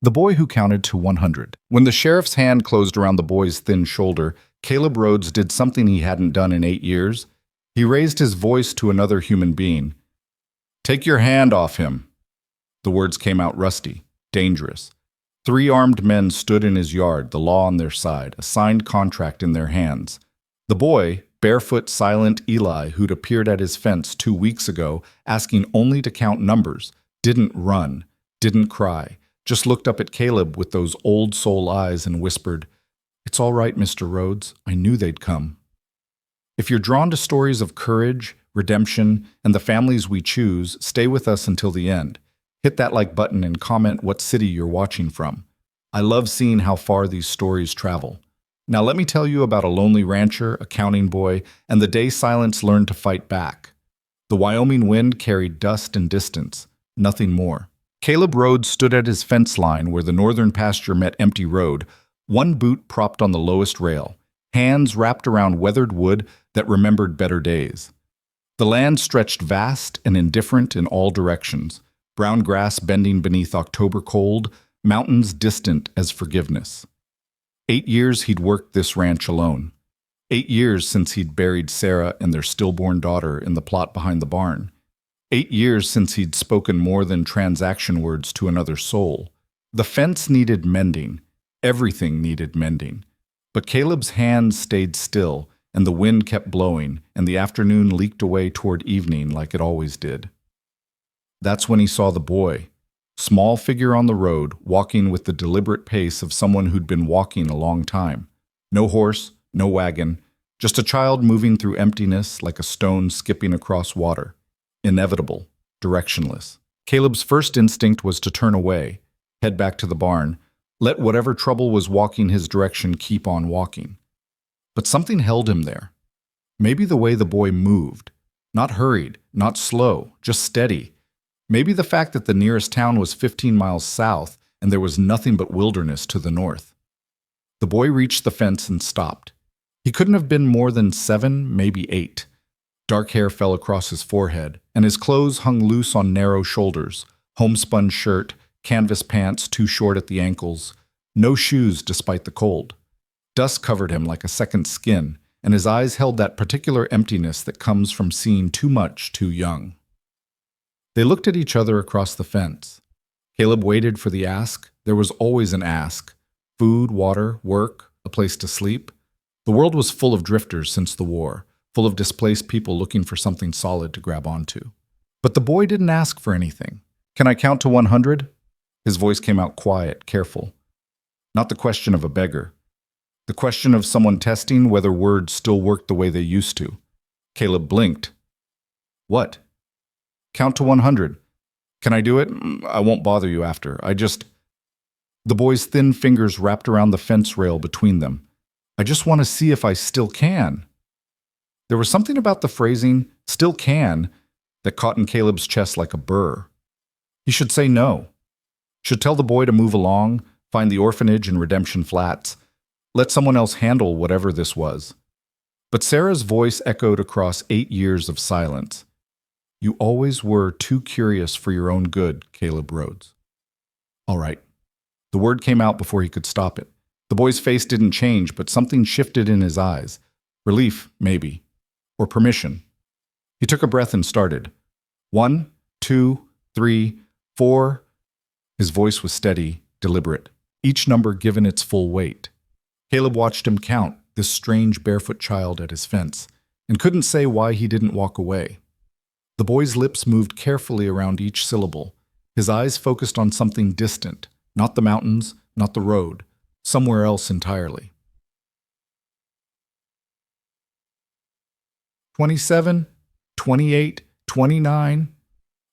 The boy who counted to 100. When the sheriff's hand closed around the boy's thin shoulder, Caleb Rhodes did something he hadn't done in 8 years. He raised his voice to another human being. "Take your hand off him." The words came out rusty, dangerous. 3 armed men stood in his yard, the law on their side, a signed contract in their hands. The boy, barefoot, silent Eli, who'd appeared at his fence 2 weeks ago, asking only to count numbers, didn't run, didn't cry, just looked up at Caleb with those old soul eyes and whispered, "It's all right, Mr. Rhodes. I knew they'd come." If you're drawn to stories of courage, redemption, and the families we choose, stay with us until the end. Hit that like button and comment what city you're watching from. I love seeing how far these stories travel. Now let me tell you about a lonely rancher, a counting boy, and the day silence learned to fight back. The Wyoming wind carried dust and distance, nothing more. Caleb Rhodes stood at his fence line where the northern pasture met empty road, one boot propped on the lowest rail, hands wrapped around weathered wood that remembered better days. The land stretched vast and indifferent in all directions, brown grass bending beneath October cold, mountains distant as forgiveness. 8 years he'd worked this ranch alone. 8 years since he'd buried Sarah and their stillborn daughter in the plot behind the barn. 8 years since he'd spoken more than transaction words to another soul. The fence needed mending. Everything needed mending. But Caleb's hands stayed still, and the wind kept blowing, and the afternoon leaked away toward evening like it always did. That's when he saw the boy, small figure on the road, walking with the deliberate pace of someone who'd been walking a long time. No horse, no wagon, just a child moving through emptiness like a stone skipping across water. Inevitable, directionless. Caleb's first instinct was to turn away, head back to the barn, let whatever trouble was walking his direction keep on walking. But something held him there. Maybe the way the boy moved. Not hurried, not slow, just steady. Maybe the fact that the nearest town was 15 miles south and there was nothing but wilderness to the north. The boy reached the fence and stopped. He couldn't have been more than 7, maybe 8. Dark hair fell across his forehead, and his clothes hung loose on narrow shoulders, homespun shirt, canvas pants too short at the ankles, no shoes despite the cold. Dust covered him like a second skin, and his eyes held that particular emptiness that comes from seeing too much too young. They looked at each other across the fence. Caleb waited for the ask. There was always an ask. Food, water, work, a place to sleep. The world was full of drifters since the war, full of displaced people looking for something solid to grab onto. But the boy didn't ask for anything. "Can I count to 100? His voice came out quiet, careful. Not the question of a beggar. The question of someone testing whether words still worked the way they used to. Caleb blinked. "What?" "Count to 100. Can I do it? I won't bother you after. The boy's thin fingers wrapped around the fence rail between them. "I just want to see if I still can." There was something about the phrasing, "still can," that caught in Caleb's chest like a burr. He should say no. Should tell the boy to move along, find the orphanage in Redemption Flats, let someone else handle whatever this was. But Sarah's voice echoed across 8 years of silence. "You always were too curious for your own good, Caleb Rhodes." "All right." The word came out before he could stop it. The boy's face didn't change, but something shifted in his eyes. Relief, maybe. Or permission. He took a breath and started. 1, 2, 3, 4. His voice was steady, deliberate, each number given its full weight. Caleb watched him count, this strange barefoot child at his fence, and couldn't say why he didn't walk away. The boy's lips moved carefully around each syllable. His eyes focused on something distant, not the mountains, not the road, somewhere else entirely. 27, 28, 29.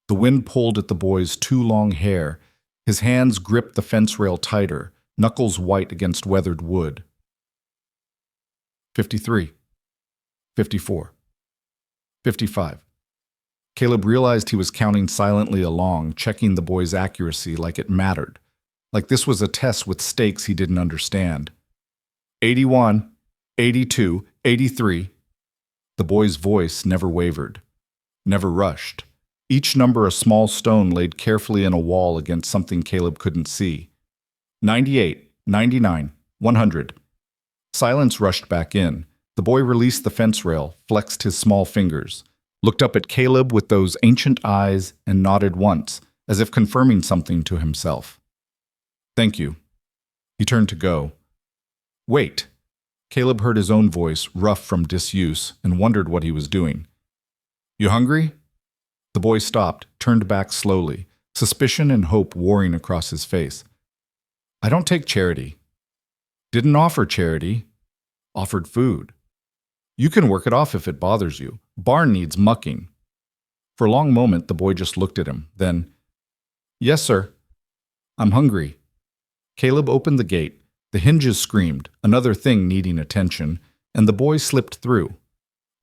The wind pulled at the boy's too long hair. His hands gripped the fence rail tighter, knuckles white against weathered wood. 53, 54, 55. Caleb realized he was counting silently along, checking the boy's accuracy like it mattered, like this was a test with stakes he didn't understand. 81, 82, 83. The boy's voice never wavered, never rushed. Each number a small stone laid carefully in a wall against something Caleb couldn't see. 98, 99, 100. Silence rushed back in. The boy released the fence rail, flexed his small fingers, looked up at Caleb with those ancient eyes, and nodded once, as if confirming something to himself. Thank you. He turned to go. Wait. Caleb heard his own voice, rough from disuse, and wondered what he was doing. You hungry? The boy stopped, turned back slowly, suspicion and hope warring across his face. I don't take charity. Didn't offer charity. Offered food. You can work it off if it bothers you. Barn needs mucking. For a long moment, the boy just looked at him. Then, Yes, sir. I'm hungry. Caleb opened the gate. The hinges screamed, another thing needing attention, and the boy slipped through.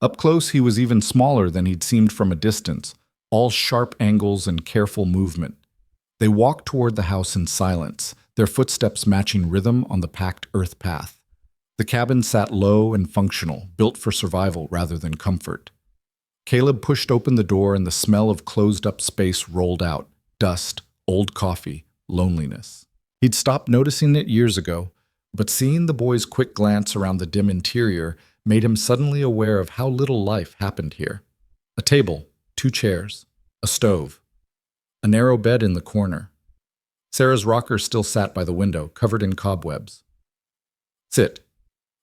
Up close, he was even smaller than he'd seemed from a distance, all sharp angles and careful movement. They walked toward the house in silence, their footsteps matching rhythm on the packed earth path. The cabin sat low and functional, built for survival rather than comfort. Caleb pushed open the door and the smell of closed-up space rolled out. Dust, old coffee, loneliness. He'd stopped noticing it years ago, but seeing the boy's quick glance around the dim interior made him suddenly aware of how little life happened here. A table, 2 chairs, a stove, a narrow bed in the corner. Sarah's rocker still sat by the window, covered in cobwebs. Sit.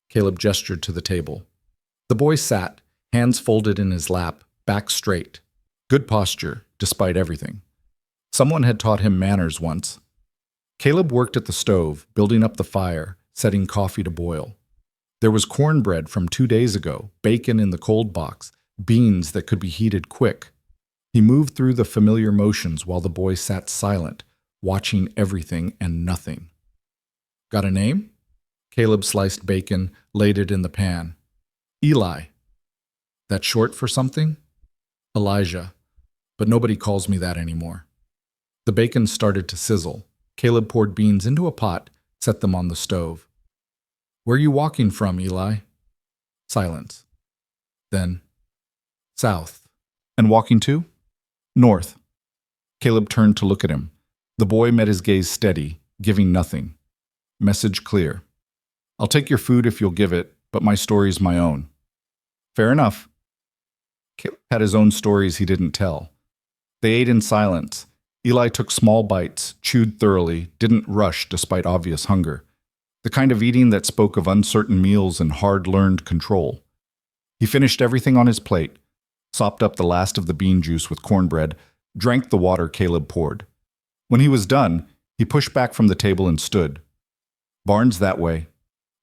Caleb gestured to the table. The boy sat, hands folded in his lap, back straight. Good posture, despite everything. Someone had taught him manners once. Caleb worked at the stove, building up the fire, setting coffee to boil. There was cornbread from 2 days ago, bacon in the cold box, beans that could be heated quick. He moved through the familiar motions while the boy sat silent, watching everything and nothing. Got a name? Caleb sliced bacon, laid it in the pan. Eli. That short for something? Elijah. But nobody calls me that anymore. The bacon started to sizzle. Caleb poured beans into a pot, set them on the stove. Where are you walking from, Eli? Silence. Then, south. And walking to? North. Caleb turned to look at him. The boy met his gaze steady, giving nothing. Message clear. I'll take your food if you'll give it, but my story's my own. Fair enough. Caleb had his own stories he didn't tell. They ate in silence. Eli took small bites, chewed thoroughly, didn't rush despite obvious hunger. The kind of eating that spoke of uncertain meals and hard-learned control. He finished everything on his plate, sopped up the last of the bean juice with cornbread, drank the water Caleb poured. When he was done, he pushed back from the table and stood. Barn's that way.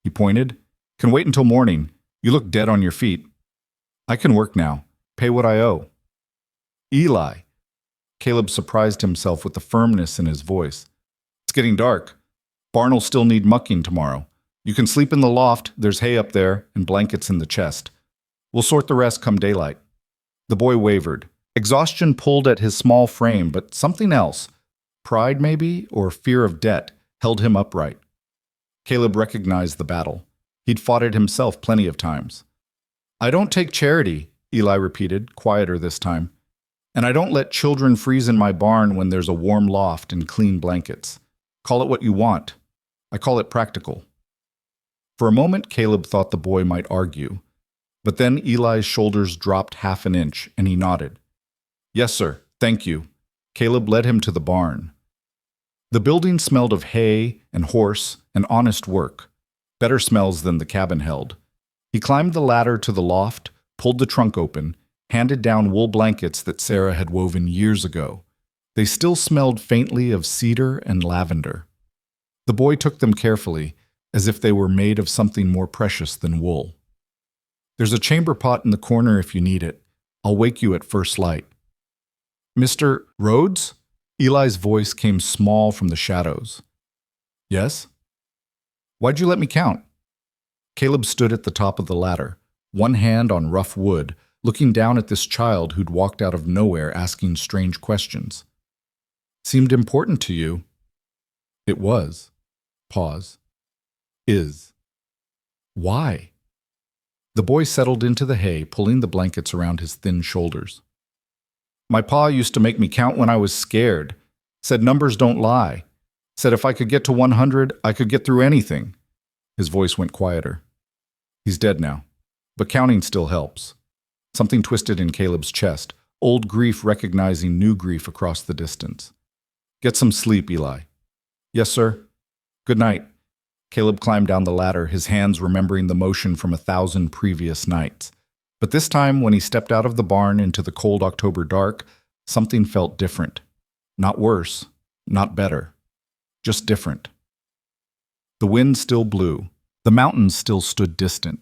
He pointed. Can wait until morning. You look dead on your feet. I can work now. Pay what I owe. Eli. Caleb surprised himself with the firmness in his voice. It's getting dark. Barn'll still need mucking tomorrow. You can sleep in the loft, there's hay up there, and blankets in the chest. We'll sort the rest come daylight. The boy wavered. Exhaustion pulled at his small frame, but something else, pride maybe, or fear of debt, held him upright. Caleb recognized the battle. He'd fought it himself plenty of times. I don't take charity, Eli repeated, quieter this time. And I don't let children freeze in my barn when there's a warm loft and clean blankets. Call it what you want. I call it practical. For a moment, Caleb thought the boy might argue. But then Eli's shoulders dropped half an inch, and he nodded. Yes, sir. Thank you. Caleb led him to the barn. The building smelled of hay and horse and honest work, better smells than the cabin held. He climbed the ladder to the loft, pulled the trunk open, handed down wool blankets that Sarah had woven years ago. They still smelled faintly of cedar and lavender. The boy took them carefully, as if they were made of something more precious than wool. There's a chamber pot in the corner if you need it. I'll wake you at first light. Mr. Rhodes? Eli's voice came small from the shadows. Yes? Why'd you let me count? Caleb stood at the top of the ladder, one hand on rough wood, looking down at this child who'd walked out of nowhere asking strange questions. Seemed important to you. It was. Pause. Is. Why? The boy settled into the hay, pulling the blankets around his thin shoulders. My pa used to make me count when I was scared. Said numbers don't lie. Said if I could get to 100, I could get through anything. His voice went quieter. He's dead now, but counting still helps. Something twisted in Caleb's chest, old grief recognizing new grief across the distance. Get some sleep, Eli. Yes, sir. Good night. Caleb climbed down the ladder, his hands remembering the motion from 1,000 previous nights. But this time, when he stepped out of the barn into the cold October dark, something felt different. Not worse, not better, just different. The wind still blew. The mountains still stood distant.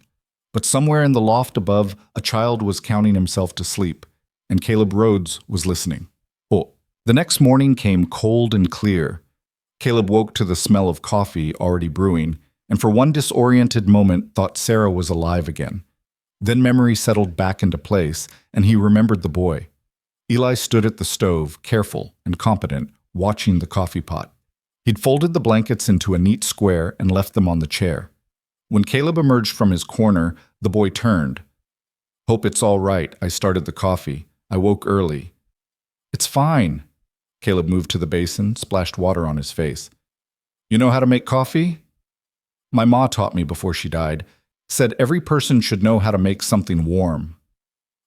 But somewhere in the loft above, a child was counting himself to sleep, and Caleb Rhodes was listening. Oh. The next morning came cold and clear. Caleb woke to the smell of coffee already brewing, and for one disoriented moment thought Sarah was alive again. Then memory settled back into place, and he remembered the boy. Eli stood at the stove, careful and competent, watching the coffee pot. He'd folded the blankets into a neat square and left them on the chair. When Caleb emerged from his corner, the boy turned. Hope it's all right. I started the coffee. I woke early. It's fine. Caleb moved to the basin, splashed water on his face. You know how to make coffee? My ma taught me before she died. Said every person should know how to make something warm.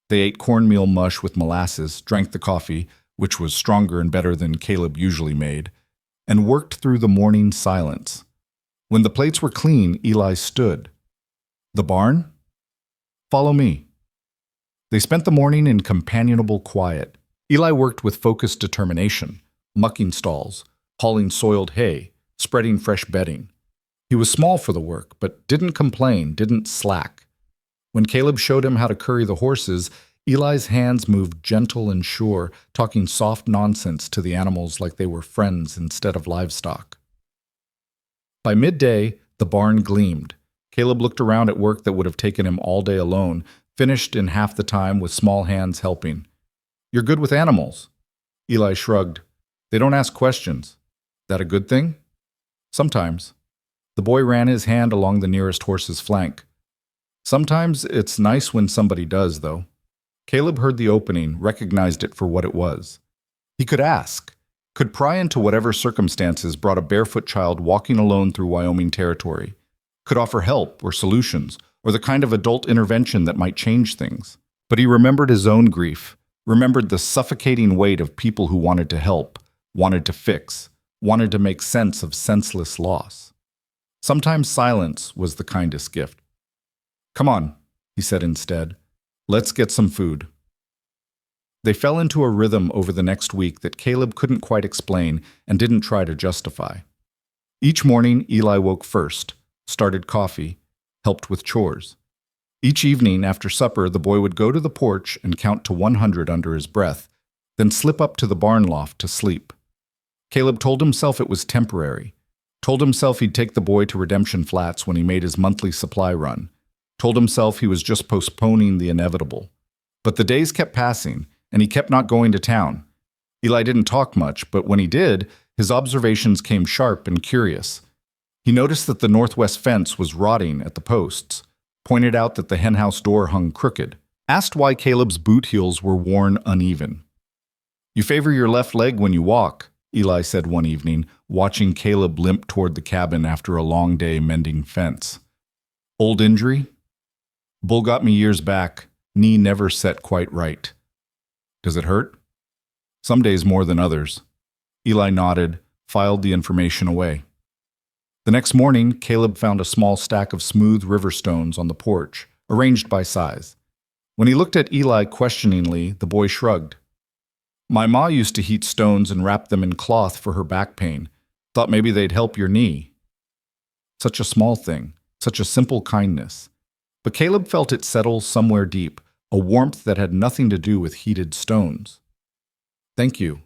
They ate cornmeal mush with molasses, drank the coffee, which was stronger and better than Caleb usually made, and worked through the morning silence. When the plates were clean, Eli stood. The barn? Follow me. They spent the morning in companionable quiet. Eli worked with focused determination, mucking stalls, hauling soiled hay, spreading fresh bedding. He was small for the work, but didn't complain, didn't slack. When Caleb showed him how to curry the horses, Eli's hands moved gentle and sure, talking soft nonsense to the animals like they were friends instead of livestock. By midday, the barn gleamed. Caleb looked around at work that would have taken him all day alone, finished in half the time with small hands helping. You're good with animals. Eli shrugged. They don't ask questions. That a good thing? Sometimes. The boy ran his hand along the nearest horse's flank. Sometimes it's nice when somebody does, though. Caleb heard the opening, recognized it for what it was. He could ask, could pry into whatever circumstances brought a barefoot child walking alone through Wyoming territory, could offer help or solutions, or the kind of adult intervention that might change things. But he remembered his own grief, remembered the suffocating weight of people who wanted to help, wanted to fix, wanted to make sense of senseless loss. Sometimes silence was the kindest gift. Come on, he said instead. Let's get some food. They fell into a rhythm over the next week that Caleb couldn't quite explain and didn't try to justify. Each morning, Eli woke first, started coffee, helped with chores. Each evening after supper, the boy would go to the porch and count to 100 under his breath, then slip up to the barn loft to sleep. Caleb told himself it was temporary, told himself he'd take the boy to Redemption Flats when he made his monthly supply run, told himself he was just postponing the inevitable. But the days kept passing, and he kept not going to town. Eli didn't talk much, but when he did, his observations came sharp and curious. He noticed that the northwest fence was rotting at the posts, pointed out that the henhouse door hung crooked, asked why Caleb's boot heels were worn uneven. You favor your left leg when you walk, Eli said one evening, watching Caleb limp toward the cabin after a long day mending fence. Old injury? Bull got me years back. Knee never set quite right. Does it hurt? Some days more than others. Eli nodded, filed the information away. The next morning, Caleb found a small stack of smooth river stones on the porch, arranged by size. When he looked at Eli questioningly, the boy shrugged. My ma used to heat stones and wrap them in cloth for her back pain. Thought maybe they'd help your knee. Such a small thing, such a simple kindness. But Caleb felt it settle somewhere deep, a warmth that had nothing to do with heated stones. Thank you.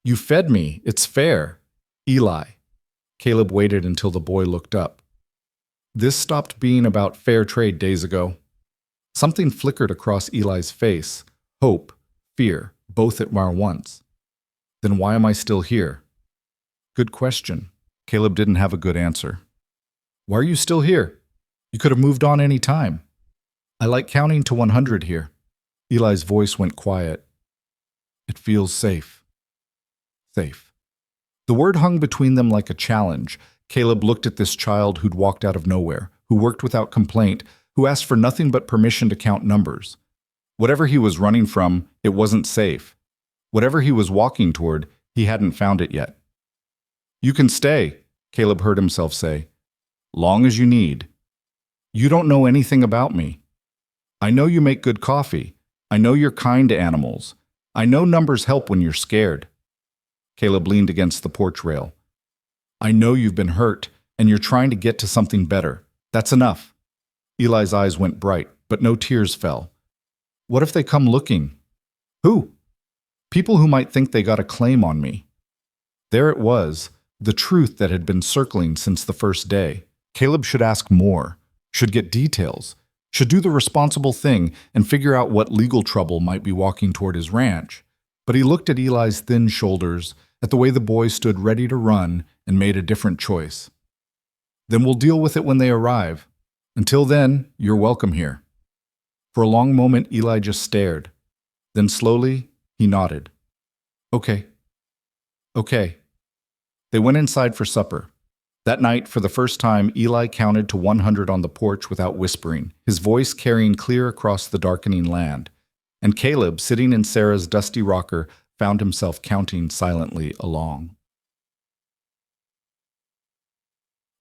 You fed me. It's fair. Eli. Caleb waited until the boy looked up. This stopped being about fair trade days ago. Something flickered across Eli's face. Hope, fear, both at once. Then why am I still here? Good question. Caleb didn't have a good answer. Why are you still here? You could have moved on any time. I like counting to 100 here. Eli's voice went quiet. It feels safe. Safe. The word hung between them like a challenge. Caleb looked at this child who'd walked out of nowhere, who worked without complaint, who asked for nothing but permission to count numbers. Whatever he was running from, it wasn't safe. Whatever he was walking toward, he hadn't found it yet. "You can stay," Caleb heard himself say. "Long as you need. You don't know anything about me. I know you make good coffee. I know you're kind to animals. I know numbers help when you're scared." Caleb leaned against the porch rail. "I know you've been hurt, and you're trying to get to something better. That's enough." Eli's eyes went bright, but no tears fell. "What if they come looking?" "Who?" "People who might think they got a claim on me." There it was, the truth that had been circling since the first day. Caleb should ask more, should get details, should do the responsible thing and figure out what legal trouble might be walking toward his ranch. But he looked at Eli's thin shoulders, at the way the boy stood ready to run, and made a different choice. "Then we'll deal with it when they arrive. Until then, you're welcome here." For a long moment, Eli just stared. Then slowly, he nodded. "Okay. Okay." They went inside for supper. That night, for the first time, Eli counted to 100 on the porch without whispering, his voice carrying clear across the darkening land. And Caleb, sitting in Sarah's dusty rocker, found himself counting silently along.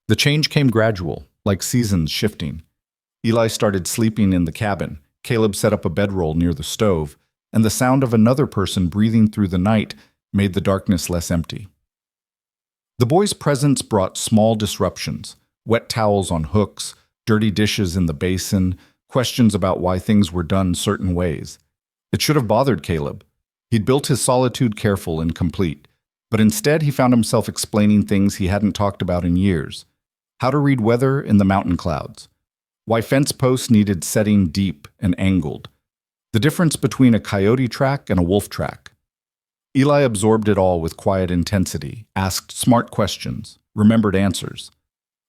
The change came gradual, like seasons shifting. Eli started sleeping in the cabin. Caleb set up a bedroll near the stove, and the sound of another person breathing through the night made the darkness less empty. The boy's presence brought small disruptions: wet towels on hooks, dirty dishes in the basin, questions about why things were done certain ways. It should have bothered Caleb. He'd built his solitude careful and complete, but instead he found himself explaining things he hadn't talked about in years. How to read weather in the mountain clouds. Why fence posts needed setting deep and angled. The difference between a coyote track and a wolf track. Eli absorbed it all with quiet intensity, asked smart questions, remembered answers.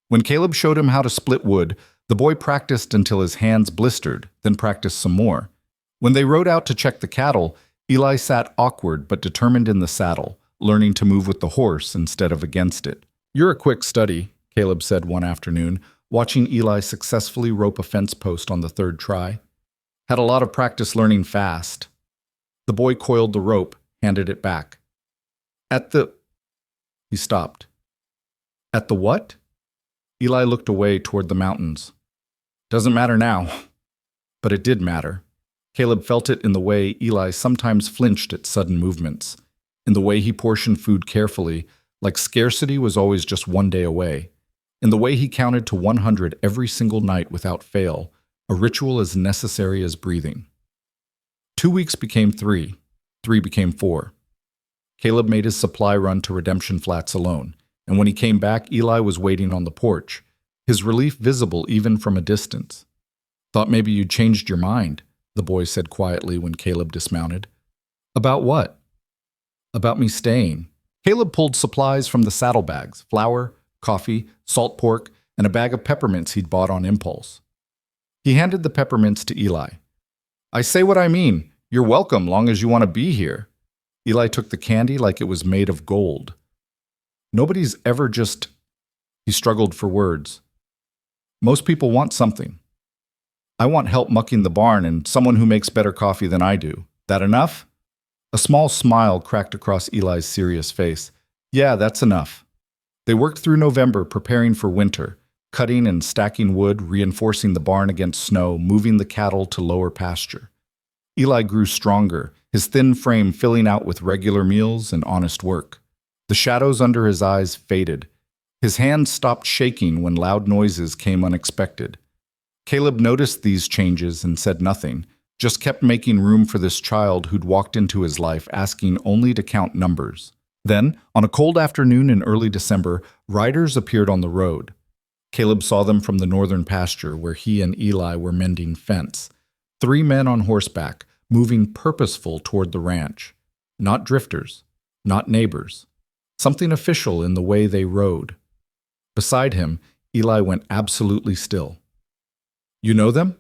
When Caleb showed him how to split wood, the boy practiced until his hands blistered, then practiced some more. When they rode out to check the cattle, Eli sat awkward but determined in the saddle, learning to move with the horse instead of against it. "You're a quick study," Caleb said one afternoon, watching Eli successfully rope a fence post on the third try. "Had a lot of practice learning fast." The boy coiled the rope, handed it back. He stopped. "At the what?" Eli looked away toward the mountains. "Doesn't matter now." But it did matter. Caleb felt it in the way Eli sometimes flinched at sudden movements, in the way he portioned food carefully, like scarcity was always just one day away, in the way he counted to 100 every single night without fail, a ritual as necessary as breathing. 2 weeks became 3. 3 became 4. Caleb made his supply run to Redemption Flats alone, and when he came back, Eli was waiting on the porch, his relief visible even from a distance. "Thought maybe you'd changed your mind," the boy said quietly when Caleb dismounted. "About what?" "About me staying." Caleb pulled supplies from the saddlebags: flour, coffee, salt pork, and a bag of peppermints he'd bought on impulse. He handed the peppermints to Eli. "I say what I mean. You're welcome long as you want to be here." Eli took the candy like it was made of gold. "Nobody's ever just—" He struggled for words. "Most people want something. I want help mucking the barn and someone who makes better coffee than I do. That enough?" A small smile cracked across Eli's serious face. "Yeah, that's enough." They worked through November preparing for winter, cutting and stacking wood, reinforcing the barn against snow, moving the cattle to lower pasture. Eli grew stronger, his thin frame filling out with regular meals and honest work. The shadows under his eyes faded. His hands stopped shaking when loud noises came unexpected. Caleb noticed these changes and said nothing, just kept making room for this child who'd walked into his life asking only to count numbers. Then, on a cold afternoon in early December, riders appeared on the road. Caleb saw them from the northern pasture where he and Eli were mending fence. 3 men on horseback, moving purposeful toward the ranch. Not drifters, not neighbors. Something official in the way they rode. Beside him, Eli went absolutely still. "You know them?"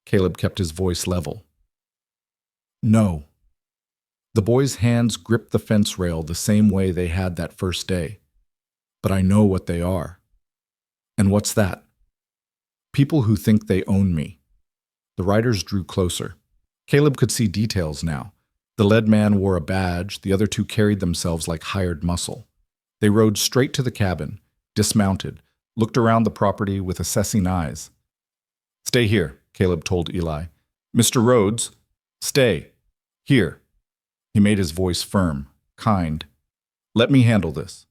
Caleb kept his voice level. "No." The boy's hands gripped the fence rail the same way they had that first day. But I know what they are. And what's that? People who think they own me. The riders drew closer. Caleb could see details now. The lead man wore a badge, the other two carried themselves like hired muscle. They rode straight to the cabin, dismounted, looked around the property with assessing eyes. "Stay here," Caleb told Eli. "Mr. Rhodes, stay. Here." He made his voice firm, kind. "Let me handle this."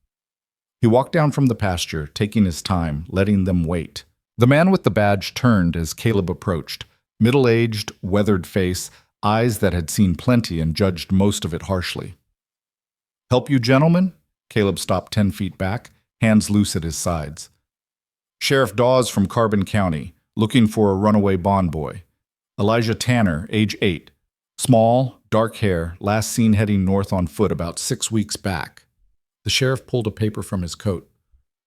He walked down from the pasture, taking his time, letting them wait. The man with the badge turned as Caleb approached. Middle-aged, weathered face, eyes that had seen plenty and judged most of it harshly. "Help you, gentlemen?" Caleb stopped 10 feet back, hands loose at his sides. "Sheriff Dawes from Carbon County, looking for a runaway bond boy. Elijah Tanner, age 8. Small, dark hair, last seen heading north on foot about 6 weeks back." The sheriff pulled a paper from his coat.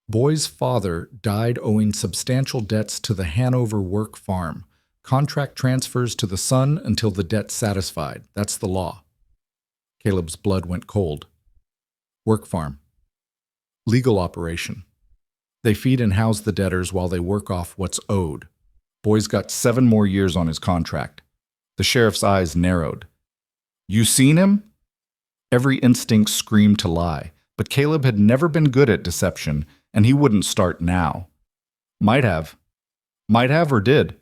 Boy's father died owing substantial debts to the Hanover Work Farm. Contract transfers to the son until the debt's satisfied. That's the law. Caleb's blood went cold. Work farm. Legal operation. They feed and house the debtors while they work off what's owed. Boy's got 7 more years on his contract. The sheriff's eyes narrowed. "You seen him?" Every instinct screamed to lie, but Caleb had never been good at deception, and he wouldn't start now. Might have. Might have or did.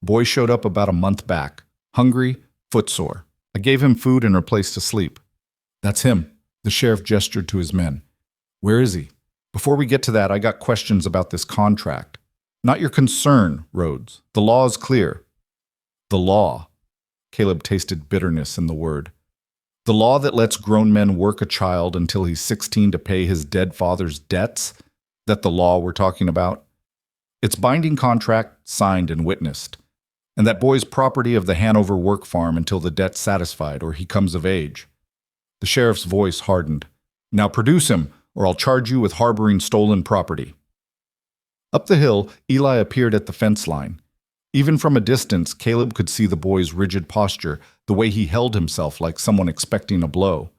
Boy showed up about a month back, hungry, footsore. I gave him food and a place to sleep. "That's him." The sheriff gestured to his men. "Where is he?" "Before we get to that, I got questions about this contract." "Not your concern, Rhodes. The law is clear." "The law." Caleb tasted bitterness in the word. "The law that lets grown men work a child until he's 16 to pay his dead father's debts? That the law we're talking about? It's binding contract, signed and witnessed. And that boy's property of the Hanover Work Farm until the debt's satisfied or he comes of age." The sheriff's voice hardened. "Now produce him, or I'll charge you with harboring stolen property." Up the hill, Eli appeared at the fence line. Even from a distance, Caleb could see the boy's rigid posture, the way he held himself like someone expecting a blow.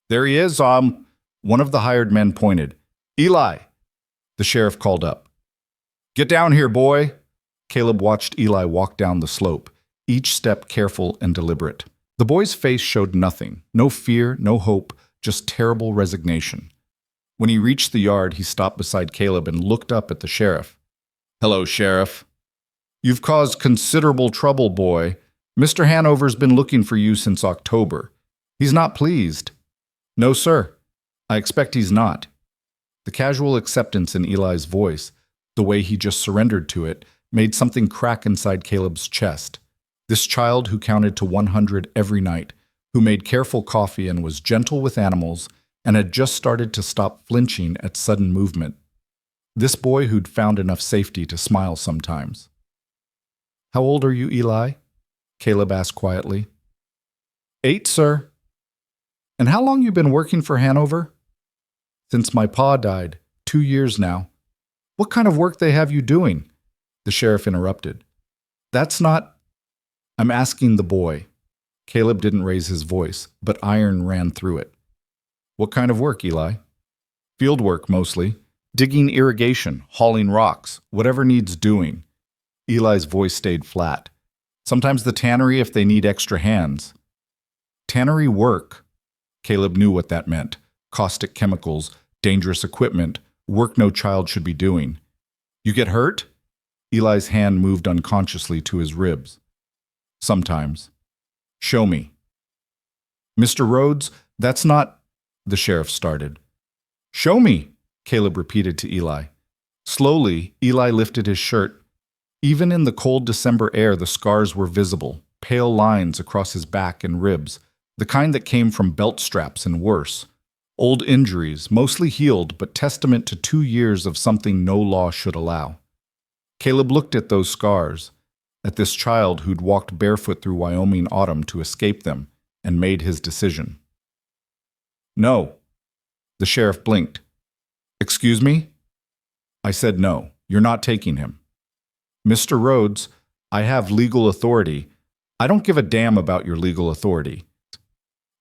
"There he is, One of the hired men pointed. "Eli!" The sheriff called up. "Get down here, boy!" Caleb watched Eli walk down the slope, each step careful and deliberate. The boy's face showed nothing, no fear, no hope, just terrible resignation. When he reached the yard, he stopped beside Caleb and looked up at the sheriff. "Hello, Sheriff. You've caused considerable trouble, boy. Mr. Hanover's been looking for you since October. He's not pleased." "No, sir. I expect he's not." The casual acceptance in Eli's voice, the way he just surrendered to it, made something crack inside Caleb's chest. This child who counted to 100 every night, who made careful coffee and was gentle with animals, and had just started to stop flinching at sudden movement. This boy who'd found enough safety to smile sometimes. "How old are you, Eli?" Caleb asked quietly. 8, sir." "And how long you been working for Hanover?" "Since my pa died, 2 years now." "What kind of work they have you doing?" The sheriff interrupted. "That's not—" "I'm asking the boy." Caleb didn't raise his voice, but iron ran through it. "What kind of work, Eli?" "Field work, mostly. Digging irrigation, hauling rocks, whatever needs doing." Eli's voice stayed flat. "Sometimes the tannery if they need extra hands." "Tannery work." Caleb knew what that meant. Caustic chemicals, dangerous equipment, work no child should be doing. "You get hurt?" Eli's hand moved unconsciously to his ribs. "Sometimes." "Show me." "Mr. Rhodes, that's not—" the sheriff started. "Show me," Caleb repeated to Eli. Slowly, Eli lifted his shirt. Even in the cold December air, the scars were visible, pale lines across his back and ribs, the kind that came from belt straps and worse. Old injuries, mostly healed, but testament to 2 years of something no law should allow. Caleb looked at those scars, at this child who'd walked barefoot through Wyoming autumn to escape them, and made his decision. "No." The sheriff blinked. "Excuse me?" "I said no. You're not taking him." "Mr. Rhodes, I have legal authority. I don't give a damn about your legal authority."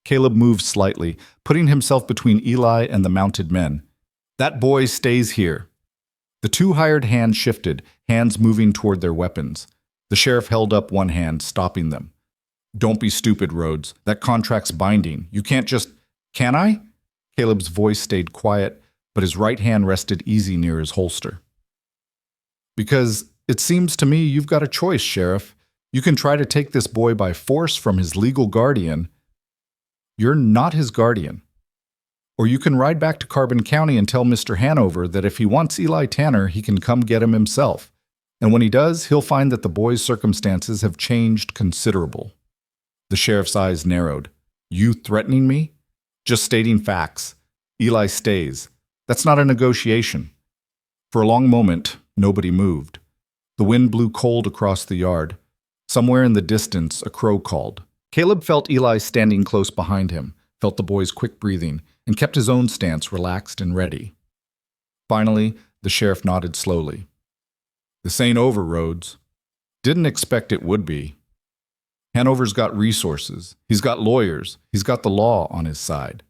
Caleb moved slightly, putting himself between Eli and the mounted men. That boy stays here. The two hired hands shifted, hands moving toward their weapons. The sheriff held up one hand, stopping them. Don't be stupid, Rhodes. That contract's binding. You can't just... Can I? Caleb's voice stayed quiet, but his right hand rested easy near his holster. Because it seems to me you've got a choice, Sheriff. You can try to take this boy by force from his legal guardian. You're not his guardian. Or you can ride back to Carbon County and tell Mr. Hanover that if he wants Eli Tanner, he can come get him himself. And when he does, he'll find that the boy's circumstances have changed considerable. The sheriff's eyes narrowed. You threatening me? Just stating facts. Eli stays. That's not a negotiation. For a long moment, nobody moved. The wind blew cold across the yard. Somewhere in the distance, a crow called. Caleb felt Eli standing close behind him, felt the boy's quick breathing, and kept his own stance relaxed and ready. Finally, the sheriff nodded slowly. This ain't over, Rhodes. Didn't expect it would be. Hanover's got resources. He's got lawyers. He's got the law on his side.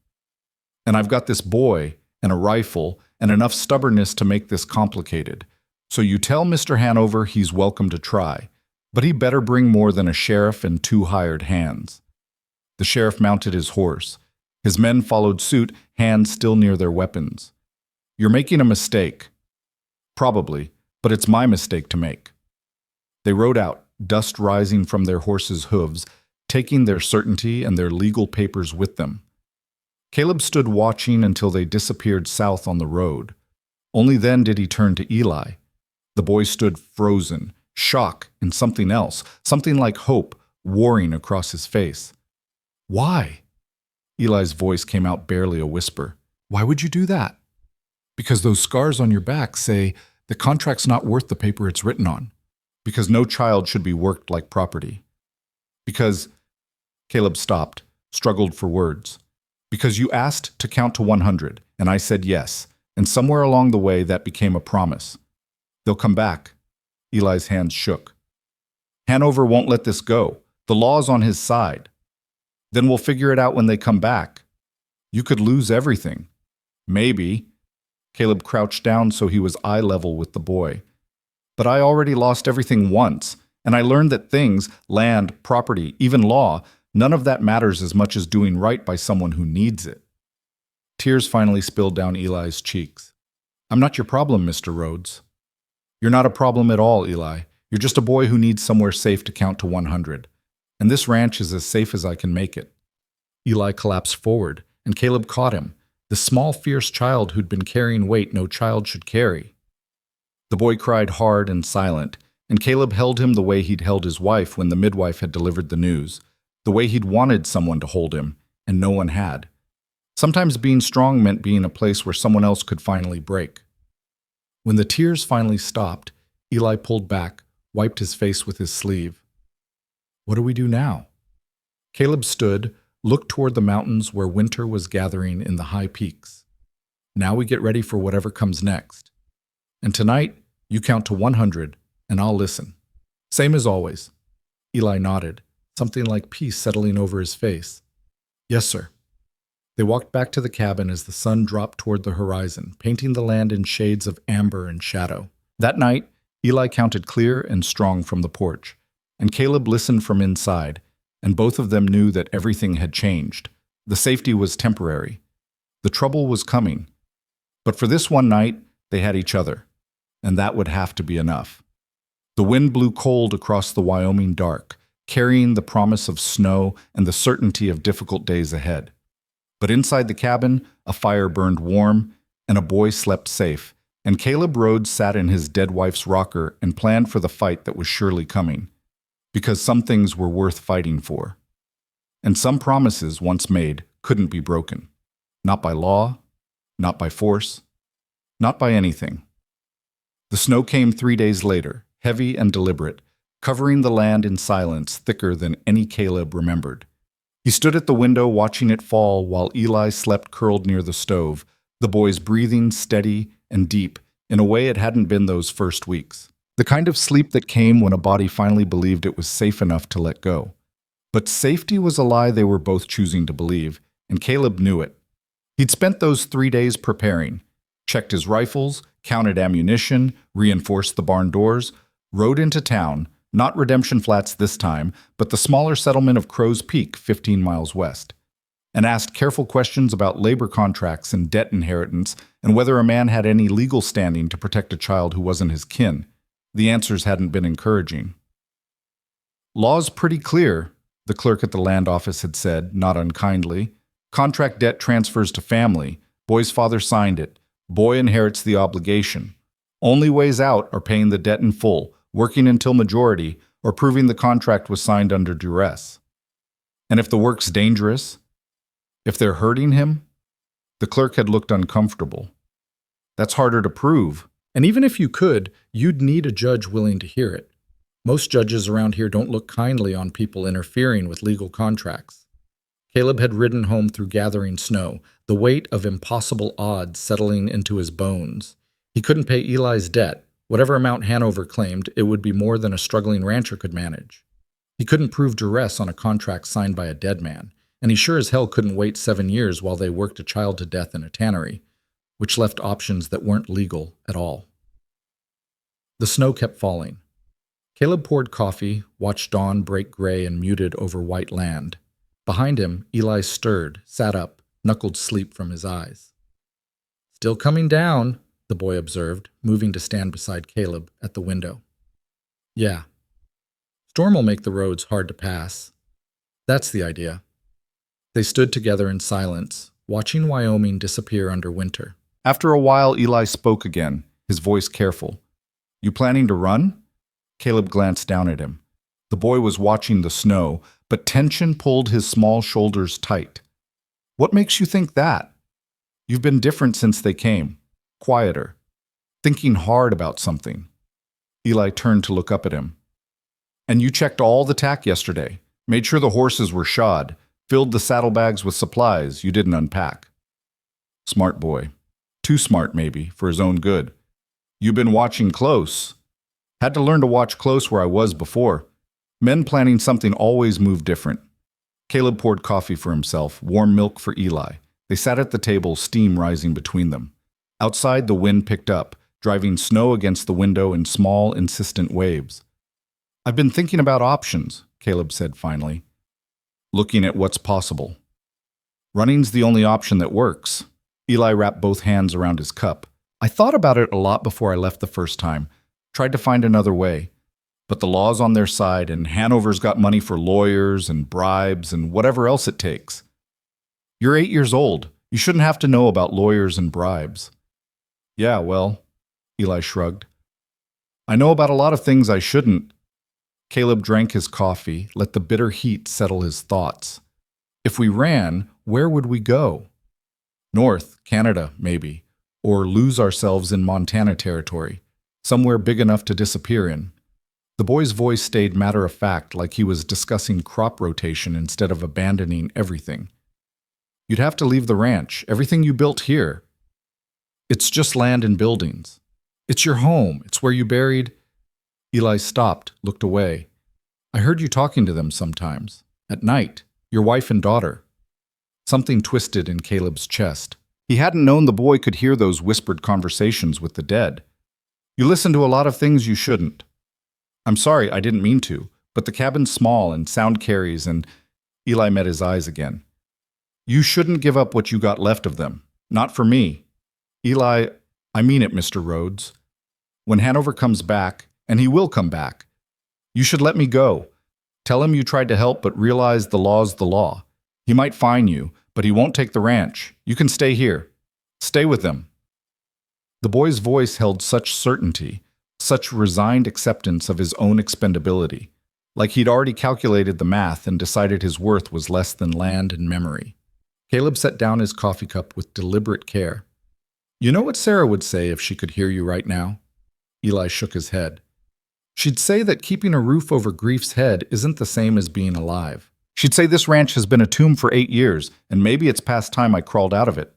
And I've got this boy and a rifle and enough stubbornness to make this complicated. So you tell Mr. Hanover he's welcome to try, but he better bring more than a sheriff and two hired hands. The sheriff mounted his horse. His men followed suit, hands still near their weapons. You're making a mistake. Probably, but it's my mistake to make. They rode out, dust rising from their horses' hooves, taking their certainty and their legal papers with them. Caleb stood watching until they disappeared south on the road. Only then did he turn to Eli. The boy stood frozen, shock and something else, something like hope, warring across his face. Why? Eli's voice came out barely a whisper. Why would you do that? Because those scars on your back say the contract's not worth the paper it's written on. Because no child should be worked like property. Because... Caleb stopped, struggled for words. Because you asked to count to 100, and I said yes, and somewhere along the way that became a promise. They'll come back. Eli's hands shook. Hanover won't let this go. The law's on his side. Then we'll figure it out when they come back. You could lose everything. Maybe. Caleb crouched down so he was eye level with the boy. But I already lost everything once, and I learned that things, land, property, even law, none of that matters as much as doing right by someone who needs it. Tears finally spilled down Eli's cheeks. I'm not your problem, Mr. Rhodes. You're not a problem at all, Eli. You're just a boy who needs somewhere safe to count to 100. And this ranch is as safe as I can make it. Eli collapsed forward, and Caleb caught him, the small, fierce child who'd been carrying weight no child should carry. The boy cried hard and silent, and Caleb held him the way he'd held his wife when the midwife had delivered the news, the way he'd wanted someone to hold him, and no one had. Sometimes being strong meant being a place where someone else could finally break. When the tears finally stopped, Eli pulled back, wiped his face with his sleeve. What do we do now? Caleb stood, looked toward the mountains where winter was gathering in the high peaks. Now we get ready for whatever comes next. And tonight, you count to 100, and I'll listen. Same as always. Eli nodded, something like peace settling over his face. Yes, sir. They walked back to the cabin as the sun dropped toward the horizon, painting the land in shades of amber and shadow. That night, Eli counted clear and strong from the porch, and Caleb listened from inside, and both of them knew that everything had changed. The safety was temporary. The trouble was coming. But for this one night, they had each other, and that would have to be enough. The wind blew cold across the Wyoming dark, carrying the promise of snow and the certainty of difficult days ahead. But inside the cabin, a fire burned warm, and a boy slept safe, and Caleb Rhodes sat in his dead wife's rocker and planned for the fight that was surely coming, because some things were worth fighting for. And some promises, once made, couldn't be broken. Not by law, not by force, not by anything. The snow came 3 days later, heavy and deliberate, covering the land in silence thicker than any Caleb remembered. He stood at the window watching it fall while Eli slept curled near the stove, the boy's breathing steady and deep in a way it hadn't been those first weeks. The kind of sleep that came when a body finally believed it was safe enough to let go. But safety was a lie they were both choosing to believe, and Caleb knew it. He'd spent those 3 days preparing, checked his rifles, counted ammunition, reinforced the barn doors, rode into town, not Redemption Flats this time, but the smaller settlement of Crow's Peak, 15 miles west, and asked careful questions about labor contracts and debt inheritance and whether a man had any legal standing to protect a child who wasn't his kin. The answers hadn't been encouraging. "Law's pretty clear," the clerk at the land office had said, not unkindly. "Contract debt transfers to family. Boy's father signed it. Boy inherits the obligation. Only ways out are paying the debt in full, working until majority, or proving the contract was signed under duress. And if the work's dangerous, if they're hurting him?" The clerk had looked uncomfortable. "That's harder to prove. And even if you could, you'd need a judge willing to hear it. Most judges around here don't look kindly on people interfering with legal contracts." Caleb had ridden home through gathering snow, the weight of impossible odds settling into his bones. He couldn't pay Eli's debt. Whatever amount Hanover claimed, it would be more than a struggling rancher could manage. He couldn't prove duress on a contract signed by a dead man, and he sure as hell couldn't wait 7 years while they worked a child to death in a tannery, which left options that weren't legal at all. The snow kept falling. Caleb poured coffee, watched dawn break gray and muted over white land. Behind him, Eli stirred, sat up, knuckled sleep from his eyes. "Still coming down," the boy observed, moving to stand beside Caleb at the window. "Yeah. Storm will make the roads hard to pass. That's the idea." They stood together in silence, watching Wyoming disappear under winter. After a while, Eli spoke again, his voice careful. "You planning to run?" Caleb glanced down at him. The boy was watching the snow, but tension pulled his small shoulders tight. "What makes you think that? You've been different since they came. Quieter. Thinking hard about something." Eli turned to look up at him. "And you checked all the tack yesterday, made sure the horses were shod, filled the saddlebags with supplies you didn't unpack." "Smart boy. Too smart, maybe, for his own good. You've been watching close." "Had to learn to watch close where I was before. Men planning something always move different." Caleb poured coffee for himself, warm milk for Eli. They sat at the table, steam rising between them. Outside, the wind picked up, driving snow against the window in small, insistent waves. "I've been thinking about options," Caleb said finally. "Looking at what's possible. Running's the only option that works." Eli wrapped both hands around his cup. "I thought about it a lot before I left the first time. Tried to find another way. But the law's on their side, and Hanover's got money for lawyers and bribes and whatever else it takes. You're 8 years old. You shouldn't have to know about lawyers and bribes." "Yeah, well," Eli shrugged. "I know about a lot of things I shouldn't." Caleb drank his coffee, let the bitter heat settle his thoughts. "If we ran, where would we go? North, Canada, maybe. Or lose ourselves in Montana territory. Somewhere big enough to disappear in." The boy's voice stayed matter-of-fact, like he was discussing crop rotation instead of abandoning everything. "You'd have to leave the ranch, everything you built here. It's just land and buildings. It's your home. It's where you buried—" Eli stopped, looked away. "I heard you talking to them sometimes. At night. Your wife and daughter." Something twisted in Caleb's chest. He hadn't known the boy could hear those whispered conversations with the dead. "You listen to a lot of things you shouldn't." "I'm sorry, I didn't mean to, but the cabin's small and sound carries and—" Eli met his eyes again. "You shouldn't give up what you got left of them. Not for me." "Eli, I mean it, Mr. Rhodes. When Hanover comes back, and he will come back, you should let me go. Tell him you tried to help but realize the law's the law. He might fine you, but he won't take the ranch. You can stay here. Stay with them." The boy's voice held such certainty, such resigned acceptance of his own expendability, like he'd already calculated the math and decided his worth was less than land and memory. Caleb set down his coffee cup with deliberate care. "You know what Sarah would say if she could hear you right now?" Eli shook his head. "She'd say that keeping a roof over grief's head isn't the same as being alive. She'd say this ranch has been a tomb for 8 years, and maybe it's past time I crawled out of it."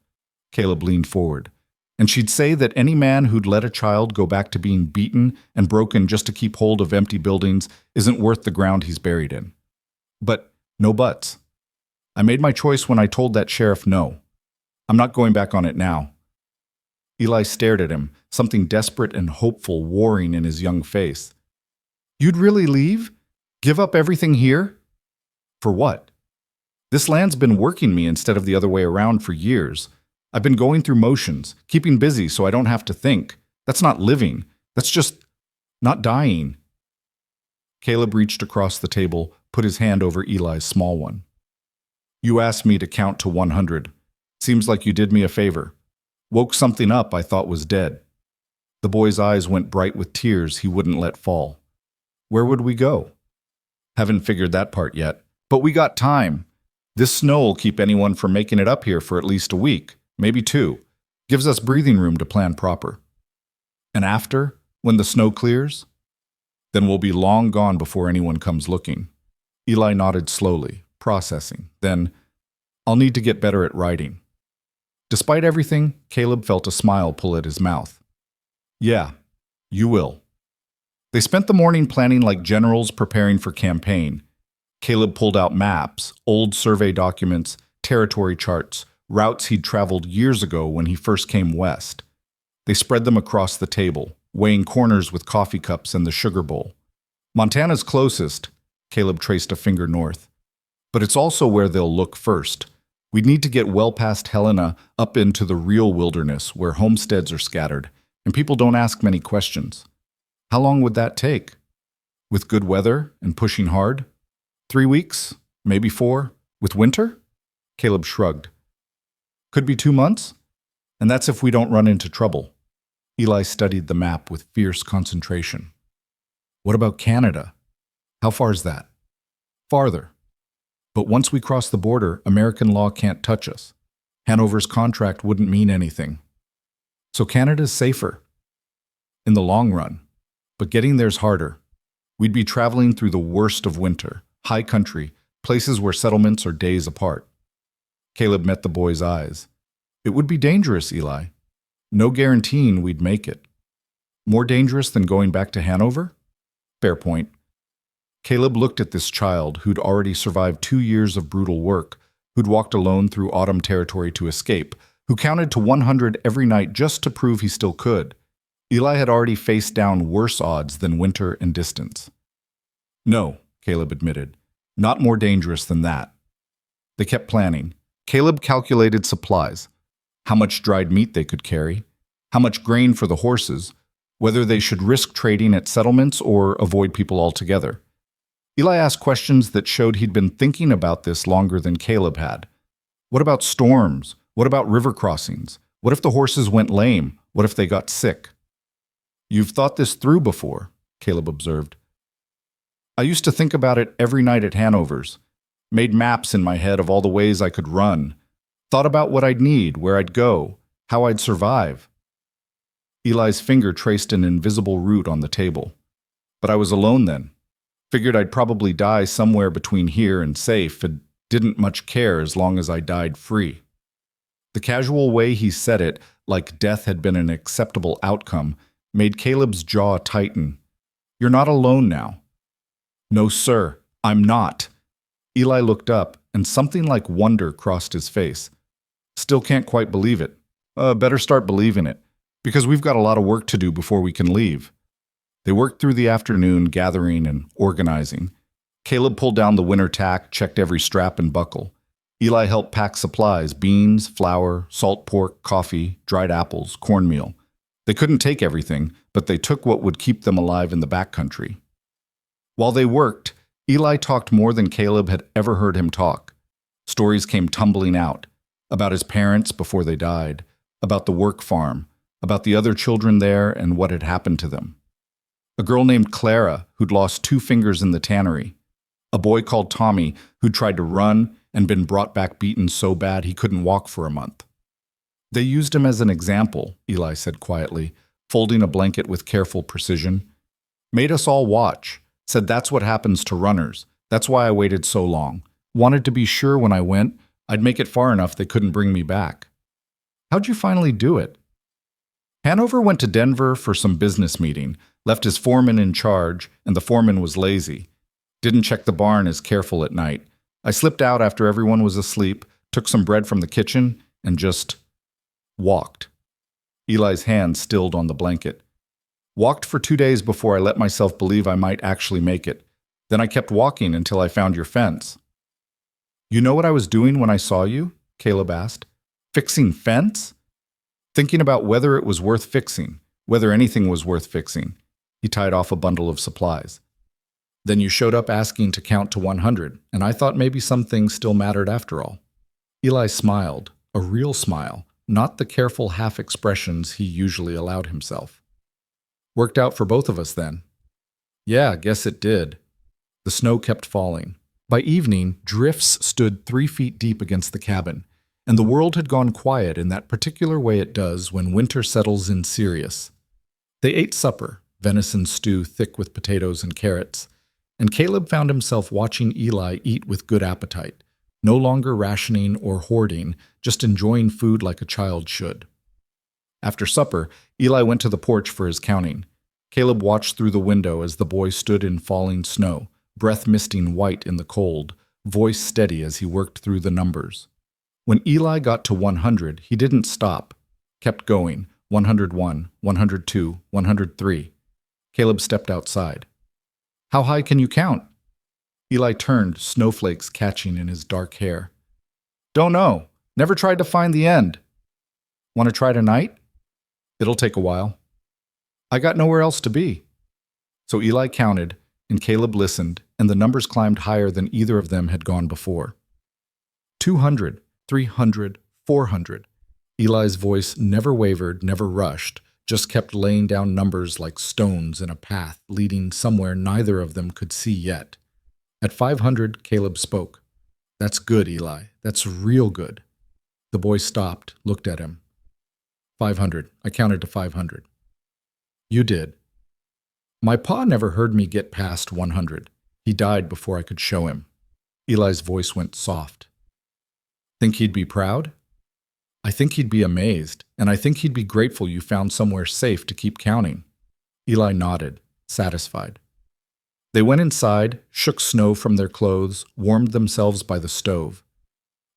Caleb leaned forward. "And she'd say that any man who'd let a child go back to being beaten and broken just to keep hold of empty buildings isn't worth the ground he's buried in. But No buts. I made my choice when I told that sheriff no. I'm not going back on it now. Eli stared at him, something desperate and hopeful warring in his young face. You'd really leave? Give up everything here? For what? This land's been working me instead of the other way around for years. I've been going through motions, keeping busy so I don't have to think. That's not living. That's just not dying. Caleb reached across the table, put his hand over Eli's small one. You asked me to count to 100. Seems like you did me a favor. Woke something up I thought was dead. The boy's eyes went bright with tears he wouldn't let fall. Where would we go? Haven't figured that part yet, but we got time. This snow'll keep anyone from making it up here for at least a week, maybe 2. Gives us breathing room to plan proper. And after, when the snow clears? Then we'll be long gone before anyone comes looking. Eli nodded slowly, processing. Then, I'll need to get better at writing. Despite everything, Caleb felt a smile pull at his mouth. Yeah, you will. They spent the morning planning like generals preparing for campaign. Caleb pulled out maps, old survey documents, territory charts, routes he'd traveled years ago when he first came west. They spread them across the table, weighing corners with coffee cups and the sugar bowl. Montana's closest, Caleb traced a finger north. But it's also where they'll look first. We'd need to get well past Helena up into the real wilderness where homesteads are scattered, and people don't ask many questions. How long would that take? With good weather and pushing hard? 3 weeks? Maybe 4? With winter? Caleb shrugged. Could be 2 months? And that's if we don't run into trouble. Eli studied the map with fierce concentration. What about Canada? How far is that? Farther. But once we cross the border, American law can't touch us. Hanover's contract wouldn't mean anything. So Canada's safer. In the long run. But getting there's harder. We'd be traveling through the worst of winter, high country, places where settlements are days apart. Caleb met the boy's eyes. It would be dangerous, Eli. No guaranteeing we'd make it. More dangerous than going back to Hanover? Fair point. Caleb looked at this child who'd already survived 2 years of brutal work, who'd walked alone through autumn territory to escape, who counted to 100 every night just to prove he still could. Eli had already faced down worse odds than winter and distance. No, Caleb admitted. Not more dangerous than that. They kept planning. Caleb calculated supplies. How much dried meat they could carry, how much grain for the horses, whether they should risk trading at settlements or avoid people altogether. Eli asked questions that showed he'd been thinking about this longer than Caleb had. What about storms? What about river crossings? What if the horses went lame? What if they got sick? You've thought this through before, Caleb observed. I used to think about it every night at Hanover's. Made maps in my head of all the ways I could run. Thought about what I'd need, where I'd go, how I'd survive. Eli's finger traced an invisible route on the table. But I was alone then. Figured I'd probably die somewhere between here and safe, and didn't much care as long as I died free. The casual way he said it, like death had been an acceptable outcome, made Caleb's jaw tighten. You're not alone now. No, sir, I'm not. Eli looked up, and something like wonder crossed his face. Still can't quite believe it. Better start believing it, because we've got a lot of work to do before we can leave. They worked through the afternoon, gathering and organizing. Caleb pulled down the winter tack, checked every strap and buckle. Eli helped pack supplies, beans, flour, salt pork, coffee, dried apples, cornmeal. They couldn't take everything, but they took what would keep them alive in the backcountry. While they worked, Eli talked more than Caleb had ever heard him talk. Stories came tumbling out, about his parents before they died, about the work farm, about the other children there and what had happened to them. A girl named Clara who'd lost 2 fingers in the tannery. A boy called Tommy who'd tried to run and been brought back beaten so bad he couldn't walk for a month. They used him as an example, Eli said quietly, folding a blanket with careful precision. Made us all watch. Said that's what happens to runners. That's why I waited so long. Wanted to be sure when I went, I'd make it far enough they couldn't bring me back. How'd you finally do it? Hanover went to Denver for some business meeting, left his foreman in charge, and the foreman was lazy. Didn't check the barn as careful at night. I slipped out after everyone was asleep, took some bread from the kitchen, and just walked. Eli's hand stilled on the blanket. Walked for 2 days before I let myself believe I might actually make it. Then I kept walking until I found your fence. You know what I was doing when I saw you? Caleb asked. Fixing fence? Thinking about whether it was worth fixing, whether anything was worth fixing. He tied off a bundle of supplies. Then you showed up asking to count to 100, and I thought maybe some things still mattered after all. Eli smiled, a real smile, not the careful half expressions he usually allowed himself. Worked out for both of us then. Yeah, guess it did. The snow kept falling. By evening, drifts stood 3 feet deep against the cabin, and the world had gone quiet in that particular way it does when winter settles in serious. They ate supper, venison stew thick with potatoes and carrots, and Caleb found himself watching Eli eat with good appetite, no longer rationing or hoarding, just enjoying food like a child should. After supper, Eli went to the porch for his counting. Caleb watched through the window as the boy stood in falling snow, breath misting white in the cold, voice steady as he worked through the numbers. When Eli got to 100, he didn't stop, kept going, 101, 102, 103. Caleb stepped outside. How high can you count? Eli turned, snowflakes catching in his dark hair. Don't know. Never tried to find the end. Want to try tonight? It'll take a while. I got nowhere else to be. So Eli counted, and Caleb listened, and the numbers climbed higher than either of them had gone before. 200, 300, 400. Eli's voice never wavered, never rushed, just kept laying down numbers like stones in a path leading somewhere neither of them could see yet. At 500, Caleb spoke. That's good, Eli. That's real good. The boy stopped, looked at him. 500. I counted to 500. You did. My pa never heard me get past 100. He died before I could show him. Eli's voice went soft. Think he'd be proud? I think he'd be amazed, and I think he'd be grateful you found somewhere safe to keep counting. Eli nodded, satisfied. They went inside, shook snow from their clothes, warmed themselves by the stove.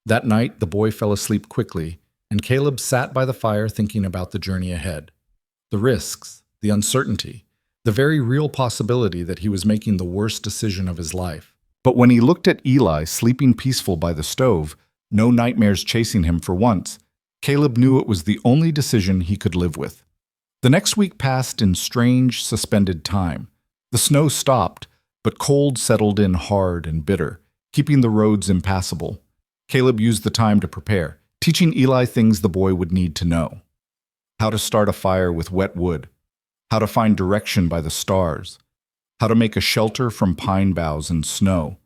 That night, the boy fell asleep quickly, and Caleb sat by the fire thinking about the journey ahead. The risks, the uncertainty, the very real possibility that he was making the worst decision of his life. But when he looked at Eli sleeping peaceful by the stove, no nightmares chasing him for once, Caleb knew it was the only decision he could live with. The next week passed in strange, suspended time. The snow stopped, but cold settled in hard and bitter, keeping the roads impassable. Caleb used the time to prepare, teaching Eli things the boy would need to know. How to start a fire with wet wood, how to find direction by the stars, how to make a shelter from pine boughs and snow,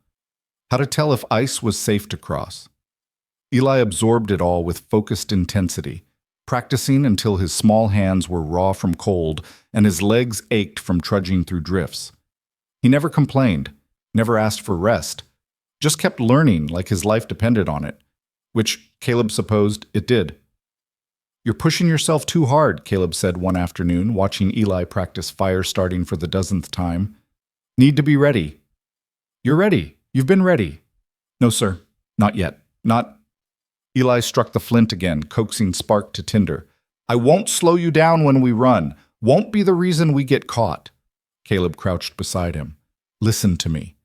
how to tell if ice was safe to cross. Eli absorbed it all with focused intensity, practicing until his small hands were raw from cold and his legs ached from trudging through drifts. He never complained, never asked for rest, just kept learning like his life depended on it, which Caleb supposed it did. You're pushing yourself too hard, Caleb said one afternoon, watching Eli practice fire starting for the dozenth time. Need to be ready. You're ready. You've been ready. No, sir. Not yet. Not. Eli struck the flint again, coaxing spark to tinder. I won't slow you down when we run. Won't be the reason we get caught. Caleb crouched beside him. Listen to me.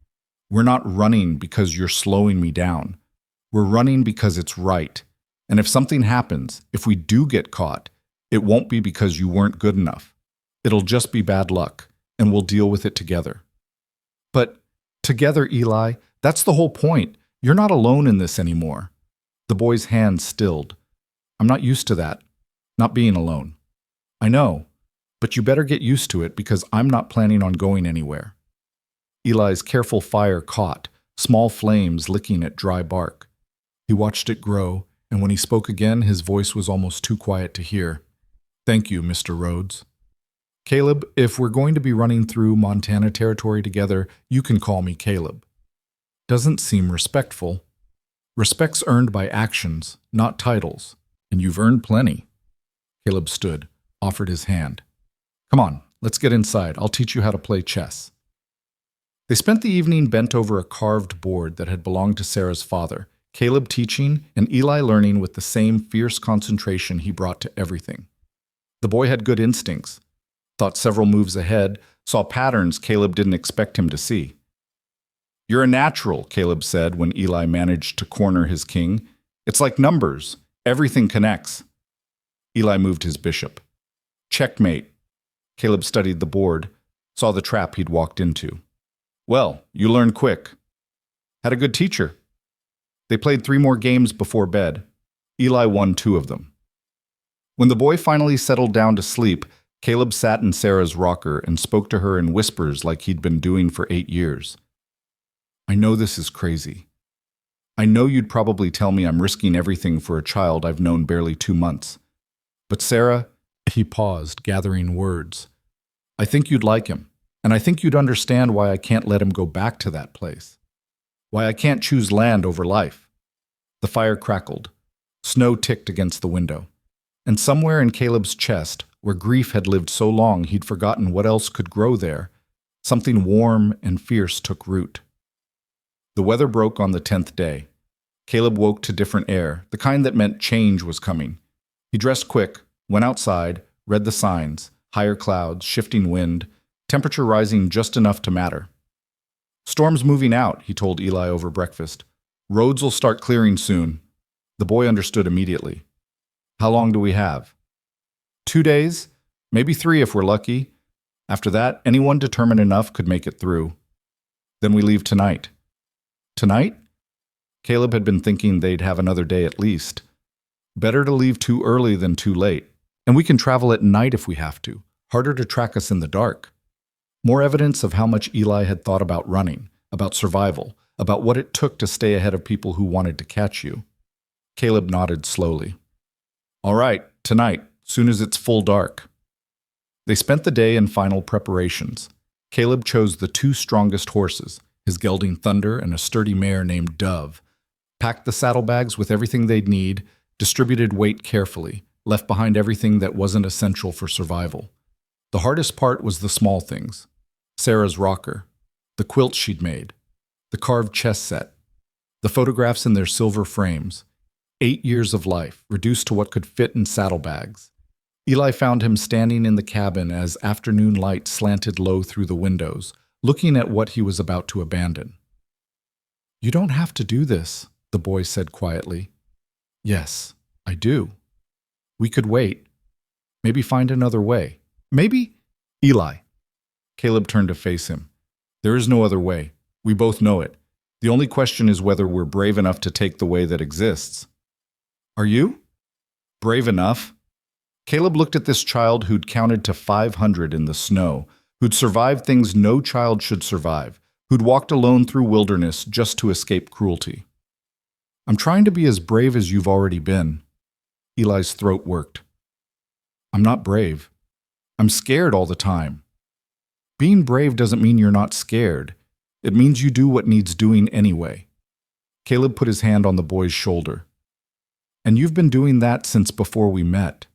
We're not running because you're slowing me down. We're running because it's right. And if something happens, if we do get caught, it won't be because you weren't good enough. It'll just be bad luck, and we'll deal with it together. But together, Eli, that's the whole point. You're not alone in this anymore. The boy's hand stilled. I'm not used to that, not being alone. I know, but you better get used to it because I'm not planning on going anywhere. Eli's careful fire caught, small flames licking at dry bark. He watched it grow, and when he spoke again, his voice was almost too quiet to hear. Thank you, Mr. Rhodes. Caleb, if we're going to be running through Montana territory together, you can call me Caleb. Doesn't seem respectful. Respect's earned by actions, not titles, and you've earned plenty. Caleb stood, offered his hand. Come on, let's get inside. I'll teach you how to play chess. They spent the evening bent over a carved board that had belonged to Sarah's father, Caleb teaching and Eli learning with the same fierce concentration he brought to everything. The boy had good instincts, thought several moves ahead, saw patterns Caleb didn't expect him to see. "You're a natural," Caleb said when Eli managed to corner his king. "It's like numbers. Everything connects." Eli moved his bishop. "Checkmate." Caleb studied the board, saw the trap he'd walked into. "Well, you learn quick." "Had a good teacher." They played 3 more games before bed. Eli won 2 of them. When the boy finally settled down to sleep, Caleb sat in Sarah's rocker and spoke to her in whispers like he'd been doing for 8 years. "I know this is crazy. I know you'd probably tell me I'm risking everything for a child I've known barely 2 months. But Sarah," he paused, gathering words, "I think you'd like him, and I think you'd understand why I can't let him go back to that place. Why I can't choose land over life." The fire crackled. Snow ticked against the window. And somewhere in Caleb's chest, where grief had lived so long he'd forgotten what else could grow there, something warm and fierce took root. The weather broke on the 10th day. Caleb woke to different air, the kind that meant change was coming. He dressed quick, went outside, read the signs, higher clouds, shifting wind, temperature rising just enough to matter. "Storm's moving out," he told Eli over breakfast. "Roads will start clearing soon." The boy understood immediately. "How long do we have?" 2 days, maybe 3 if we're lucky. After that, anyone determined enough could make it through. Then we leave tonight." "Tonight?" Caleb had been thinking they'd have another day at least. "Better to leave too early than too late. And we can travel at night if we have to. Harder to track us in the dark." More evidence of how much Eli had thought about running, about survival, about what it took to stay ahead of people who wanted to catch you. Caleb nodded slowly. "All right, tonight, soon as it's full dark." They spent the day in final preparations. Caleb chose the 2 strongest horses, his gelding Thunder and a sturdy mare named Dove, packed the saddlebags with everything they'd need, distributed weight carefully, left behind everything that wasn't essential for survival. The hardest part was the small things. Sarah's rocker, the quilt she'd made, the carved chess set, the photographs in their silver frames. 8 years of life, reduced to what could fit in saddlebags. Eli found him standing in the cabin as afternoon light slanted low through the windows, looking at what he was about to abandon. "You don't have to do this," the boy said quietly. "Yes, I do. We could wait. Maybe find another way. Maybe—" "Eli." Caleb turned to face him. "There is no other way. We both know it. The only question is whether we're brave enough to take the way that exists." "Are you?" "Brave enough?" Caleb looked at this child who'd counted to 500 in the snow, who'd survived things no child should survive, who'd walked alone through wilderness just to escape cruelty. "I'm trying to be as brave as you've already been." Eli's throat worked. "I'm not brave. I'm scared all the time." "Being brave doesn't mean you're not scared. It means you do what needs doing anyway." Caleb put his hand on the boy's shoulder. "And you've been doing that since before we met."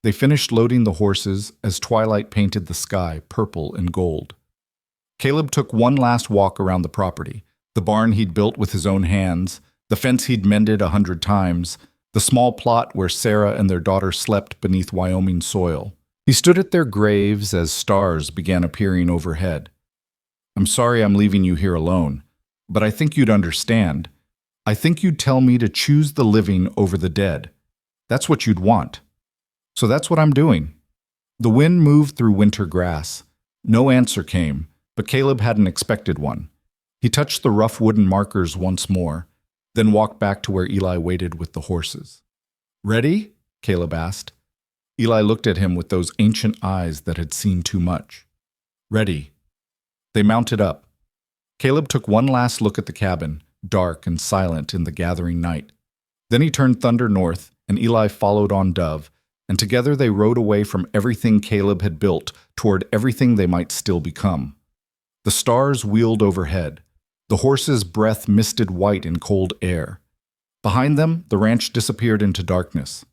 They finished loading the horses as twilight painted the sky purple and gold. Caleb took one last walk around the property, the barn he'd built with his own hands, the fence he'd mended 100 times, the small plot where Sarah and their daughter slept beneath Wyoming soil. He stood at their graves as stars began appearing overhead. "I'm sorry I'm leaving you here alone, but I think you'd understand. I think you'd tell me to choose the living over the dead. That's what you'd want. So that's what I'm doing." The wind moved through winter grass. No answer came, but Caleb hadn't expected one. He touched the rough wooden markers once more, then walked back to where Eli waited with the horses. "Ready?" Caleb asked. Eli looked at him with those ancient eyes that had seen too much. "Ready." They mounted up. Caleb took one last look at the cabin, dark and silent in the gathering night. Then he turned Thunder north, and Eli followed on Dove, and together they rode away from everything Caleb had built toward everything they might still become. The stars wheeled overhead. The horses' breath misted white in cold air. Behind them, the ranch disappeared into darkness.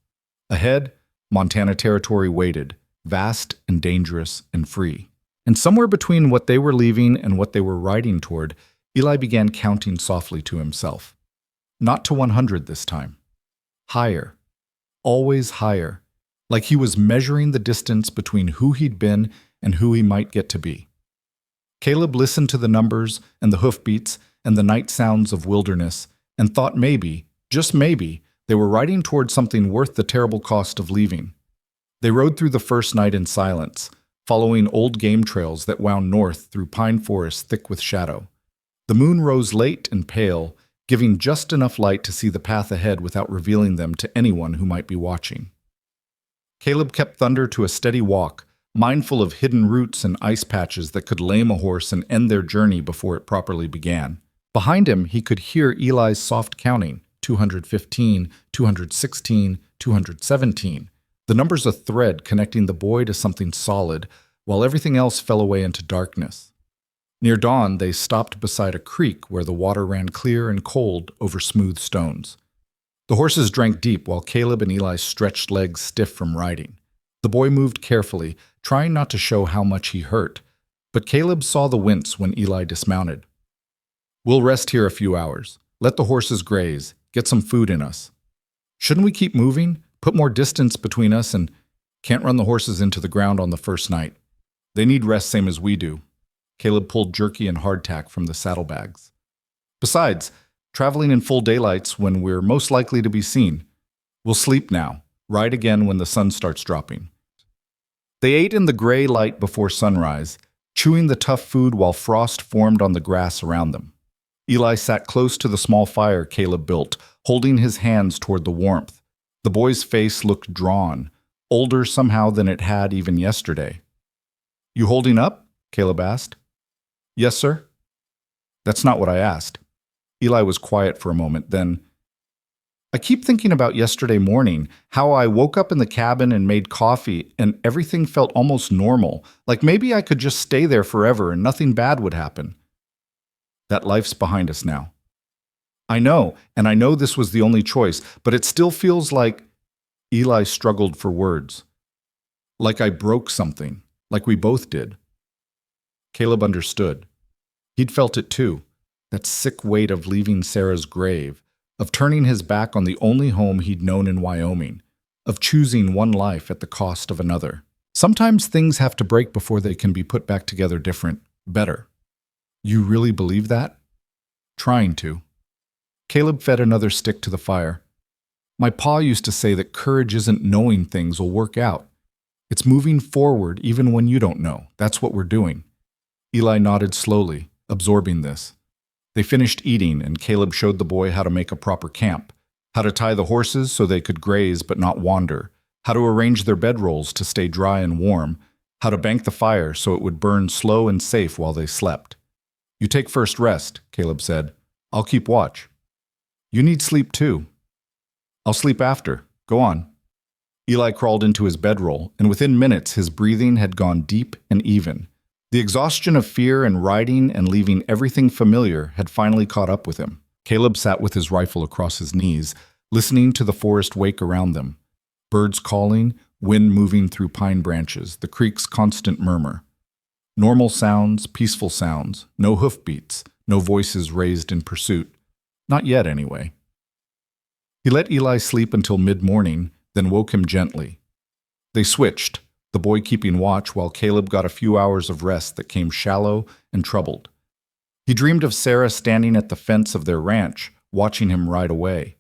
Ahead, Montana Territory waited, vast and dangerous and free. And somewhere between what they were leaving and what they were riding toward, Eli began counting softly to himself. Not to 100 this time. Higher. Always higher. Like he was measuring the distance between who he'd been and who he might get to be. Caleb listened to the numbers and the hoofbeats and the night sounds of wilderness and thought maybe, just maybe, they were riding toward something worth the terrible cost of leaving. They rode through the first night in silence, following old game trails that wound north through pine forests thick with shadow. The moon rose late and pale, giving just enough light to see the path ahead without revealing them to anyone who might be watching. Caleb kept Thunder to a steady walk, mindful of hidden roots and ice patches that could lame a horse and end their journey before it properly began. Behind him, he could hear Eli's soft counting, 215, 216, 217. The numbers a thread connecting the boy to something solid, while everything else fell away into darkness. Near dawn, they stopped beside a creek where the water ran clear and cold over smooth stones. The horses drank deep while Caleb and Eli stretched legs stiff from riding. The boy moved carefully, trying not to show how much he hurt, but Caleb saw the wince when Eli dismounted. "We'll rest here a few hours. Let the horses graze. Get some food in us. Shouldn't we keep moving? Put more distance between us and can't run the horses into the ground on the first night. They need rest same as we do." Caleb pulled jerky and hardtack from the saddlebags. "Besides, traveling in full daylight's when we're most likely to be seen. We'll sleep now, ride again when the sun starts dropping." They ate in the gray light before sunrise, chewing the tough food while frost formed on the grass around them. Eli sat close to the small fire Caleb built, holding his hands toward the warmth. The boy's face looked drawn, older somehow than it had even yesterday. "You holding up?" Caleb asked. "Yes, sir." "That's not what I asked." Eli was quiet for a moment, then, "I keep thinking about yesterday morning, how I woke up in the cabin and made coffee and everything felt almost normal, like maybe I could just stay there forever and nothing bad would happen. That life's behind us now. I know, and I know this was the only choice, but it still feels like—" Eli struggled for words. "Like I broke something, like we both did." Caleb understood. He'd felt it too, that sick weight of leaving Sarah's grave, of turning his back on the only home he'd known in Wyoming, of choosing one life at the cost of another. Sometimes things have to break before they can be put back together different, better. "You really believe that?" "Trying to." Caleb fed another stick to the fire. "My pa used to say that courage isn't knowing things will work out. It's moving forward even when you don't know. That's what we're doing." Eli nodded slowly, absorbing this. They finished eating, and Caleb showed the boy how to make a proper camp, how to tie the horses so they could graze but not wander, how to arrange their bedrolls to stay dry and warm, how to bank the fire so it would burn slow and safe while they slept. "You take first rest," Caleb said. "I'll keep watch." "You need sleep too." "I'll sleep after. Go on." Eli crawled into his bedroll, and within minutes his breathing had gone deep and even. The exhaustion of fear and riding and leaving everything familiar had finally caught up with him. Caleb sat with his rifle across his knees, listening to the forest wake around them. Birds calling, wind moving through pine branches, the creek's constant murmur. Normal sounds, peaceful sounds, no hoofbeats, no voices raised in pursuit. Not yet, anyway. He let Eli sleep until mid-morning, then woke him gently. They switched, the boy keeping watch while Caleb got a few hours of rest that came shallow and troubled. He dreamed of Sarah standing at the fence of their ranch, watching him ride away.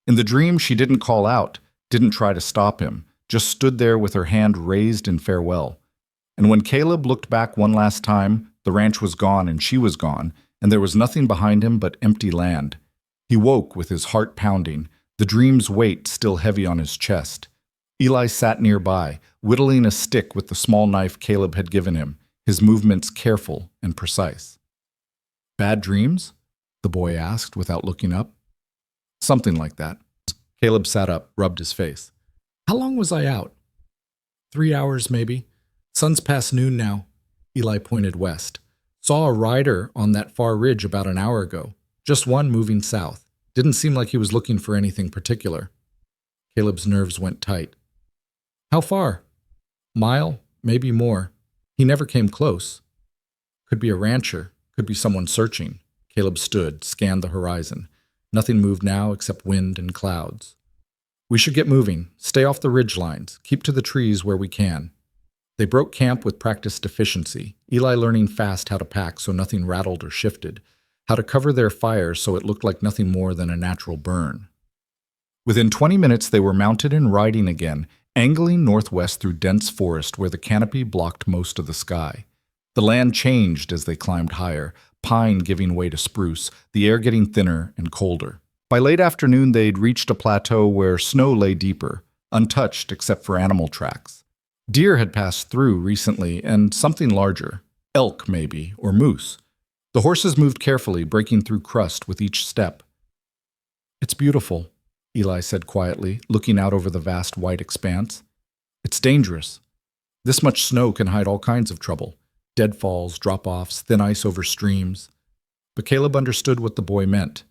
In the dream, she didn't call out, didn't try to stop him, just stood there with her hand raised in farewell. And when Caleb looked back one last time, the ranch was gone and she was gone, and there was nothing behind him but empty land. He woke with his heart pounding, the dream's weight still heavy on his chest. Eli sat nearby, whittling a stick with the small knife Caleb had given him, his movements careful and precise. "Bad dreams?" the boy asked without looking up. "Something like that." Caleb sat up, rubbed his face. "How long was I out?" 3 hours, maybe. Sun's past noon now." Eli pointed west. "Saw a rider on that far ridge about an hour ago. Just one moving south. Didn't seem like he was looking for anything particular." Caleb's nerves went tight. "How far?" "Mile, maybe more." He never came close. Could be a rancher, could be someone searching. Caleb stood, scanned the horizon. Nothing moved now except wind and clouds. We should get moving, stay off the ridge lines, keep to the trees where we can. They broke camp with practiced efficiency, Eli learning fast how to pack so nothing rattled or shifted, how to cover their fire so it looked like nothing more than a natural burn. Within 20 minutes they were mounted and riding again, angling northwest through dense forest where the canopy blocked most of the sky. The land changed as they climbed higher, pine giving way to spruce, the air getting thinner and colder. By late afternoon they'd reached a plateau where snow lay deeper, untouched except for animal tracks. Deer had passed through recently, and something larger, elk maybe, or moose. The horses moved carefully, breaking through crust with each step. "It's beautiful," Eli said quietly, looking out over the vast white expanse. "It's dangerous. This much snow can hide all kinds of trouble. Deadfalls, drop-offs, thin ice over streams." But Caleb understood what the boy meant.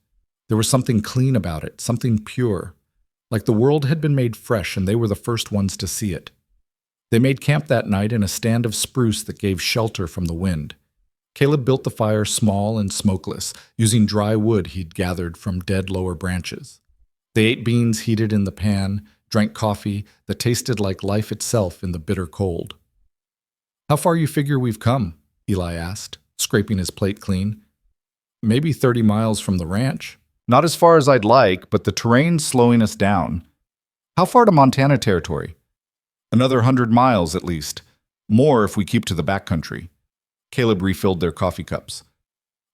There was something clean about it, something pure, like the world had been made fresh and they were the first ones to see it. They made camp that night in a stand of spruce that gave shelter from the wind. Caleb built the fire small and smokeless, using dry wood he'd gathered from dead lower branches. They ate beans heated in the pan, drank coffee that tasted like life itself in the bitter cold. "How far you figure we've come?" Eli asked, scraping his plate clean. "Maybe 30 miles from the ranch." "Not as far as I'd like, but the terrain's slowing us down." "How far to Montana territory?" "Another 100 miles at least. More if we keep to the backcountry." Caleb refilled their coffee cups.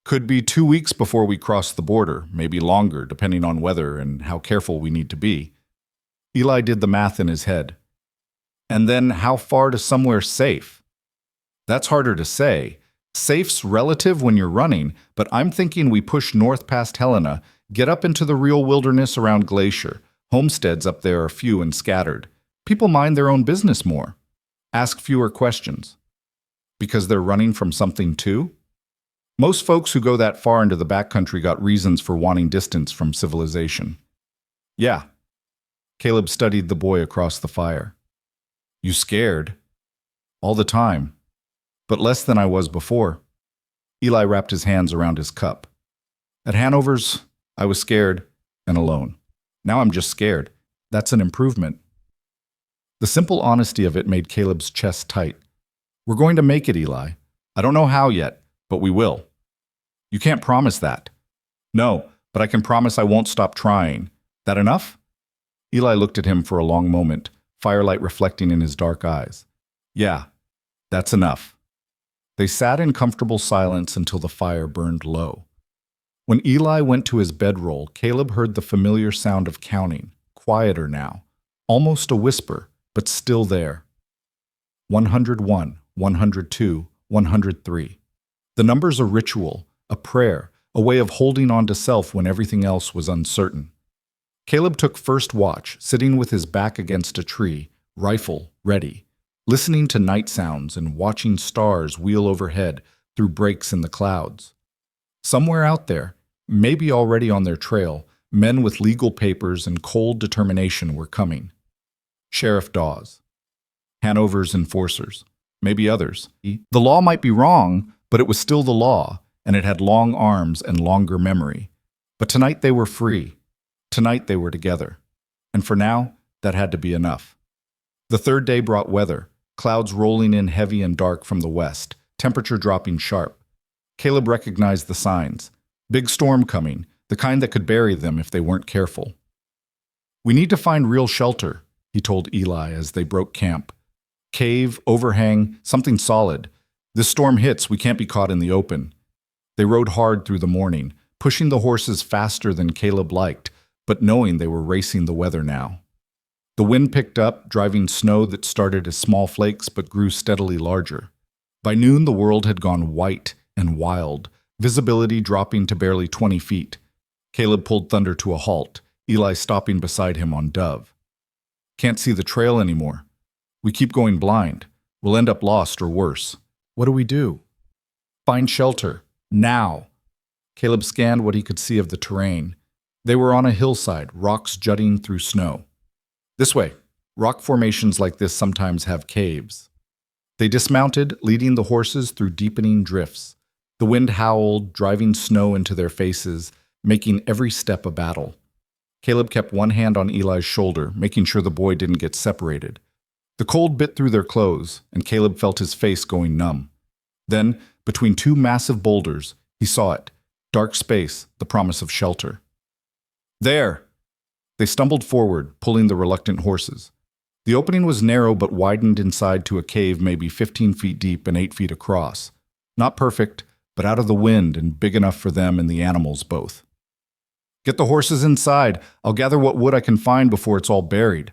"Could be 2 weeks before we cross the border, maybe longer, depending on weather and how careful we need to be." Eli did the math in his head. "And then how far to somewhere safe?" "That's harder to say. Safe's relative when you're running, but I'm thinking we push north past Helena, get up into the real wilderness around Glacier. Homesteads up there are few and scattered. People mind their own business more. Ask fewer questions. Because they're running from something too? Most folks who go that far into the backcountry got reasons for wanting distance from civilization." "Yeah." Caleb studied the boy across the fire. "You scared?" "All the time. But less than I was before." Eli wrapped his hands around his cup. "At Hanover's, I was scared and alone. Now I'm just scared. That's an improvement." The simple honesty of it made Caleb's chest tight. "We're going to make it, Eli. I don't know how yet, but we will." "You can't promise that." "No, but I can promise I won't stop trying. That enough?" Eli looked at him for a long moment, firelight reflecting in his dark eyes. "Yeah, that's enough." They sat in comfortable silence until the fire burned low. When Eli went to his bedroll, Caleb heard the familiar sound of counting, quieter now, almost a whisper, but still there. 101, 102, 103. The number's a ritual, a prayer, a way of holding on to self when everything else was uncertain. Caleb took first watch, sitting with his back against a tree, rifle ready, listening to night sounds and watching stars wheel overhead through breaks in the clouds. Somewhere out there, maybe already on their trail, men with legal papers and cold determination were coming. Sheriff Dawes. Hanover's enforcers. Maybe others. The law might be wrong, but it was still the law, and it had long arms and longer memory. But tonight they were free. Tonight they were together. And for now, that had to be enough. The third day brought weather, clouds rolling in heavy and dark from the west, temperature dropping sharp. Caleb recognized the signs. Big storm coming, the kind that could bury them if they weren't careful. "We need to find real shelter," he told Eli as they broke camp. "Cave, overhang, something solid. This storm hits, we can't be caught in the open." They rode hard through the morning, pushing the horses faster than Caleb liked, but knowing they were racing the weather now. The wind picked up, driving snow that started as small flakes but grew steadily larger. By noon, the world had gone white and wild, visibility dropping to barely 20 feet. Caleb pulled Thunder to a halt, Eli stopping beside him on Dove. "Can't see the trail anymore. We keep going blind. We'll end up lost or worse. What do we do?" "Find shelter. Now." Caleb scanned what he could see of the terrain. They were on a hillside, rocks jutting through snow. "This way. Rock formations like this sometimes have caves." They dismounted, leading the horses through deepening drifts. The wind howled, driving snow into their faces, making every step a battle. Caleb kept one hand on Eli's shoulder, making sure the boy didn't get separated. The cold bit through their clothes, and Caleb felt his face going numb. Then, between two massive boulders, he saw it. Dark space, the promise of shelter. There! They stumbled forward, pulling the reluctant horses. The opening was narrow but widened inside to a cave maybe 15 feet deep and 8 feet across. Not perfect, but out of the wind and big enough for them and the animals both. Get the horses inside. I'll gather what wood I can find before it's all buried.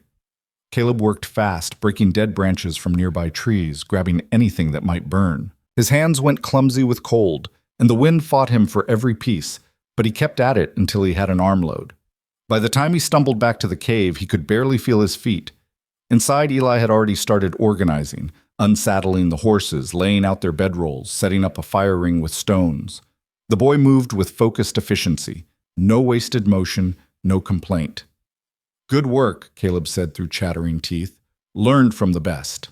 Caleb worked fast, breaking dead branches from nearby trees, grabbing anything that might burn. His hands went clumsy with cold, and the wind fought him for every piece, but he kept at it until he had an armload. By the time he stumbled back to the cave, he could barely feel his feet. Inside, Eli had already started organizing, unsaddling the horses, laying out their bedrolls, setting up a fire ring with stones. The boy moved with focused efficiency. No wasted motion, no complaint. Good work, Caleb said through chattering teeth. Learned from the best.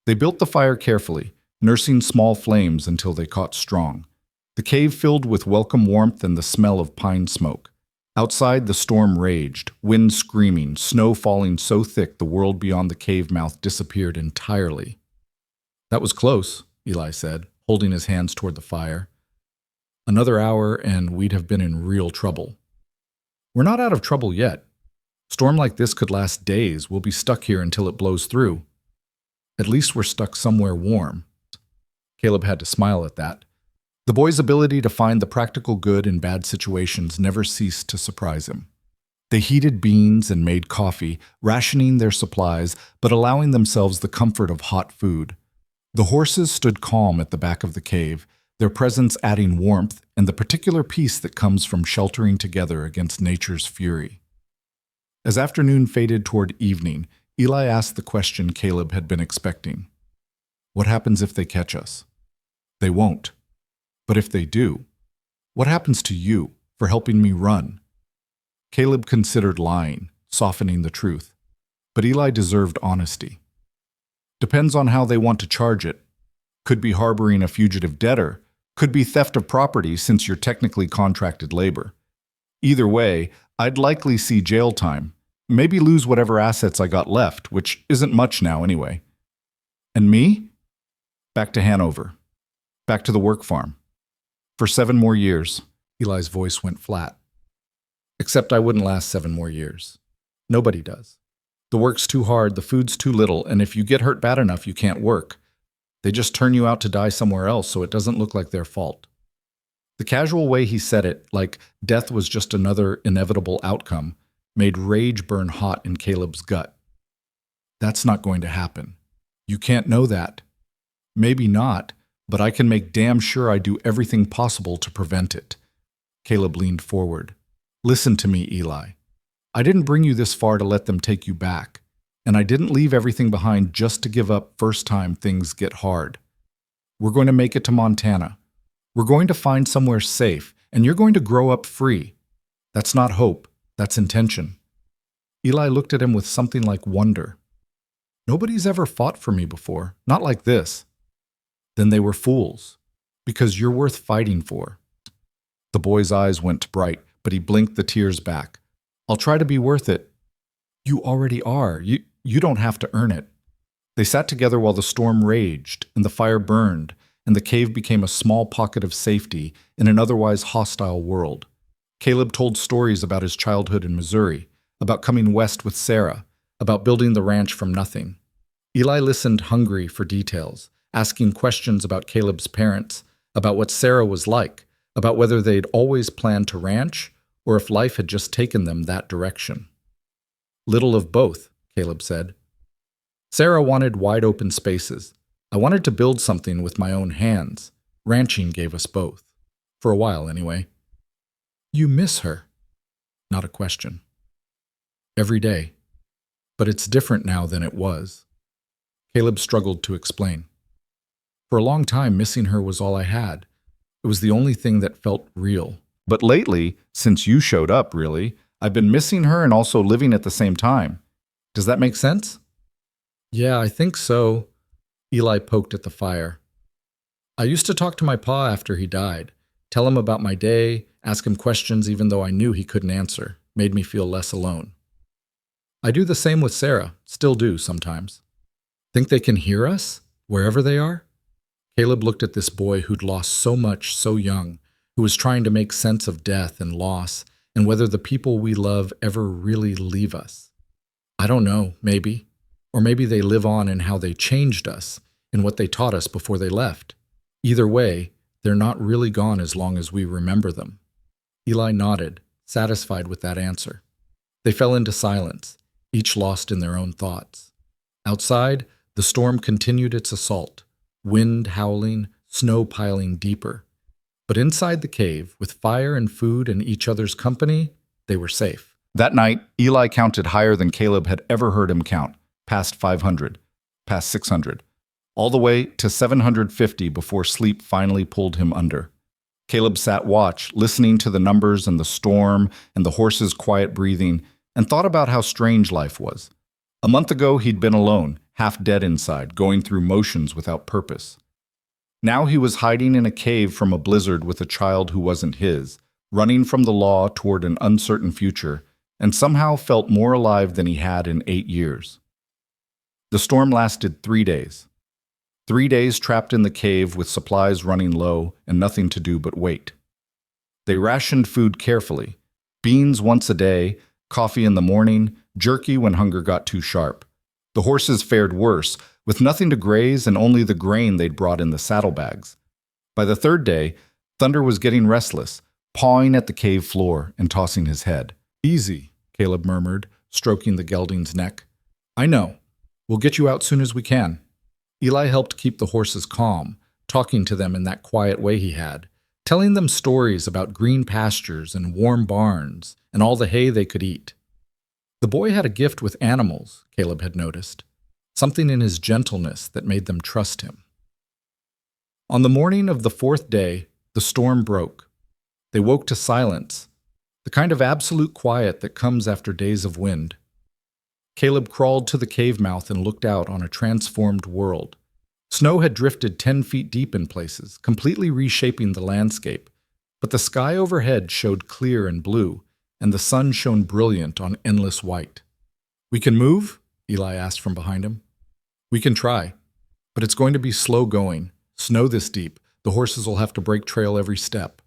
They built the fire carefully, nursing small flames until they caught strong. The cave filled with welcome warmth and the smell of pine smoke. Outside, the storm raged, wind screaming, snow falling so thick the world beyond the cave mouth disappeared entirely. That was close, Eli said, holding his hands toward the fire. Another hour and we'd have been in real trouble. We're not out of trouble yet. Storm like this could last days. We'll be stuck here until it blows through. At least we're stuck somewhere warm. Caleb had to smile at that. The boy's ability to find the practical good in bad situations never ceased to surprise him. They heated beans and made coffee, rationing their supplies, but allowing themselves the comfort of hot food. The horses stood calm at the back of the cave, their presence adding warmth and the particular peace that comes from sheltering together against nature's fury. As afternoon faded toward evening, Eli asked the question Caleb had been expecting. What happens if they catch us? They won't. But if they do, what happens to you for helping me run? Caleb considered lying, softening the truth. But Eli deserved honesty. Depends on how they want to charge it. Could be harboring a fugitive debtor. Could be theft of property since you're technically contracted labor. Either way, I'd likely see jail time. Maybe lose whatever assets I got left, which isn't much now anyway. And me? Back to Hanover. Back to the work farm. For 7 more years. Eli's voice went flat. Except I wouldn't last 7 more years. Nobody does. The work's too hard, the food's too little, and if you get hurt bad enough, you can't work. They just turn you out to die somewhere else so it doesn't look like their fault. The casual way he said it, like death was just another inevitable outcome, made rage burn hot in Caleb's gut. That's not going to happen. You can't know that. Maybe not, but I can make damn sure I do everything possible to prevent it. Caleb leaned forward. Listen to me, Eli. I didn't bring you this far to let them take you back, and I didn't leave everything behind just to give up first time things get hard. We're going to make it to Montana. We're going to find somewhere safe, and you're going to grow up free. That's not hope, that's intention. Eli looked at him with something like wonder. Nobody's ever fought for me before, not like this. Then they were fools, because you're worth fighting for. The boy's eyes went bright, but he blinked the tears back. I'll try to be worth it. You already are. You don't have to earn it. They sat together while the storm raged, and the fire burned, and the cave became a small pocket of safety in an otherwise hostile world. Caleb told stories about his childhood in Missouri, about coming west with Sarah, about building the ranch from nothing. Eli listened hungry for details, asking questions about Caleb's parents, about what Sarah was like, about whether they'd always planned to ranch, or if life had just taken them that direction. Little of both, Caleb said. Sarah wanted wide open spaces. I wanted to build something with my own hands. Ranching gave us both. For a while, anyway. You miss her? Not a question. Every day. But it's different now than it was. Caleb struggled to explain. For a long time, missing her was all I had. It was the only thing that felt real. But lately, since you showed up, really, I've been missing her and also living at the same time. Does that make sense? Yeah, I think so. Eli poked at the fire. I used to talk to my pa after he died, tell him about my day, ask him questions even though I knew he couldn't answer. Made me feel less alone. I do the same with Sarah, still do sometimes. Think they can hear us, wherever they are? Caleb looked at this boy who'd lost so much so young, who was trying to make sense of death and loss, and whether the people we love ever really leave us. I don't know, maybe. Or maybe they live on in how they changed us, in what they taught us before they left. Either way, they're not really gone as long as we remember them. Eli nodded, satisfied with that answer. They fell into silence, each lost in their own thoughts. Outside, the storm continued its assault, wind howling, snow piling deeper. But inside the cave, with fire and food and each other's company, they were safe. That night, Eli counted higher than Caleb had ever heard him count, past 500, past 600, all the way to 750 before sleep finally pulled him under. Caleb sat watch, listening to the numbers and the storm and the horses' quiet breathing, and thought about how strange life was. A month ago, he'd been alone, half dead inside, going through motions without purpose. Now he was hiding in a cave from a blizzard with a child who wasn't his, running from the law toward an uncertain future, and somehow felt more alive than he had in 8 years. The storm lasted 3 days. 3 days trapped in the cave with supplies running low and nothing to do but wait. They rationed food carefully, beans once a day, coffee in the morning, jerky when hunger got too sharp. The horses fared worse, with nothing to graze and only the grain they'd brought in the saddlebags. By the 3rd day, Thunder was getting restless, pawing at the cave floor and tossing his head. "Easy," Caleb murmured, stroking the gelding's neck. "I know. We'll get you out soon as we can." Eli helped keep the horses calm, talking to them in that quiet way he had, telling them stories about green pastures and warm barns and all the hay they could eat. The boy had a gift with animals, Caleb had noticed, something in his gentleness that made them trust him. On the morning of the 4th day, the storm broke. They woke to silence, the kind of absolute quiet that comes after days of wind. Caleb crawled to the cave mouth and looked out on a transformed world. Snow had drifted 10 feet deep in places, completely reshaping the landscape, but the sky overhead showed clear and blue, and the sun shone brilliant on endless white. "We can move?" Eli asked from behind him. "We can try, but it's going to be slow going. Snow this deep, the horses will have to break trail every step."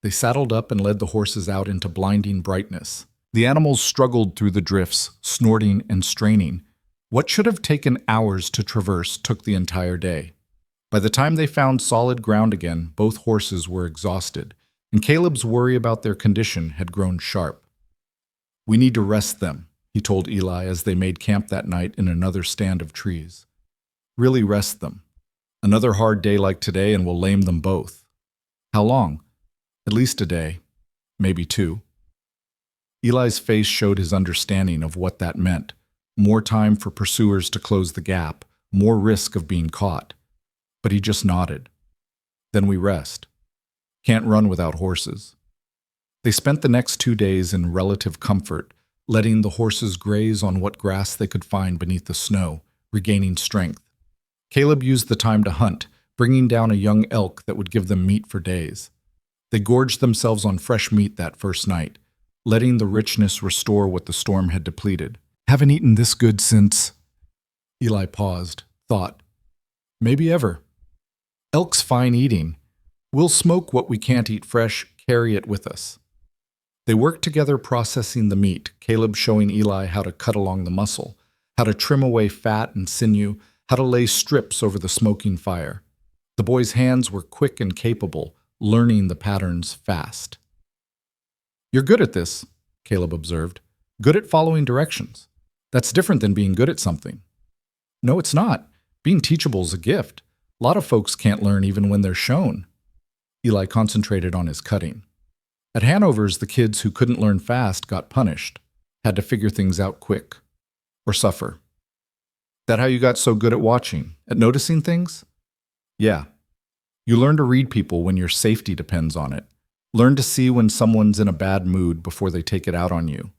They saddled up and led the horses out into blinding brightness. The animals struggled through the drifts, snorting and straining. What should have taken hours to traverse took the entire day. By the time they found solid ground again, both horses were exhausted, and Caleb's worry about their condition had grown sharp. "We need to rest them," he told Eli as they made camp that night in another stand of trees. "Really rest them. Another hard day like today and we'll lame them both." "How long?" "At least a day, maybe 2. Eli's face showed his understanding of what that meant. More time for pursuers to close the gap, more risk of being caught. But he just nodded. "Then we rest. Can't run without horses." They spent the next 2 days in relative comfort, letting the horses graze on what grass they could find beneath the snow, regaining strength. Caleb used the time to hunt, bringing down a young elk that would give them meat for days. They gorged themselves on fresh meat that first night, letting the richness restore what the storm had depleted. "Haven't eaten this good since—" Eli paused, thought, "maybe ever. Elk's fine eating. We'll smoke what we can't eat fresh, carry it with us." They worked together processing the meat, Caleb showing Eli how to cut along the muscle, how to trim away fat and sinew, how to lay strips over the smoking fire. The boy's hands were quick and capable, learning the patterns fast. "You're good at this," Caleb observed. "Good at following directions. That's different than being good at something." "No, it's not. Being teachable is a gift. A lot of folks can't learn even when they're shown." Eli concentrated on his cutting. At Hanover's, the kids who couldn't learn fast got punished, had to figure things out quick, or suffer. "That how you got so good at watching, at noticing things?" "Yeah. You learn to read people when your safety depends on it. Learn to see when someone's in a bad mood before they take it out on you.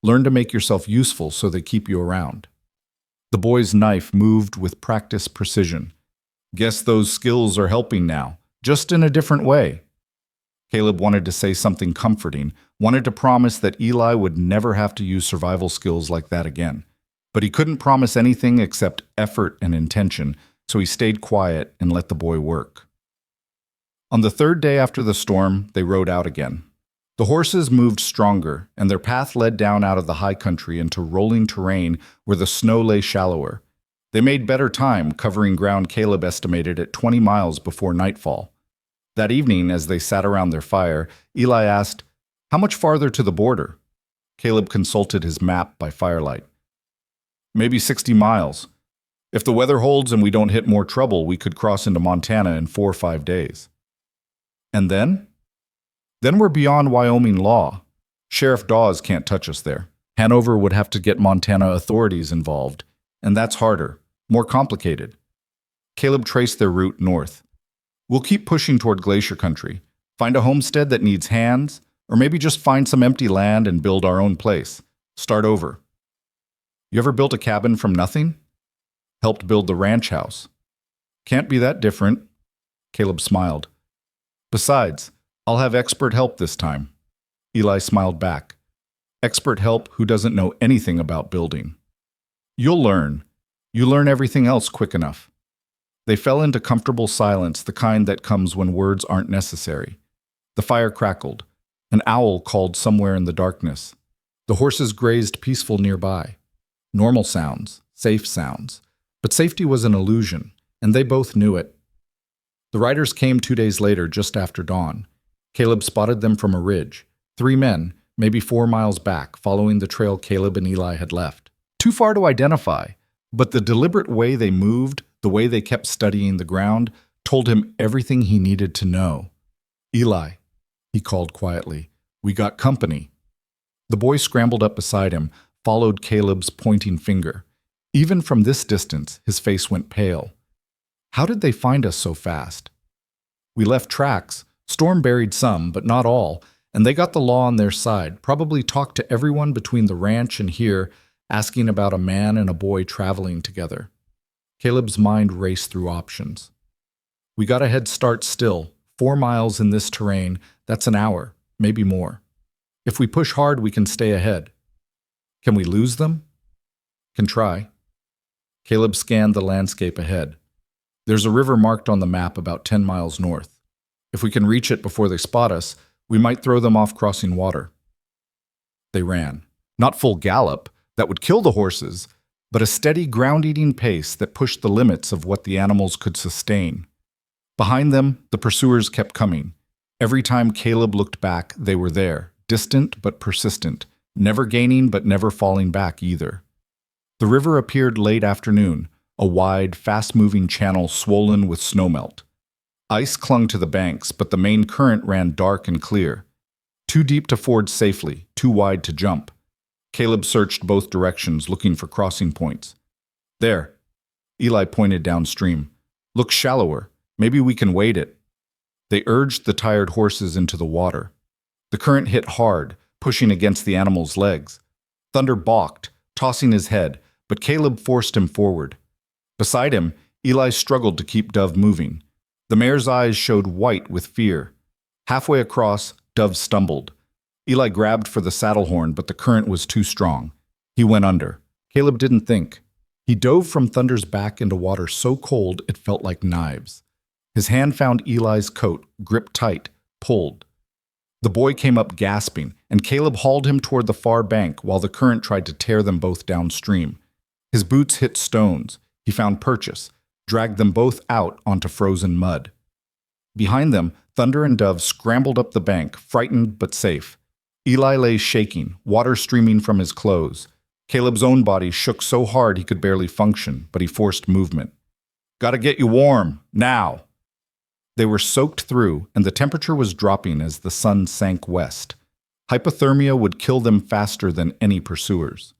Learn to make yourself useful so they keep you around." The boy's knife moved with practiced precision. Guess those skills are helping now, just in a different way. Caleb wanted to say something comforting, wanted to promise that Eli would never have to use survival skills like that again. But he couldn't promise anything except effort and intention, so he stayed quiet and let the boy work. On the third day after the storm, they rode out again. The horses moved stronger, and their path led down out of the high country into rolling terrain where the snow lay shallower. They made better time, covering ground Caleb estimated at 20 miles before nightfall. That evening, as they sat around their fire, Eli asked, "How much farther to the border?" Caleb consulted his map by firelight. "Maybe 60 miles. If the weather holds and we don't hit more trouble, we could cross into Montana in 4 or 5 days." "And then?" "Then we're beyond Wyoming law. Sheriff Dawes can't touch us there. Hanover would have to get Montana authorities involved, and that's harder, more complicated." Caleb traced their route north. "We'll keep pushing toward glacier country, find a homestead that needs hands, or maybe just find some empty land and build our own place. Start over." "You ever built a cabin from nothing?" "Helped build the ranch house." "Can't be that different." Caleb smiled. "Besides, I'll have expert help this time." Eli smiled back. "Expert help who doesn't know anything about building." "You'll learn. You learn everything else quick enough." They fell into comfortable silence, the kind that comes when words aren't necessary. The fire crackled. An owl called somewhere in the darkness. The horses grazed peaceful nearby. Normal sounds, safe sounds. But safety was an illusion, and they both knew it. The riders came 2 days later, just after dawn. Caleb spotted them from a ridge. 3 men, maybe 4 miles back, following the trail Caleb and Eli had left. Too far to identify, but the deliberate way they moved, the way they kept studying the ground, told him everything he needed to know. "Eli," he called quietly, "we got company." The boy scrambled up beside him, followed Caleb's pointing finger. Even from this distance, his face went pale. "How did they find us so fast?" "We left tracks. Storm buried some, but not all, and they got the law on their side, probably talked to everyone between the ranch and here, asking about a man and a boy traveling together." Caleb's mind raced through options. "We got a head start still, 4 miles in this terrain, that's an hour, maybe more. If we push hard, we can stay ahead. Can we lose them?" "Can try." Caleb scanned the landscape ahead. "There's a river marked on the map about 10 miles north. If we can reach it before they spot us, we might throw them off crossing water." They ran. Not full gallop, that would kill the horses, but a steady ground-eating pace that pushed the limits of what the animals could sustain. Behind them, the pursuers kept coming. Every time Caleb looked back, they were there, distant but persistent, never gaining but never falling back either. The river appeared late afternoon, a wide, fast-moving channel swollen with snowmelt. Ice clung to the banks, but the main current ran dark and clear. Too deep to ford safely, too wide to jump. Caleb searched both directions, looking for crossing points. "There." Eli pointed downstream. "Look shallower. Maybe we can wade it." They urged the tired horses into the water. The current hit hard, pushing against the animals' legs. Thunder balked, tossing his head, but Caleb forced him forward. Beside him, Eli struggled to keep Dove moving. The mare's eyes showed white with fear. Halfway across, Dove stumbled. Eli grabbed for the saddle horn, but the current was too strong. He went under. Caleb didn't think. He dove from Thunder's back into water so cold it felt like knives. His hand found Eli's coat, gripped tight, pulled. The boy came up gasping, and Caleb hauled him toward the far bank while the current tried to tear them both downstream. His boots hit stones. He found purchase, dragged them both out onto frozen mud. Behind them, Thunder and Dove scrambled up the bank, frightened but safe. Eli lay shaking, water streaming from his clothes. Caleb's own body shook so hard he could barely function, but he forced movement. "Gotta get you warm, now!" They were soaked through, and the temperature was dropping as the sun sank west. Hypothermia would kill them faster than any pursuers.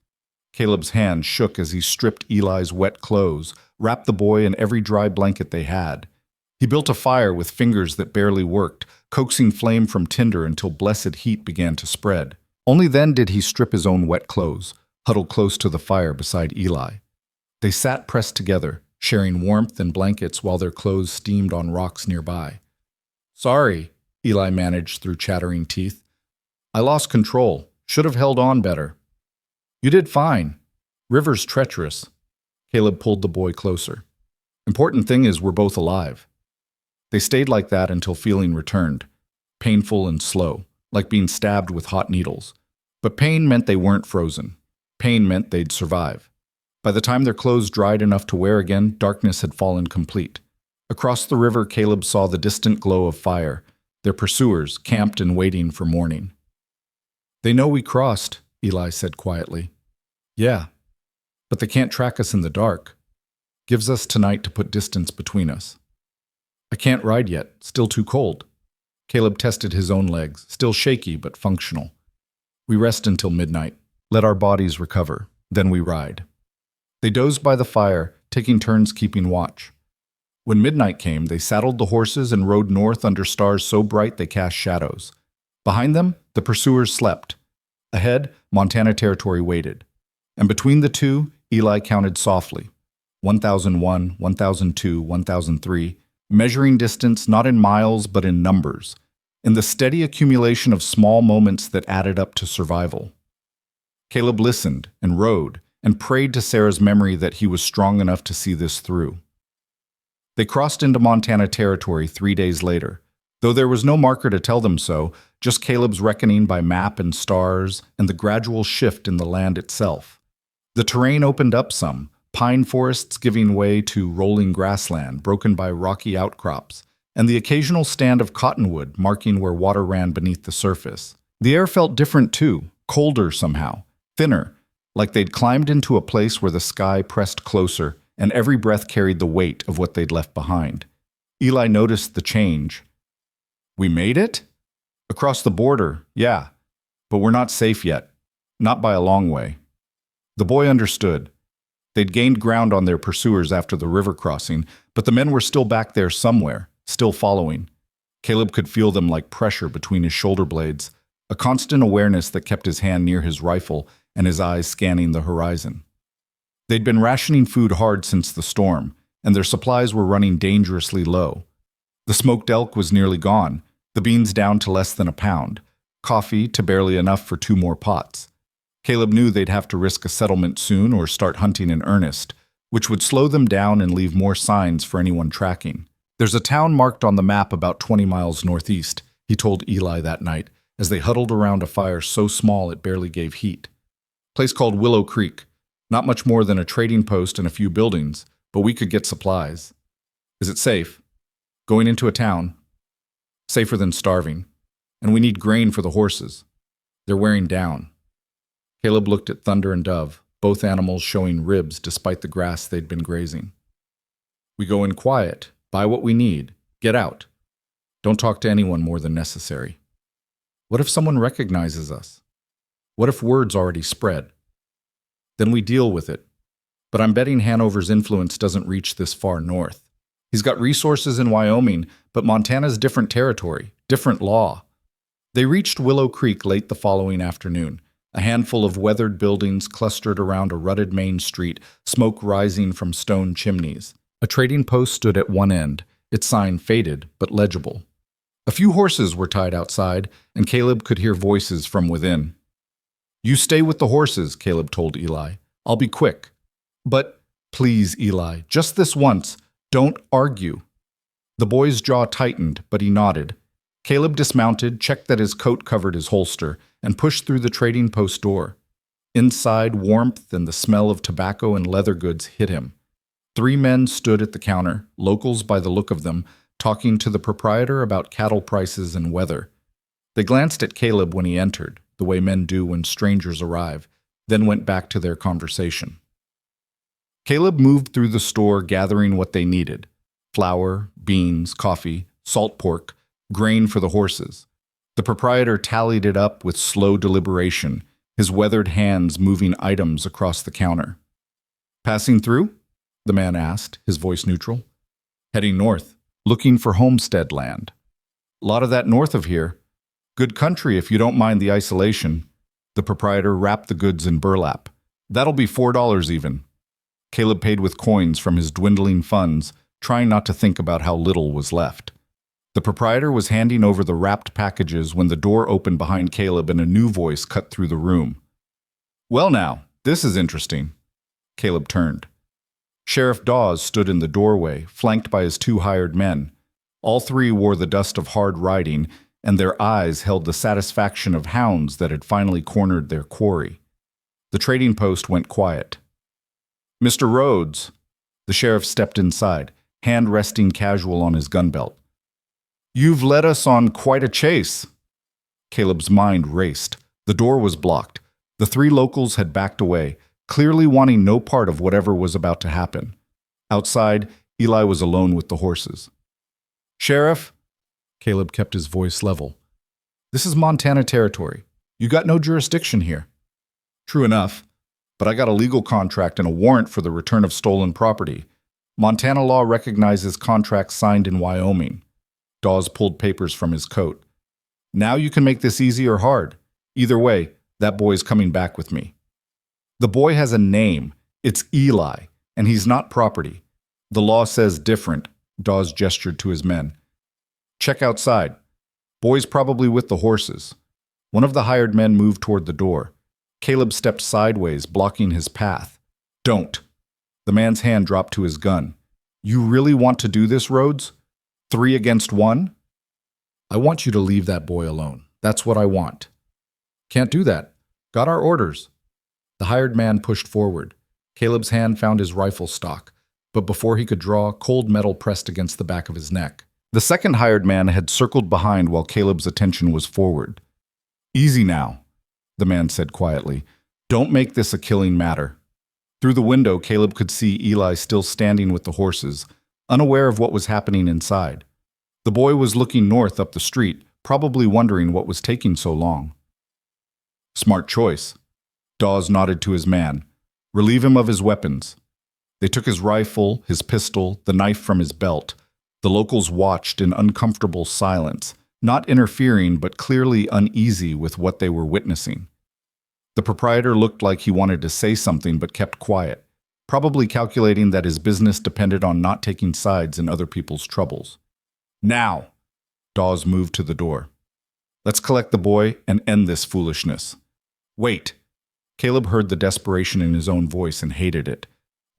Caleb's hand shook as he stripped Eli's wet clothes, wrapped the boy in every dry blanket they had. He built a fire with fingers that barely worked, coaxing flame from tinder until blessed heat began to spread. Only then did he strip his own wet clothes, huddled close to the fire beside Eli. They sat pressed together, sharing warmth and blankets while their clothes steamed on rocks nearby. "Sorry," Eli managed through chattering teeth. "I lost control. Should have held on better." "You did fine. River's treacherous." Caleb pulled the boy closer. "Important thing is we're both alive." They stayed like that until feeling returned, painful and slow, like being stabbed with hot needles. But pain meant they weren't frozen. Pain meant they'd survive. By the time their clothes dried enough to wear again, darkness had fallen complete. Across the river, Caleb saw the distant glow of fire, their pursuers camped and waiting for morning. "They know we crossed," Eli said quietly. "Yeah, but they can't track us in the dark. Gives us tonight to put distance between us." "I can't ride yet, still too cold." Caleb tested his own legs, still shaky but functional. "We rest until midnight, let our bodies recover, then we ride." They dozed by the fire, taking turns keeping watch. When midnight came, they saddled the horses and rode north under stars so bright they cast shadows. Behind them, the pursuers slept. Ahead, Montana Territory waited. And between the two, Eli counted softly. 1001, 1002, 1003, measuring distance not in miles but in numbers, in the steady accumulation of small moments that added up to survival. Caleb listened and rode and prayed to Sarah's memory that he was strong enough to see this through. They crossed into Montana Territory 3 days later, though there was no marker to tell them so, just Caleb's reckoning by map and stars and the gradual shift in the land itself. The terrain opened up some, pine forests giving way to rolling grassland broken by rocky outcrops, and the occasional stand of cottonwood marking where water ran beneath the surface. The air felt different too, colder somehow, thinner, like they'd climbed into a place where the sky pressed closer and every breath carried the weight of what they'd left behind. Eli noticed the change. "We made it? Across the border, yeah, but we're not safe yet. Not by a long way." The boy understood. They'd gained ground on their pursuers after the river crossing, but the men were still back there somewhere, still following. Caleb could feel them like pressure between his shoulder blades, a constant awareness that kept his hand near his rifle and his eyes scanning the horizon. They'd been rationing food hard since the storm, and their supplies were running dangerously low. The smoked elk was nearly gone, the beans down to less than a pound, coffee to barely enough for 2 more pots. Caleb knew they'd have to risk a settlement soon or start hunting in earnest, which would slow them down and leave more signs for anyone tracking. "There's a town marked on the map about 20 miles northeast," he told Eli that night, as they huddled around a fire so small it barely gave heat. "Place called Willow Creek. Not much more than a trading post and a few buildings, but we could get supplies." "Is it safe?" "Going into a town. Safer than starving. And we need grain for the horses. They're wearing down." Caleb looked at Thunder and Dove, both animals showing ribs despite the grass they'd been grazing. "We go in quiet, buy what we need, get out. Don't talk to anyone more than necessary." "What if someone recognizes us? What if word's already spread?" "Then we deal with it. But I'm betting Hanover's influence doesn't reach this far north. He's got resources in Wyoming, but Montana's different territory, different law." They reached Willow Creek late the following afternoon, a handful of weathered buildings clustered around a rutted main street, smoke rising from stone chimneys. A trading post stood at one end, its sign faded but legible. A few horses were tied outside, and Caleb could hear voices from within. "You stay with the horses," Caleb told Eli. "I'll be quick." "But, please, Eli, just this once, don't argue." The boy's jaw tightened, but he nodded. Caleb dismounted, checked that his coat covered his holster, and pushed through the trading post door. Inside, warmth and the smell of tobacco and leather goods hit him. 3 men stood at the counter, locals by the look of them, talking to the proprietor about cattle prices and weather. They glanced at Caleb when he entered, the way men do when strangers arrive, then went back to their conversation. Caleb moved through the store gathering what they needed: flour, beans, coffee, salt pork, grain for the horses. The proprietor tallied it up with slow deliberation, his weathered hands moving items across the counter. "Passing through?" the man asked, his voice neutral. "Heading north, looking for homestead land. Lot of that north of here. Good country if you don't mind the isolation." The proprietor wrapped the goods in burlap. "That'll be $4 even." Caleb paid with coins from his dwindling funds, trying not to think about how little was left. The proprietor was handing over the wrapped packages when the door opened behind Caleb and a new voice cut through the room. "Well now, this is interesting." Caleb turned. Sheriff Dawes stood in the doorway, flanked by his 2 hired men. All 3 wore the dust of hard riding, and their eyes held the satisfaction of hounds that had finally cornered their quarry. The trading post went quiet. "Mr. Rhodes." The sheriff stepped inside, hand resting casual on his gun belt. "You've led us on quite a chase." Caleb's mind raced. The door was blocked. The 3 locals had backed away, clearly wanting no part of whatever was about to happen. Outside, Eli was alone with the horses. "Sheriff," Caleb kept his voice level, "this is Montana territory. You got no jurisdiction here." "True enough, but I got a legal contract and a warrant for the return of stolen property. Montana law recognizes contracts signed in Wyoming." Dawes pulled papers from his coat. "Now you can make this easy or hard. Either way, that boy's coming back with me." "The boy has a name. It's Eli, and he's not property. The law says different." Dawes gestured to his men. "Check outside. Boy's probably with the horses." One of the hired men moved toward the door. Caleb stepped sideways, blocking his path. "Don't." The man's hand dropped to his gun. "You really want to do this, Rhodes? 3 against 1? "I want you to leave that boy alone. That's what I want." "Can't do that. Got our orders." The hired man pushed forward. Caleb's hand found his rifle stock, but before he could draw, cold metal pressed against the back of his neck. The second hired man had circled behind while Caleb's attention was forward. "Easy now," the man said quietly. "Don't make this a killing matter." Through the window, Caleb could see Eli still standing with the horses, unaware of what was happening inside. The boy was looking north up the street, probably wondering what was taking so long. "Smart choice." Dawes nodded to his man. "Relieve him of his weapons." They took his rifle, his pistol, the knife from his belt. The locals watched in uncomfortable silence, not interfering but clearly uneasy with what they were witnessing. The proprietor looked like he wanted to say something but kept quiet, probably calculating that his business depended on not taking sides in other people's troubles. "Now!" Dawes moved to the door. "Let's collect the boy and end this foolishness." "Wait!" Caleb heard the desperation in his own voice and hated it.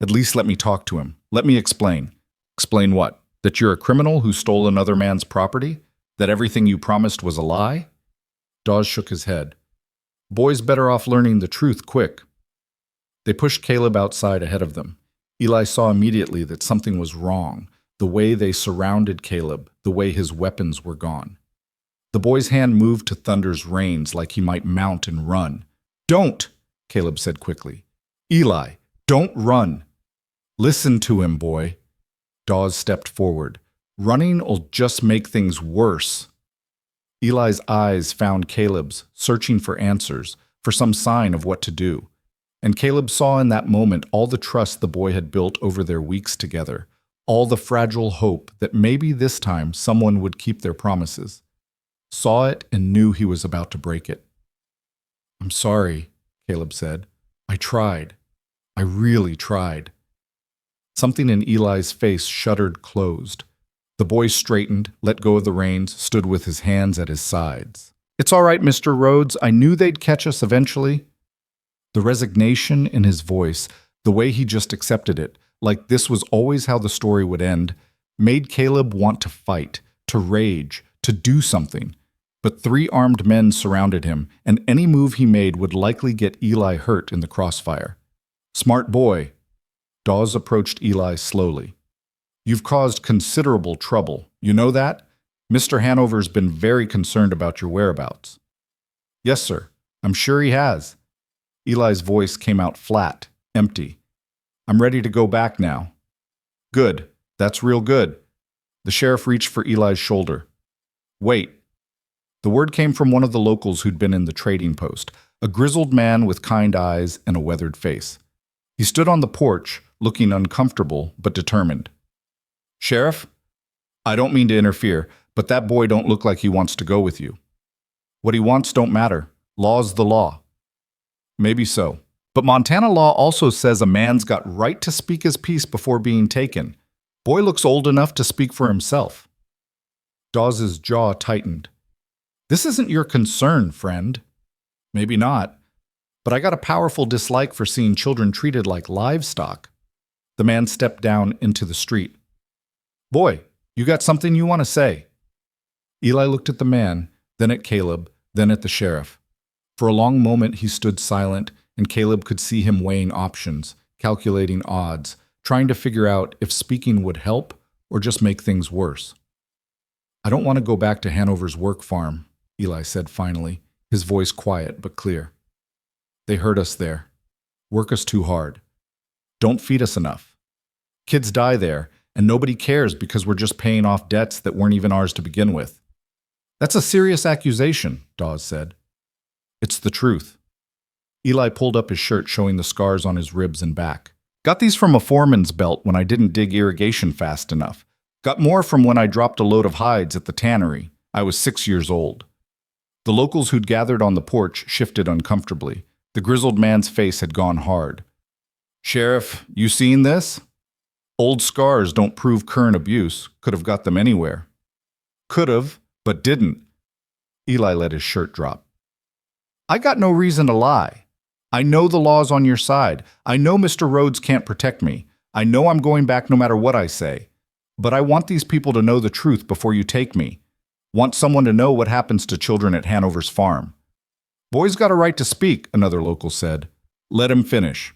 "At least let me talk to him. Let me explain." "Explain what? That you're a criminal who stole another man's property? That everything you promised was a lie?" Dawes shook his head. "Boy's better off learning the truth quick." They pushed Caleb outside ahead of them. Eli saw immediately that something was wrong, the way they surrounded Caleb, the way his weapons were gone. The boy's hand moved to Thunder's reins like he might mount and run. "Don't!" Caleb said quickly. "Eli, don't run." "Listen to him, boy." Dawes stepped forward. "Running'll just make things worse." Eli's eyes found Caleb's, searching for answers, for some sign of what to do. And Caleb saw in that moment all the trust the boy had built over their weeks together, all the fragile hope that maybe this time someone would keep their promises. Saw it and knew he was about to break it. "I'm sorry," Caleb said. "I tried. I really tried." Something in Eli's face shuddered closed. The boy straightened, let go of the reins, stood with his hands at his sides. "It's all right, Mr. Rhodes. I knew they'd catch us eventually." The resignation in his voice, the way he just accepted it, like this was always how the story would end, made Caleb want to fight, to rage, to do something. But 3 armed men surrounded him, and any move he made would likely get Eli hurt in the crossfire. "Smart boy." Dawes approached Eli slowly. "You've caused considerable trouble. You know that? Mr. Hanover's been very concerned about your whereabouts." "Yes, sir. I'm sure he has." Eli's voice came out flat, empty. "I'm ready to go back now." "Good. That's real good." The sheriff reached for Eli's shoulder. "Wait." The word came from one of the locals who'd been in the trading post, a grizzled man with kind eyes and a weathered face. He stood on the porch, looking uncomfortable but determined. "Sheriff, I don't mean to interfere, but that boy don't look like he wants to go with you." "What he wants don't matter. Law's the law." "Maybe so. But Montana law also says a man's got right to speak his piece before being taken. Boy looks old enough to speak for himself. Dawes's jaw tightened. This isn't your concern, friend. Maybe not, but I got a powerful dislike for seeing children treated like livestock. The man stepped down into the street. Boy, you got something you want to say? Eli looked at the man, then at Caleb, then at the sheriff. For a long moment he stood silent, and Caleb could see him weighing options, calculating odds, trying to figure out if speaking would help or just make things worse. I don't want to go back to Hanover's work farm, Eli said finally, his voice quiet but clear. They hurt us there. Work us too hard. Don't feed us enough. Kids die there, and nobody cares because we're just paying off debts that weren't even ours to begin with. That's a serious accusation, Dawes said. It's the truth. Eli pulled up his shirt, showing the scars on his ribs and back. Got these from a foreman's belt when I didn't dig irrigation fast enough. Got more from when I dropped a load of hides at the tannery. I was 6 years old. The locals who'd gathered on the porch shifted uncomfortably. The grizzled man's face had gone hard. Sheriff, you seen this? Old scars don't prove current abuse. Could have got them anywhere. Could have, but didn't. Eli let his shirt drop. I got no reason to lie. I know the law's on your side. I know Mr. Rhodes can't protect me. I know I'm going back no matter what I say. But I want these people to know the truth before you take me. Want someone to know what happens to children at Hanover's farm. Boy's got a right to speak, another local said. Let him finish.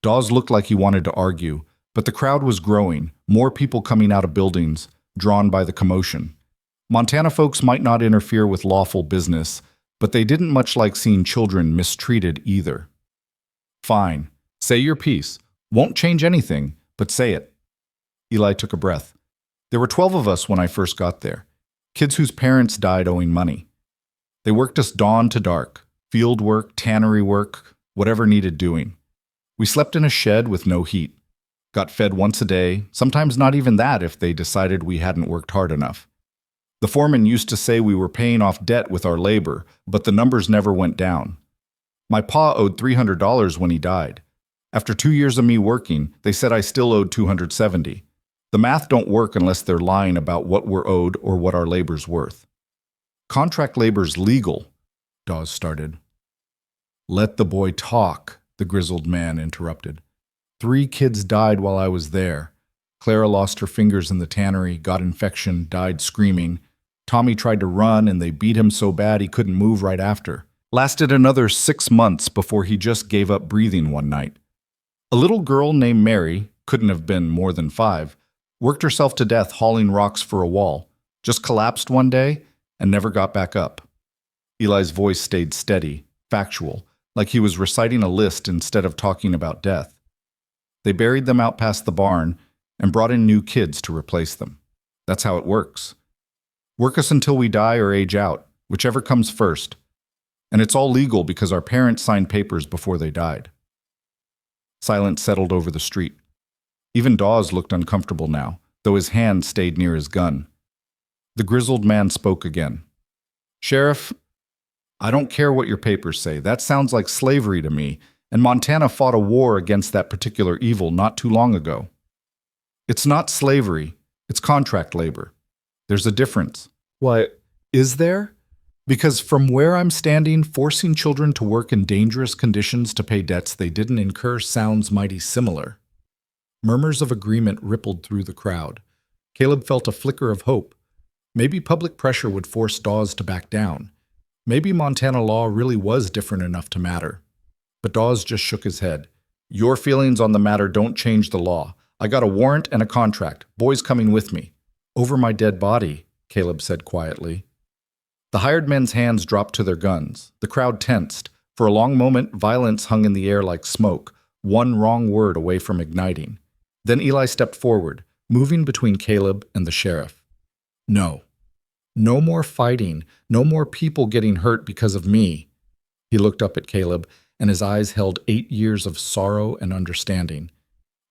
Dawes looked like he wanted to argue, but the crowd was growing, more people coming out of buildings, drawn by the commotion. Montana folks might not interfere with lawful business, but they didn't much like seeing children mistreated either. Fine, say your piece. Won't change anything, but say it. Eli took a breath. There were 12 of us when I first got there, kids whose parents died owing money. They worked us dawn to dark, field work, tannery work, whatever needed doing. We slept in a shed with no heat, got fed once a day, sometimes not even that if they decided we hadn't worked hard enough. The foreman used to say we were paying off debt with our labor, but the numbers never went down. My pa owed $300 when he died. After 2 years of me working, they said I still owed $270. The math don't work unless they're lying about what we're owed or what our labor's worth. Contract labor's legal, Dawes started. Let the boy talk, the grizzled man interrupted. 3 kids died while I was there. Clara lost her fingers in the tannery, got infection, died screaming. Tommy tried to run and they beat him so bad he couldn't move right after. Lasted another 6 months before he just gave up breathing one night. A little girl named Mary, couldn't have been more than 5, worked herself to death hauling rocks for a wall, just collapsed one day and never got back up. Eli's voice stayed steady, factual, like he was reciting a list instead of talking about death. They buried them out past the barn and brought in new kids to replace them. That's how it works. Work us until we die or age out, whichever comes first. And it's all legal because our parents signed papers before they died. Silence settled over the street. Even Dawes looked uncomfortable now, though his hand stayed near his gun. The grizzled man spoke again. Sheriff, I don't care what your papers say. That sounds like slavery to me, and Montana fought a war against that particular evil not too long ago. It's not slavery, it's contract labor. There's a difference. Why, is there? Because from where I'm standing, forcing children to work in dangerous conditions to pay debts they didn't incur sounds mighty similar. Murmurs of agreement rippled through the crowd. Caleb felt a flicker of hope. Maybe public pressure would force Dawes to back down. Maybe Montana law really was different enough to matter. But Dawes just shook his head. Your feelings on the matter don't change the law. I got a warrant and a contract. Boy's coming with me. Over my dead body, Caleb said quietly. The hired men's hands dropped to their guns. The crowd tensed. For a long moment, violence hung in the air like smoke, one wrong word away from igniting. Then Eli stepped forward, moving between Caleb and the sheriff. No. No more fighting. No more people getting hurt because of me. He looked up at Caleb, and his eyes held 8 years of sorrow and understanding.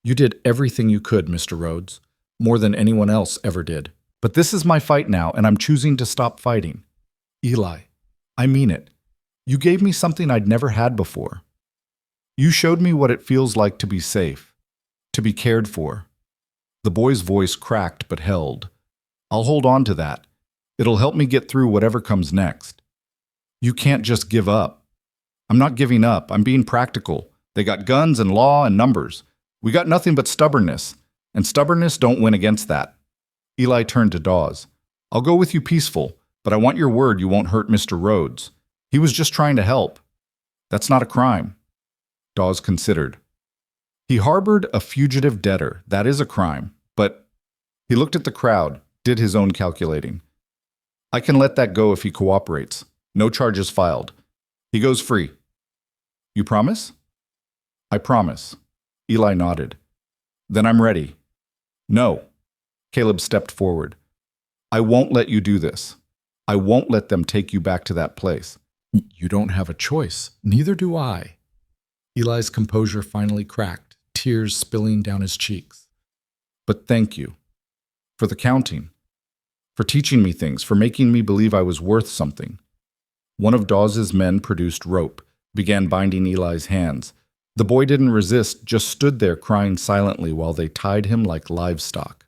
You did everything you could, Mr. Rhodes, more than anyone else ever did. But this is my fight now, and I'm choosing to stop fighting. Eli, I mean it. You gave me something I'd never had before. You showed me what it feels like to be safe, to be cared for. The boy's voice cracked but held. I'll hold on to that. It'll help me get through whatever comes next. You can't just give up. I'm not giving up. I'm being practical. They got guns and law and numbers. We got nothing but stubbornness, and stubbornness don't win against that. Eli turned to Dawes. I'll go with you peaceful, but I want your word you won't hurt Mr. Rhodes. He was just trying to help. That's not a crime. Dawes considered. He harbored a fugitive debtor. That is a crime, but he looked at the crowd, did his own calculating. I can let that go if he cooperates. No charges filed. He goes free. You promise? I promise. Eli nodded. Then I'm ready. No. Caleb stepped forward. I won't let you do this. I won't let them take you back to that place. You don't have a choice. Neither do I. Eli's composure finally cracked, tears spilling down his cheeks. But thank you. For the counting. For teaching me things, for making me believe I was worth something. One of Dawes's men produced rope, began binding Eli's hands. The boy didn't resist, just stood there crying silently while they tied him like livestock.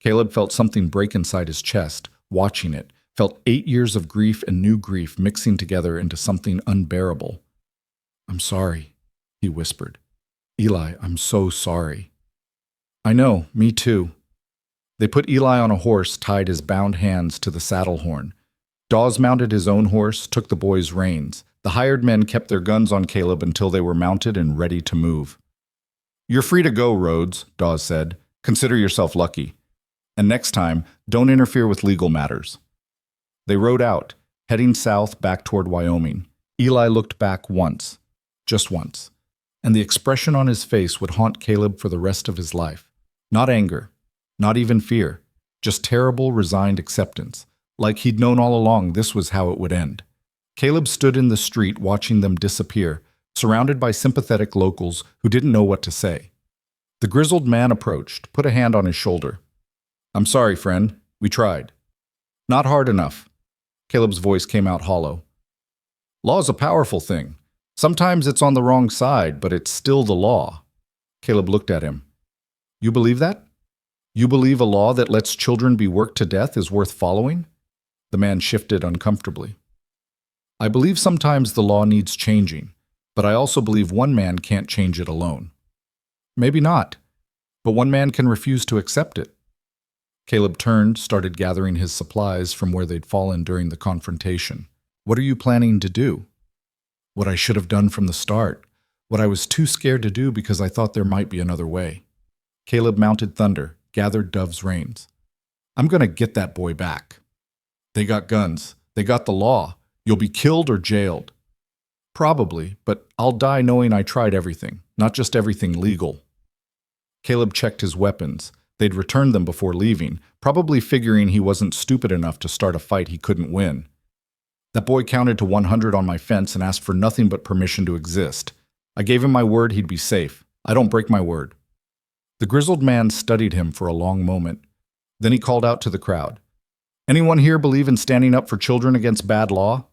Caleb felt something break inside his chest, watching it, felt 8 years of grief and new grief mixing together into something unbearable. I'm sorry, he whispered. Eli, I'm so sorry. I know, me too. They put Eli on a horse, tied his bound hands to the saddle horn. Dawes mounted his own horse, took the boy's reins. The hired men kept their guns on Caleb until they were mounted and ready to move. You're free to go, Rhodes, Dawes said. Consider yourself lucky. And next time, don't interfere with legal matters. They rode out, heading south back toward Wyoming. Eli looked back once, just once, and the expression on his face would haunt Caleb for the rest of his life. Not anger, not even fear, just terrible, resigned acceptance, like he'd known all along this was how it would end. Caleb stood in the street watching them disappear, surrounded by sympathetic locals who didn't know what to say. The grizzled man approached, put a hand on his shoulder. I'm sorry, friend. We tried. Not hard enough. Caleb's voice came out hollow. Law's a powerful thing. Sometimes it's on the wrong side, but it's still the law. Caleb looked at him. You believe that? You believe a law that lets children be worked to death is worth following? The man shifted uncomfortably. I believe sometimes the law needs changing, but I also believe one man can't change it alone. Maybe not, but one man can refuse to accept it. Caleb turned, started gathering his supplies from where they'd fallen during the confrontation. What are you planning to do? What I should have done from the start. What I was too scared to do because I thought there might be another way. Caleb mounted Thunder, gathered Dove's reins. I'm going to get that boy back. They got guns. They got the law. You'll be killed or jailed. Probably, but I'll die knowing I tried everything, not just everything legal. Caleb checked his weapons. They'd returned them before leaving, probably figuring he wasn't stupid enough to start a fight he couldn't win. That boy counted to 100 on my fence and asked for nothing but permission to exist. I gave him my word he'd be safe. I don't break my word. The grizzled man studied him for a long moment. Then he called out to the crowd. Anyone here believe in standing up for children against bad law?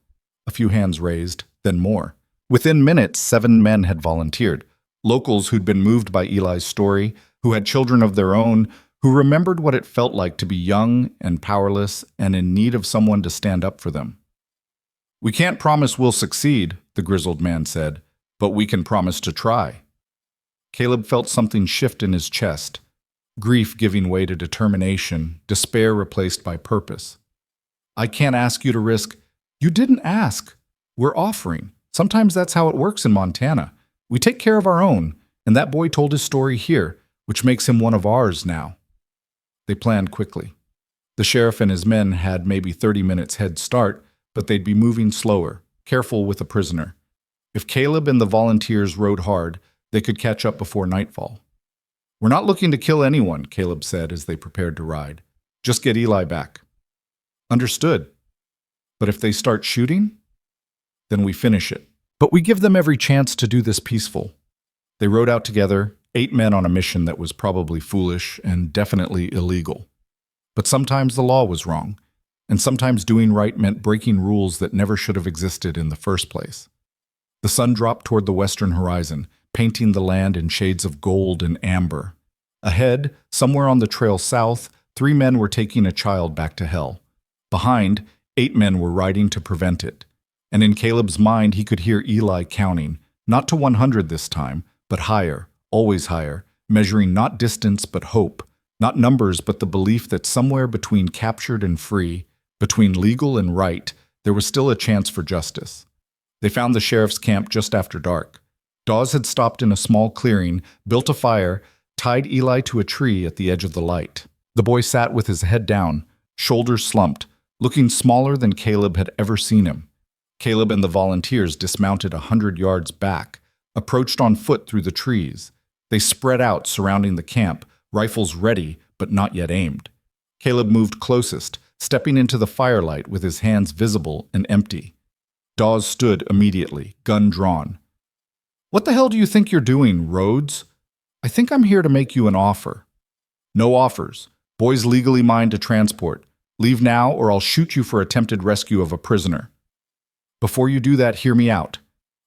A few hands raised, then more. Within minutes, 7 men had volunteered. Locals who'd been moved by Eli's story, who had children of their own, who remembered what it felt like to be young and powerless and in need of someone to stand up for them. We can't promise we'll succeed, the grizzled man said, but we can promise to try. Caleb felt something shift in his chest, grief giving way to determination, despair replaced by purpose. I can't ask you to risk. You didn't ask. We're offering. Sometimes that's how it works in Montana. We take care of our own, and that boy told his story here, which makes him one of ours now. They planned quickly. The sheriff and his men had maybe 30 minutes head start, but they'd be moving slower, careful with a prisoner. If Caleb and the volunteers rode hard, they could catch up before nightfall. We're not looking to kill anyone, Caleb said as they prepared to ride. Just get Eli back. Understood. But if they start shooting, then we finish it. But we give them every chance to do this peaceful. They rode out together, 8 men on a mission that was probably foolish and definitely illegal. But sometimes the law was wrong, and sometimes doing right meant breaking rules that never should have existed in the first place. The sun dropped toward the western horizon, painting the land in shades of gold and amber. Ahead, somewhere on the trail south, 3 men were taking a child back to hell. Behind, 8 men were riding to prevent it. And in Caleb's mind, he could hear Eli counting, not to 100 this time, but higher, always higher, measuring not distance but hope, not numbers but the belief that somewhere between captured and free, between legal and right, there was still a chance for justice. They found the sheriff's camp just after dark. Dawes had stopped in a small clearing, built a fire, tied Eli to a tree at the edge of the light. The boy sat with his head down, shoulders slumped, looking smaller than Caleb had ever seen him. Caleb and the volunteers dismounted 100 yards back, approached on foot through the trees. They spread out surrounding the camp, rifles ready but not yet aimed. Caleb moved closest, stepping into the firelight with his hands visible and empty. Dawes stood immediately, gun drawn. "What the hell do you think you're doing, Rhodes? I think I'm here to make you an offer." "No offers. Boy's legally mine to transport. Leave now or I'll shoot you for attempted rescue of a prisoner." "Before you do that, hear me out."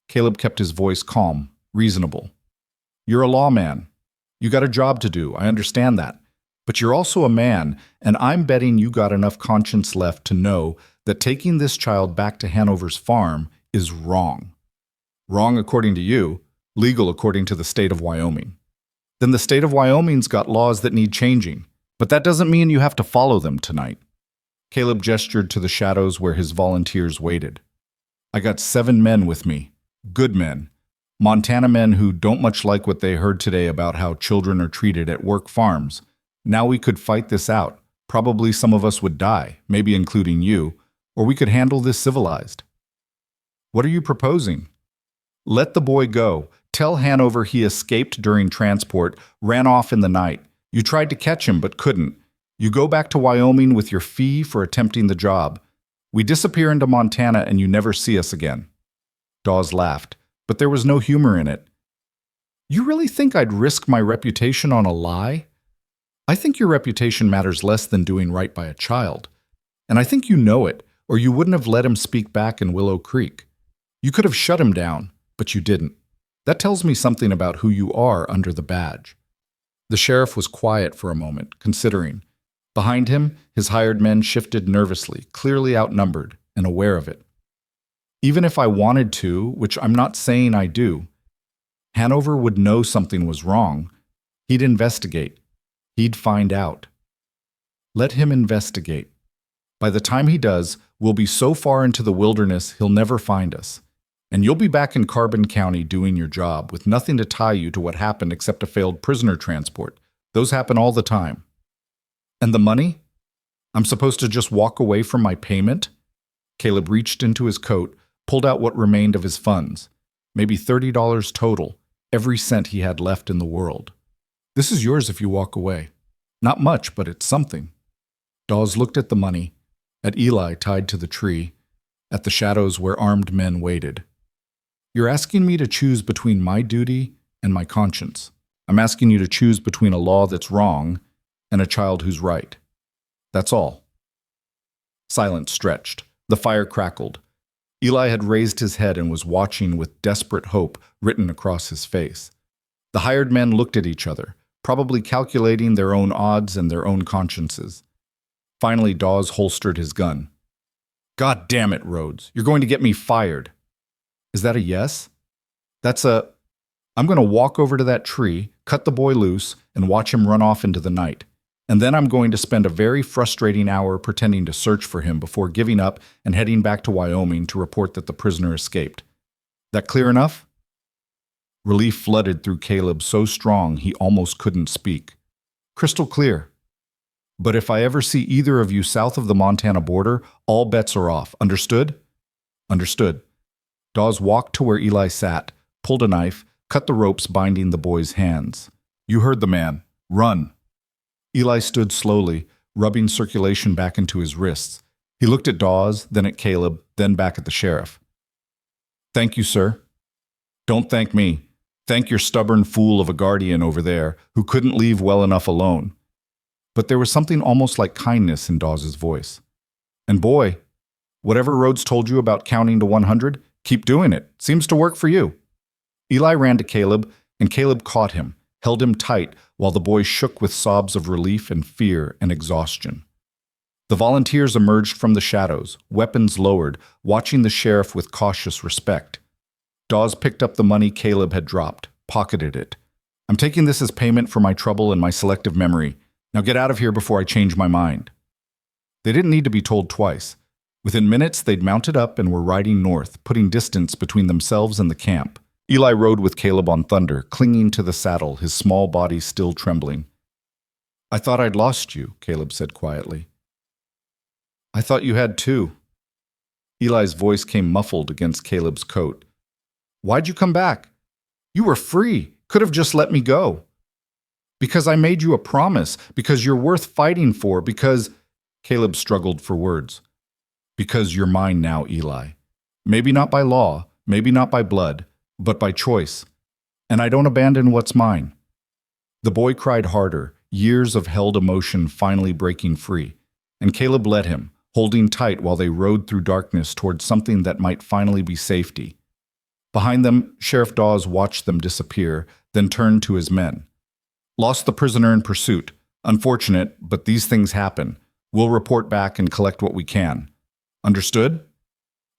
Caleb kept his voice calm, reasonable. "You're a lawman. You got a job to do, I understand that. But you're also a man, and I'm betting you got enough conscience left to know that taking this child back to Hanover's farm is wrong. Wrong according to you, legal according to the state of Wyoming. Then the state of Wyoming's got laws that need changing, but that doesn't mean you have to follow them tonight." Caleb gestured to the shadows where his volunteers waited. "I got 7 men with me, good men, Montana men who don't much like what they heard today about how children are treated at work farms. Now we could fight this out. Probably some of us would die, maybe including you, or we could handle this civilized." "What are you proposing?" "Let the boy go. Tell Hanover he escaped during transport, ran off in the night. You tried to catch him but couldn't. You go back to Wyoming with your fee for attempting the job. We disappear into Montana and you never see us again." Dawes laughed, but there was no humor in it. "You really think I'd risk my reputation on a lie? I think your reputation matters less than doing right by a child. And I think you know it, or you wouldn't have let him speak back in Willow Creek. You could have shut him down, but you didn't. That tells me something about who you are under the badge." The sheriff was quiet for a moment, considering. Behind him, his hired men shifted nervously, clearly outnumbered, and aware of it. "Even if I wanted to, which I'm not saying I do, Hanover would know something was wrong. He'd investigate. He'd find out. Let him investigate. By the time he does, we'll be so far into the wilderness he'll never find us. And you'll be back in Carbon County doing your job with nothing to tie you to what happened except a failed prisoner transport. Those happen all the time. And the money? I'm supposed to just walk away from my payment?" Caleb reached into his coat, pulled out what remained of his funds. Maybe $30 total, every cent he had left in the world. "This is yours if you walk away. Not much, but it's something." Dawes looked at the money, at Eli tied to the tree, at the shadows where armed men waited. "You're asking me to choose between my duty and my conscience. I'm asking you to choose between a law that's wrong and a child who's right. That's all." Silence stretched. The fire crackled. Eli had raised his head and was watching with desperate hope written across his face. The hired men looked at each other, probably calculating their own odds and their own consciences. Finally, Dawes holstered his gun. "God damn it, Rhodes. You're going to get me fired." "Is that a yes?" "That's a... I'm going to walk over to that tree, cut the boy loose, and watch him run off into the night. And then I'm going to spend a very frustrating hour pretending to search for him before giving up and heading back to Wyoming to report that the prisoner escaped. That clear enough?" Relief flooded through Caleb so strong he almost couldn't speak. "Crystal clear. But if I ever see either of you south of the Montana border, all bets are off. Understood?" "Understood." Dawes walked to where Eli sat, pulled a knife, cut the ropes binding the boy's hands. "You heard the man. Run." Eli stood slowly, rubbing circulation back into his wrists. He looked at Dawes, then at Caleb, then back at the sheriff. "Thank you, sir." "Don't thank me. Thank your stubborn fool of a guardian over there who couldn't leave well enough alone." But there was something almost like kindness in Dawes' voice. "And boy, whatever Rhodes told you about counting to 100, Keep doing it. Seems to work for you. Eli ran to Caleb, and Caleb caught him, held him tight while the boy shook with sobs of relief and fear and exhaustion. The volunteers emerged from the shadows, weapons lowered, watching the sheriff with cautious respect. Dawes picked up the money Caleb had dropped, pocketed it. I'm taking this as payment for my trouble and my selective memory. Now get out of here before I change my mind. They didn't need to be told twice. Within minutes, they'd mounted up and were riding north, putting distance between themselves and the camp. Eli rode with Caleb on Thunder, clinging to the saddle, his small body still trembling. I thought I'd lost you, Caleb said quietly. I thought you had too. Eli's voice came muffled against Caleb's coat. Why'd you come back? You were free. Could have just let me go. Because I made you a promise. Because you're worth fighting for. Because... Caleb struggled for words. Because you're mine now, Eli. Maybe not by law, maybe not by blood, but by choice. And I don't abandon what's mine. The boy cried harder, years of held emotion finally breaking free. And Caleb led him, holding tight while they rode through darkness towards something that might finally be safety. Behind them, Sheriff Dawes watched them disappear, then turned to his men. Lost the prisoner in pursuit. Unfortunate, but these things happen. We'll report back and collect what we can. Understood?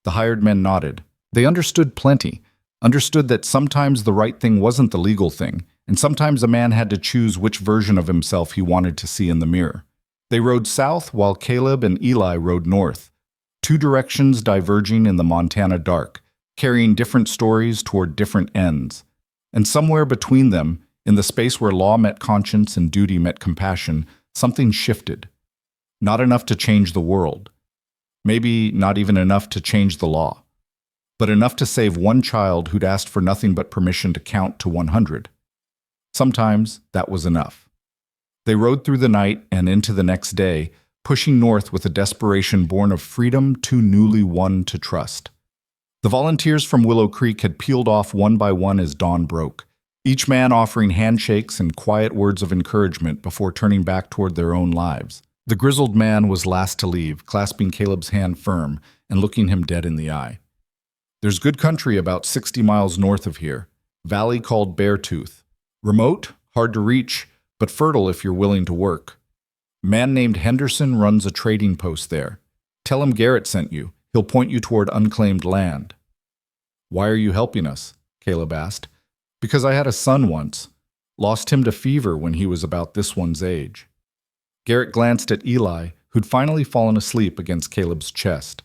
The hired men nodded. They understood plenty. Understood that sometimes the right thing wasn't the legal thing, and sometimes a man had to choose which version of himself he wanted to see in the mirror. They rode south while Caleb and Eli rode north, two directions diverging in the Montana dark, carrying different stories toward different ends. And somewhere between them, in the space where law met conscience and duty met compassion, something shifted. Not enough to change the world. Maybe not even enough to change the law. But enough to save one child who'd asked for nothing but permission to count to 100. Sometimes that was enough. They rode through the night and into the next day, pushing north with a desperation born of freedom too newly won to trust. The volunteers from Willow Creek had peeled off one by one as dawn broke, each man offering handshakes and quiet words of encouragement before turning back toward their own lives. The grizzled man was last to leave, clasping Caleb's hand firm and looking him dead in the eye. There's good country about 60 miles north of here, valley called Beartooth. Remote, hard to reach, but fertile if you're willing to work. Man named Henderson runs a trading post there. Tell him Garrett sent you. He'll point you toward unclaimed land. Why are you helping us? Caleb asked. Because I had a son once. Lost him to fever when he was about this one's age. Garrett glanced at Eli, who'd finally fallen asleep against Caleb's chest.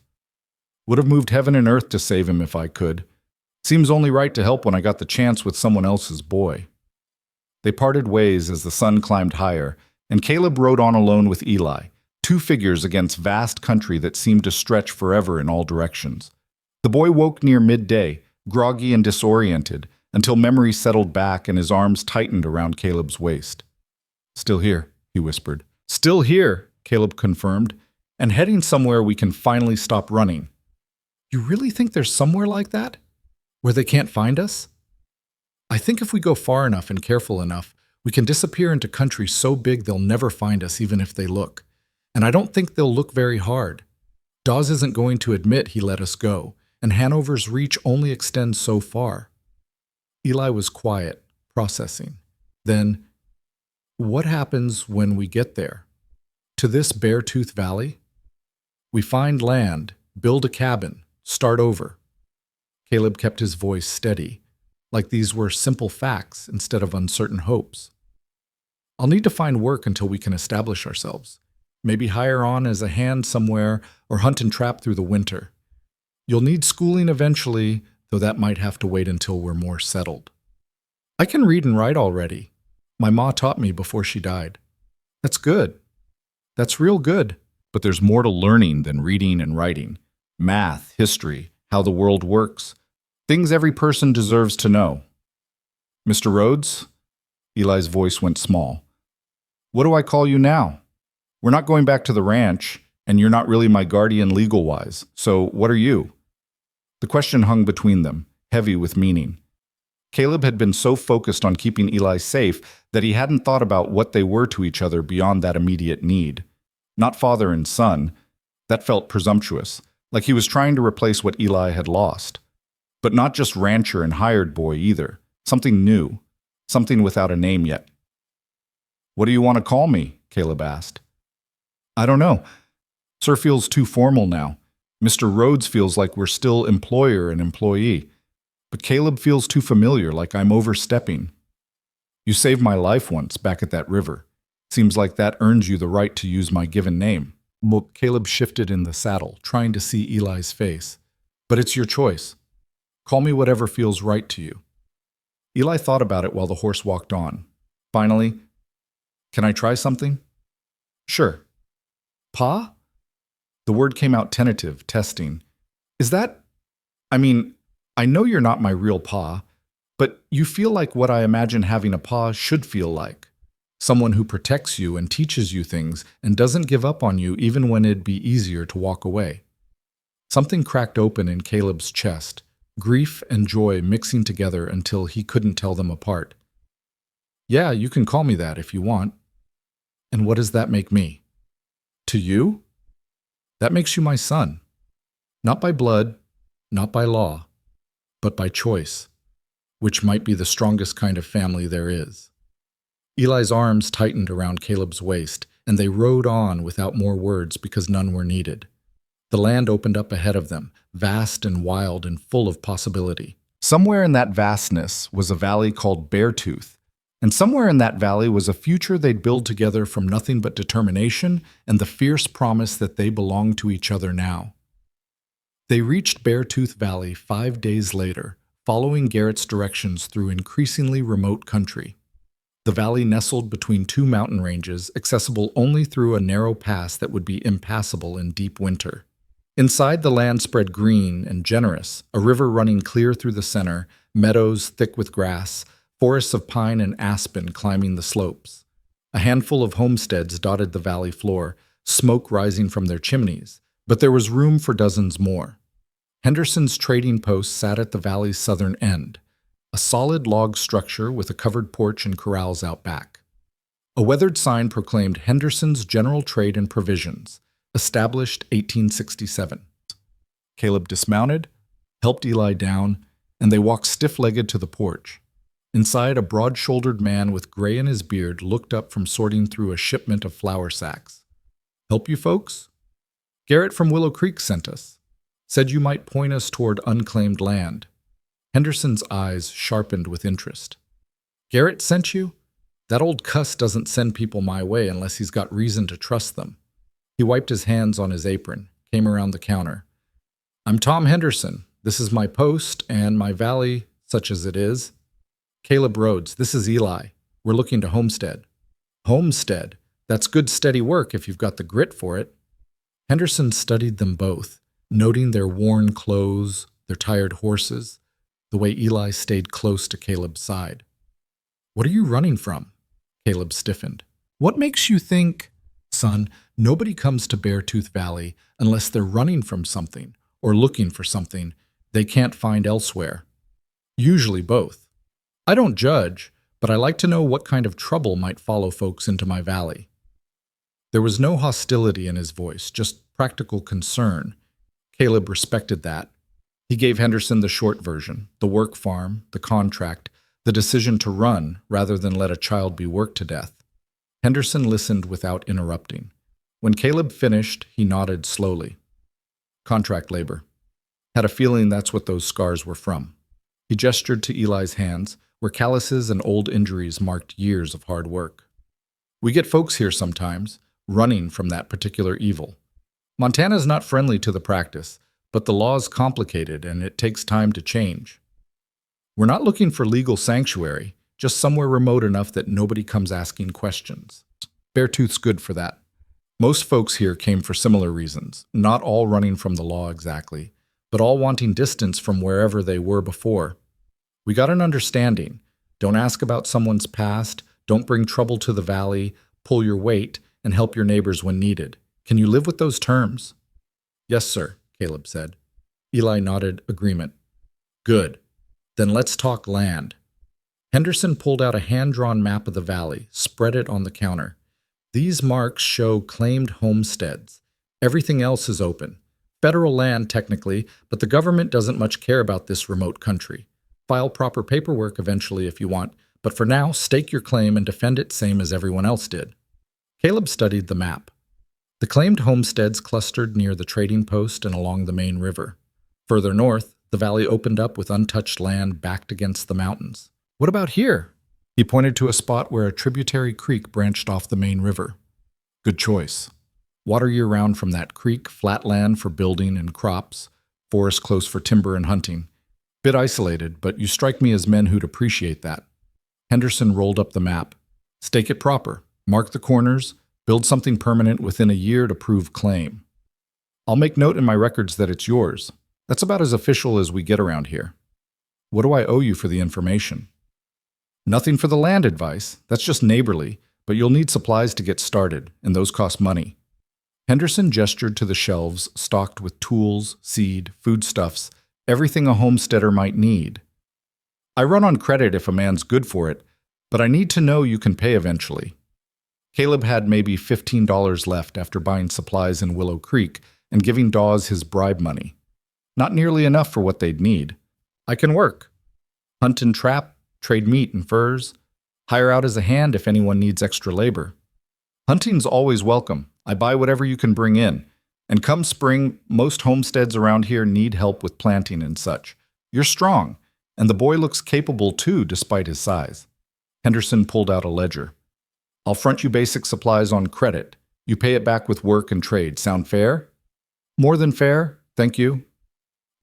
Would have moved heaven and earth to save him if I could. Seems only right to help when I got the chance with someone else's boy. They parted ways as the sun climbed higher, and Caleb rode on alone with Eli, two figures against vast country that seemed to stretch forever in all directions. The boy woke near midday, groggy and disoriented, until memory settled back and his arms tightened around Caleb's waist. Still here, he whispered. Still here, Caleb confirmed, and heading somewhere we can finally stop running. You really think there's somewhere like that? Where they can't find us? I think if we go far enough and careful enough, we can disappear into country so big they'll never find us even if they look. And I don't think they'll look very hard. Dawes isn't going to admit he let us go, and Hanover's reach only extends so far. Eli was quiet, processing. Then, what happens when we get there? To this Beartooth Valley? We find land, build a cabin, start over. Caleb kept his voice steady, like these were simple facts instead of uncertain hopes. I'll need to find work until we can establish ourselves. Maybe hire on as a hand somewhere or hunt and trap through the winter. You'll need schooling eventually, though that might have to wait until we're more settled. I can read and write already. My ma taught me before she died. That's good. That's real good. But there's more to learning than reading and writing. Math, history, how the world works. Things every person deserves to know. Mr. Rhodes? Eli's voice went small. What do I call you now? We're not going back to the ranch, and you're not really my guardian legal-wise, so what are you? The question hung between them, heavy with meaning. Caleb had been so focused on keeping Eli safe that he hadn't thought about what they were to each other beyond that immediate need. Not father and son. That felt presumptuous, like he was trying to replace what Eli had lost. But not just rancher and hired boy either. Something new. Something without a name yet. What do you want to call me? Caleb asked. I don't know. Sir feels too formal now. Mr. Rhodes feels like we're still employer and employee. But Caleb feels too familiar, like I'm overstepping. You saved my life once back at that river. Seems like that earns you the right to use my given name. Caleb shifted in the saddle, trying to see Eli's face. But it's your choice. Call me whatever feels right to you. Eli thought about it while the horse walked on. Finally, can I try something? Sure. Pa? The word came out tentative, testing. Is that... I know you're not my real pa, but you feel like what I imagine having a pa should feel like. Someone who protects you and teaches you things and doesn't give up on you even when it'd be easier to walk away. Something cracked open in Caleb's chest, grief and joy mixing together until he couldn't tell them apart. Yeah, you can call me that if you want. And what does that make me? To you? That makes you my son. Not by blood, not by law, but by choice, which might be the strongest kind of family there is. Eli's arms tightened around Caleb's waist, and they rode on without more words because none were needed. The land opened up ahead of them, vast and wild and full of possibility. Somewhere in that vastness was a valley called Beartooth, and somewhere in that valley was a future they'd build together from nothing but determination and the fierce promise that they belonged to each other now. They reached Beartooth Valley 5 days later, following Garrett's directions through increasingly remote country. The valley nestled between two mountain ranges, accessible only through a narrow pass that would be impassable in deep winter. Inside, the land spread green and generous, a river running clear through the center, meadows thick with grass, forests of pine and aspen climbing the slopes. A handful of homesteads dotted the valley floor, smoke rising from their chimneys, but there was room for dozens more. Henderson's trading post sat at the valley's southern end, a solid log structure with a covered porch and corrals out back. A weathered sign proclaimed Henderson's General Trade and Provisions, established 1867. Caleb dismounted, helped Eli down, and they walked stiff-legged to the porch. Inside, a broad-shouldered man with gray in his beard looked up from sorting through a shipment of flour sacks. Help you folks? Garrett from Willow Creek sent us. Said you might point us toward unclaimed land. Henderson's eyes sharpened with interest. Garrett sent you? That old cuss doesn't send people my way unless he's got reason to trust them. He wiped his hands on his apron, came around the counter. I'm Tom Henderson. This is my post and my valley, such as it is. Caleb Rhodes, this is Eli. We're looking to homestead. Homestead? That's good steady work if you've got the grit for it. Henderson studied them both, noting their worn clothes, their tired horses, the way Eli stayed close to Caleb's side. What are you running from? Caleb stiffened. What makes you think? Son, nobody comes to Beartooth Valley unless they're running from something or looking for something they can't find elsewhere. Usually both. I don't judge, but I like to know what kind of trouble might follow folks into my valley. There was no hostility in his voice, just practical concern. Caleb respected that. He gave Henderson the short version, the work farm, the contract, the decision to run rather than let a child be worked to death. Henderson listened without interrupting. When Caleb finished, he nodded slowly. Contract labor. Had a feeling that's what those scars were from. He gestured to Eli's hands, where calluses and old injuries marked years of hard work. We get folks here sometimes, running from that particular evil. Montana's not friendly to the practice, but the law's complicated and it takes time to change. We're not looking for legal sanctuary, just somewhere remote enough that nobody comes asking questions. Beartooth's good for that. Most folks here came for similar reasons, not all running from the law exactly, but all wanting distance from wherever they were before. We got an understanding. Don't ask about someone's past, don't bring trouble to the valley, pull your weight, and help your neighbors when needed. Can you live with those terms? Yes, sir, Caleb said. Eli nodded agreement. Good. Then let's talk land. Henderson pulled out a hand-drawn map of the valley, spread it on the counter. These marks show claimed homesteads. Everything else is open. Federal land, technically, but the government doesn't much care about this remote country. File proper paperwork eventually if you want, but for now, stake your claim and defend it same as everyone else did. Caleb studied the map. The claimed homesteads clustered near the trading post and along the main river. Further north, the valley opened up with untouched land backed against the mountains. What about here? He pointed to a spot where a tributary creek branched off the main river. Good choice. Water year-round from that creek, flat land for building and crops, forest close for timber and hunting. Bit isolated, but you strike me as men who'd appreciate that. Henderson rolled up the map. Stake it proper. Mark the corners. Build something permanent within a year to prove claim. I'll make note in my records that it's yours. That's about as official as we get around here. What do I owe you for the information? Nothing for the land advice. That's just neighborly, but you'll need supplies to get started, and those cost money. Henderson gestured to the shelves stocked with tools, seed, foodstuffs, everything a homesteader might need. I run on credit if a man's good for it, but I need to know you can pay eventually. Caleb had maybe $15 left after buying supplies in Willow Creek and giving Dawes his bribe money. Not nearly enough for what they'd need. I can work. Hunt and trap, trade meat and furs, hire out as a hand if anyone needs extra labor. Hunting's always welcome. I buy whatever you can bring in. And come spring, most homesteads around here need help with planting and such. You're strong, and the boy looks capable too, despite his size. Henderson pulled out a ledger. I'll front you basic supplies on credit. You pay it back with work and trade. Sound fair? More than fair, thank you.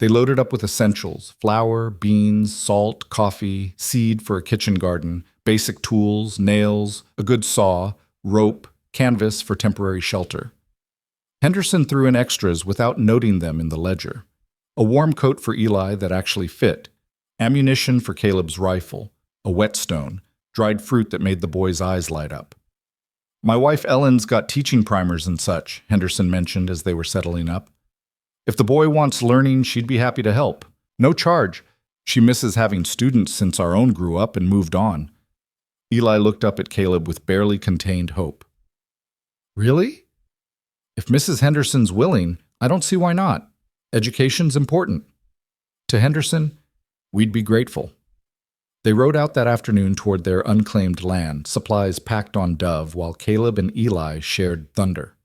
They loaded up with essentials: flour, beans, salt, coffee, seed for a kitchen garden, basic tools, nails, a good saw, rope, canvas for temporary shelter. Henderson threw in extras without noting them in the ledger. A warm coat for Eli that actually fit, ammunition for Caleb's rifle, a whetstone, dried fruit that made the boy's eyes light up. My wife Ellen's got teaching primers and such, Henderson mentioned as they were settling up. If the boy wants learning, she'd be happy to help. No charge. She misses having students since our own grew up and moved on. Eli looked up at Caleb with barely contained hope. Really? If Mrs. Henderson's willing, I don't see why not. Education's important. To Henderson, we'd be grateful. They rode out that afternoon toward their unclaimed land, supplies packed on Dove, while Caleb and Eli shared thunder.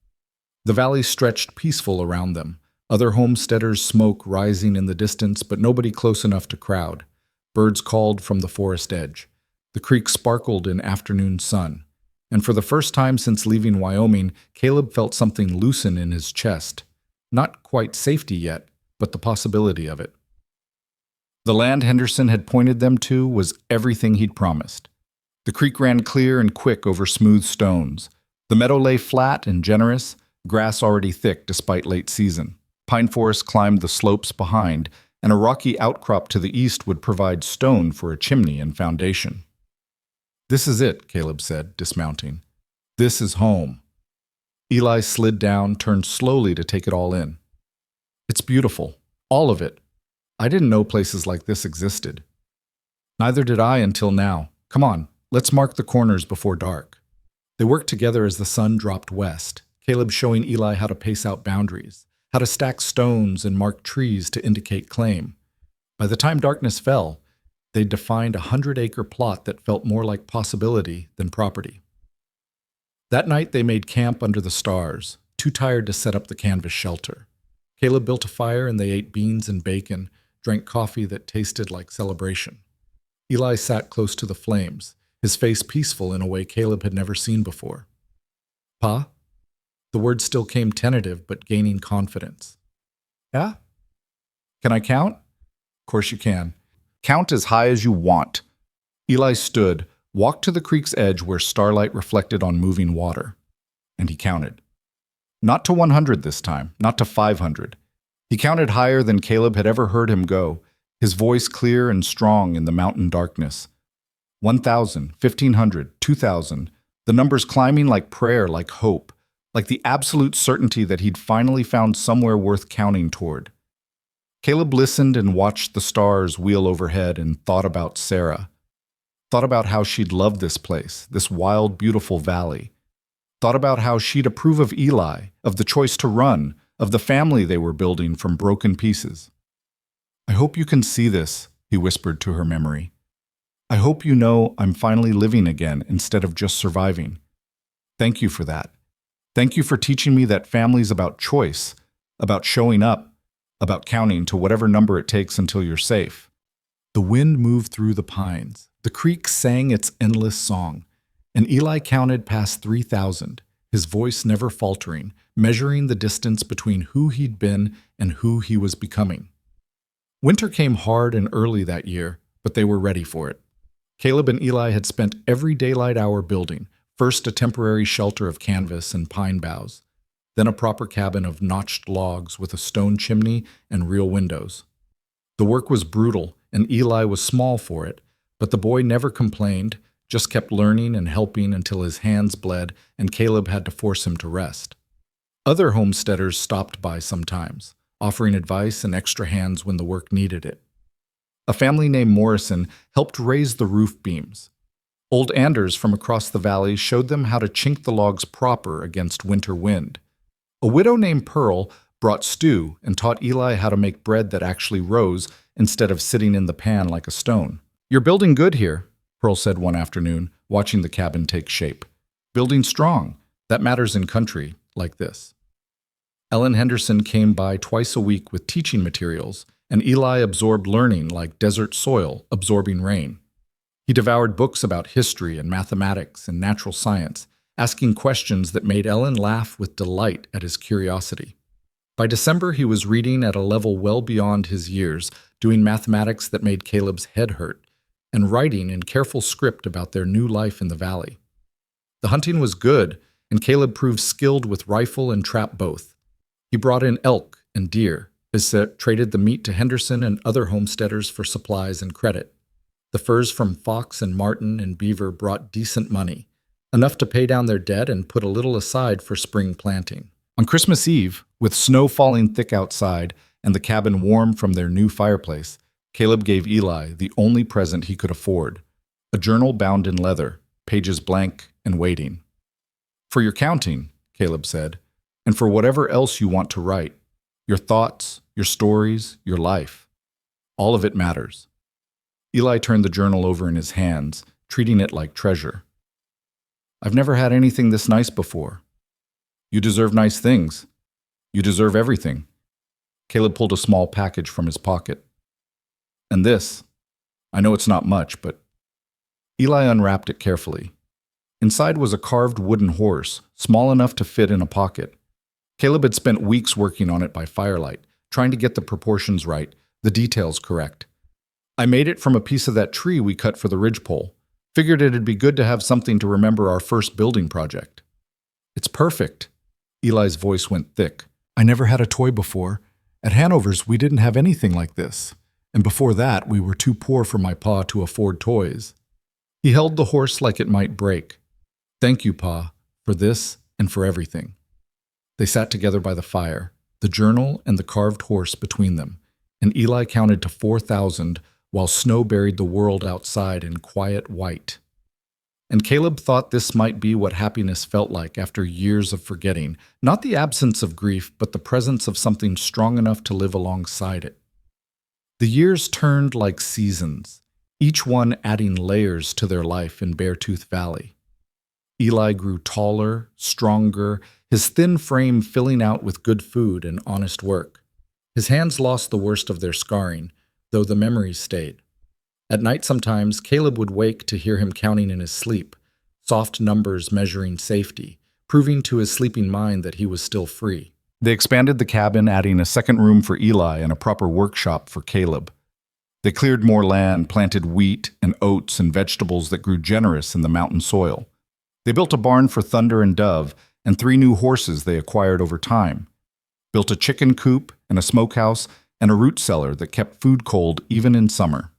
The valley stretched peaceful around them, other homesteaders' smoke rising in the distance, but nobody close enough to crowd. Birds called from the forest edge. The creek sparkled in afternoon sun. And for the first time since leaving Wyoming, Caleb felt something loosen in his chest. Not quite safety yet, but the possibility of it. The land Henderson had pointed them to was everything he'd promised. The creek ran clear and quick over smooth stones. The meadow lay flat and generous, grass already thick despite late season. Pine forest climbed the slopes behind, and a rocky outcrop to the east would provide stone for a chimney and foundation. This is it, Caleb said, dismounting. This is home. Eli slid down, turned slowly to take it all in. It's beautiful, all of it. I didn't know places like this existed. Neither did I until now. Come on, let's mark the corners before dark. They worked together as the sun dropped west, Caleb showing Eli how to pace out boundaries, how to stack stones and mark trees to indicate claim. By the time darkness fell, they'd defined a 100-acre plot that felt more like possibility than property. That night they made camp under the stars, too tired to set up the canvas shelter. Caleb built a fire and they ate beans and bacon, drank coffee that tasted like celebration. Eli sat close to the flames, his face peaceful in a way Caleb had never seen before. Pa? The word still came tentative, but gaining confidence. Yeah? Can I count? Of course you can. Count as high as you want. Eli stood, walked to the creek's edge where starlight reflected on moving water, and he counted. Not to 100 this time, not to 500. He counted higher than Caleb had ever heard him go, his voice clear and strong in the mountain darkness. 1,000, 1,500, 2,000, the numbers climbing like prayer, like hope, like the absolute certainty that he'd finally found somewhere worth counting toward. Caleb listened and watched the stars wheel overhead and thought about Sarah. Thought about how she'd love this place, this wild, beautiful valley. Thought about how she'd approve of Eli, of the choice to run, of the family they were building from broken pieces. "I hope you can see this," he whispered to her memory. "I hope you know I'm finally living again instead of just surviving. Thank you for that. Thank you for teaching me that family's about choice, about showing up, about counting to whatever number it takes until you're safe." The wind moved through the pines. The creek sang its endless song, and Eli counted past 3,000, his voice never faltering, measuring the distance between who he'd been and who he was becoming. Winter came hard and early that year, but they were ready for it. Caleb and Eli had spent every daylight hour building, first a temporary shelter of canvas and pine boughs, then a proper cabin of notched logs with a stone chimney and real windows. The work was brutal, and Eli was small for it, but the boy never complained, just kept learning and helping until his hands bled and Caleb had to force him to rest. Other homesteaders stopped by sometimes, offering advice and extra hands when the work needed it. A family named Morrison helped raise the roof beams. Old Anders from across the valley showed them how to chink the logs proper against winter wind. A widow named Pearl brought stew and taught Eli how to make bread that actually rose instead of sitting in the pan like a stone. "You're building good here," Pearl said one afternoon, watching the cabin take shape. "Building strong. That matters in country like this." Ellen Henderson came by twice a week with teaching materials, and Eli absorbed learning like desert soil absorbing rain. He devoured books about history and mathematics and natural science, asking questions that made Ellen laugh with delight at his curiosity. By December, he was reading at a level well beyond his years, doing mathematics that made Caleb's head hurt, and writing in careful script about their new life in the valley. The hunting was good, and Caleb proved skilled with rifle and trap both. He brought in elk and deer, traded the meat to Henderson and other homesteaders for supplies and credit. The furs from fox and marten and beaver brought decent money, enough to pay down their debt and put a little aside for spring planting. On Christmas Eve, with snow falling thick outside and the cabin warm from their new fireplace, Caleb gave Eli the only present he could afford, a journal bound in leather, pages blank and waiting. "For your counting," Caleb said, "and for whatever else you want to write, your thoughts, your stories, your life. All of it matters." Eli turned the journal over in his hands, treating it like treasure. "I've never had anything this nice before." "You deserve nice things. You deserve everything." Caleb pulled a small package from his pocket. "And this. I know it's not much, but..." Eli unwrapped it carefully. Inside was a carved wooden horse, small enough to fit in a pocket. Caleb had spent weeks working on it by firelight, trying to get the proportions right, the details correct. "I made it from a piece of that tree we cut for the ridgepole. Figured it'd be good to have something to remember our first building project." "It's perfect." Eli's voice went thick. "I never had a toy before. At Hanover's, we didn't have anything like this. And before that, we were too poor for my pa to afford toys." He held the horse like it might break. "Thank you, Pa, for this and for everything." They sat together by the fire, the journal and the carved horse between them, and Eli counted to 4,000 while snow buried the world outside in quiet white. And Caleb thought this might be what happiness felt like after years of forgetting, not the absence of grief, but the presence of something strong enough to live alongside it. The years turned like seasons, each one adding layers to their life in Beartooth Valley. Eli grew taller, stronger, his thin frame filling out with good food and honest work. His hands lost the worst of their scarring, though the memories stayed. At night sometimes, Caleb would wake to hear him counting in his sleep, soft numbers measuring safety, proving to his sleeping mind that he was still free. They expanded the cabin, adding a second room for Eli and a proper workshop for Caleb. They cleared more land, planted wheat and oats and vegetables that grew generous in the mountain soil. They built a barn for Thunder and Dove and 3 new horses they acquired over time. Built a chicken coop and a smokehouse and a root cellar that kept food cold even in summer.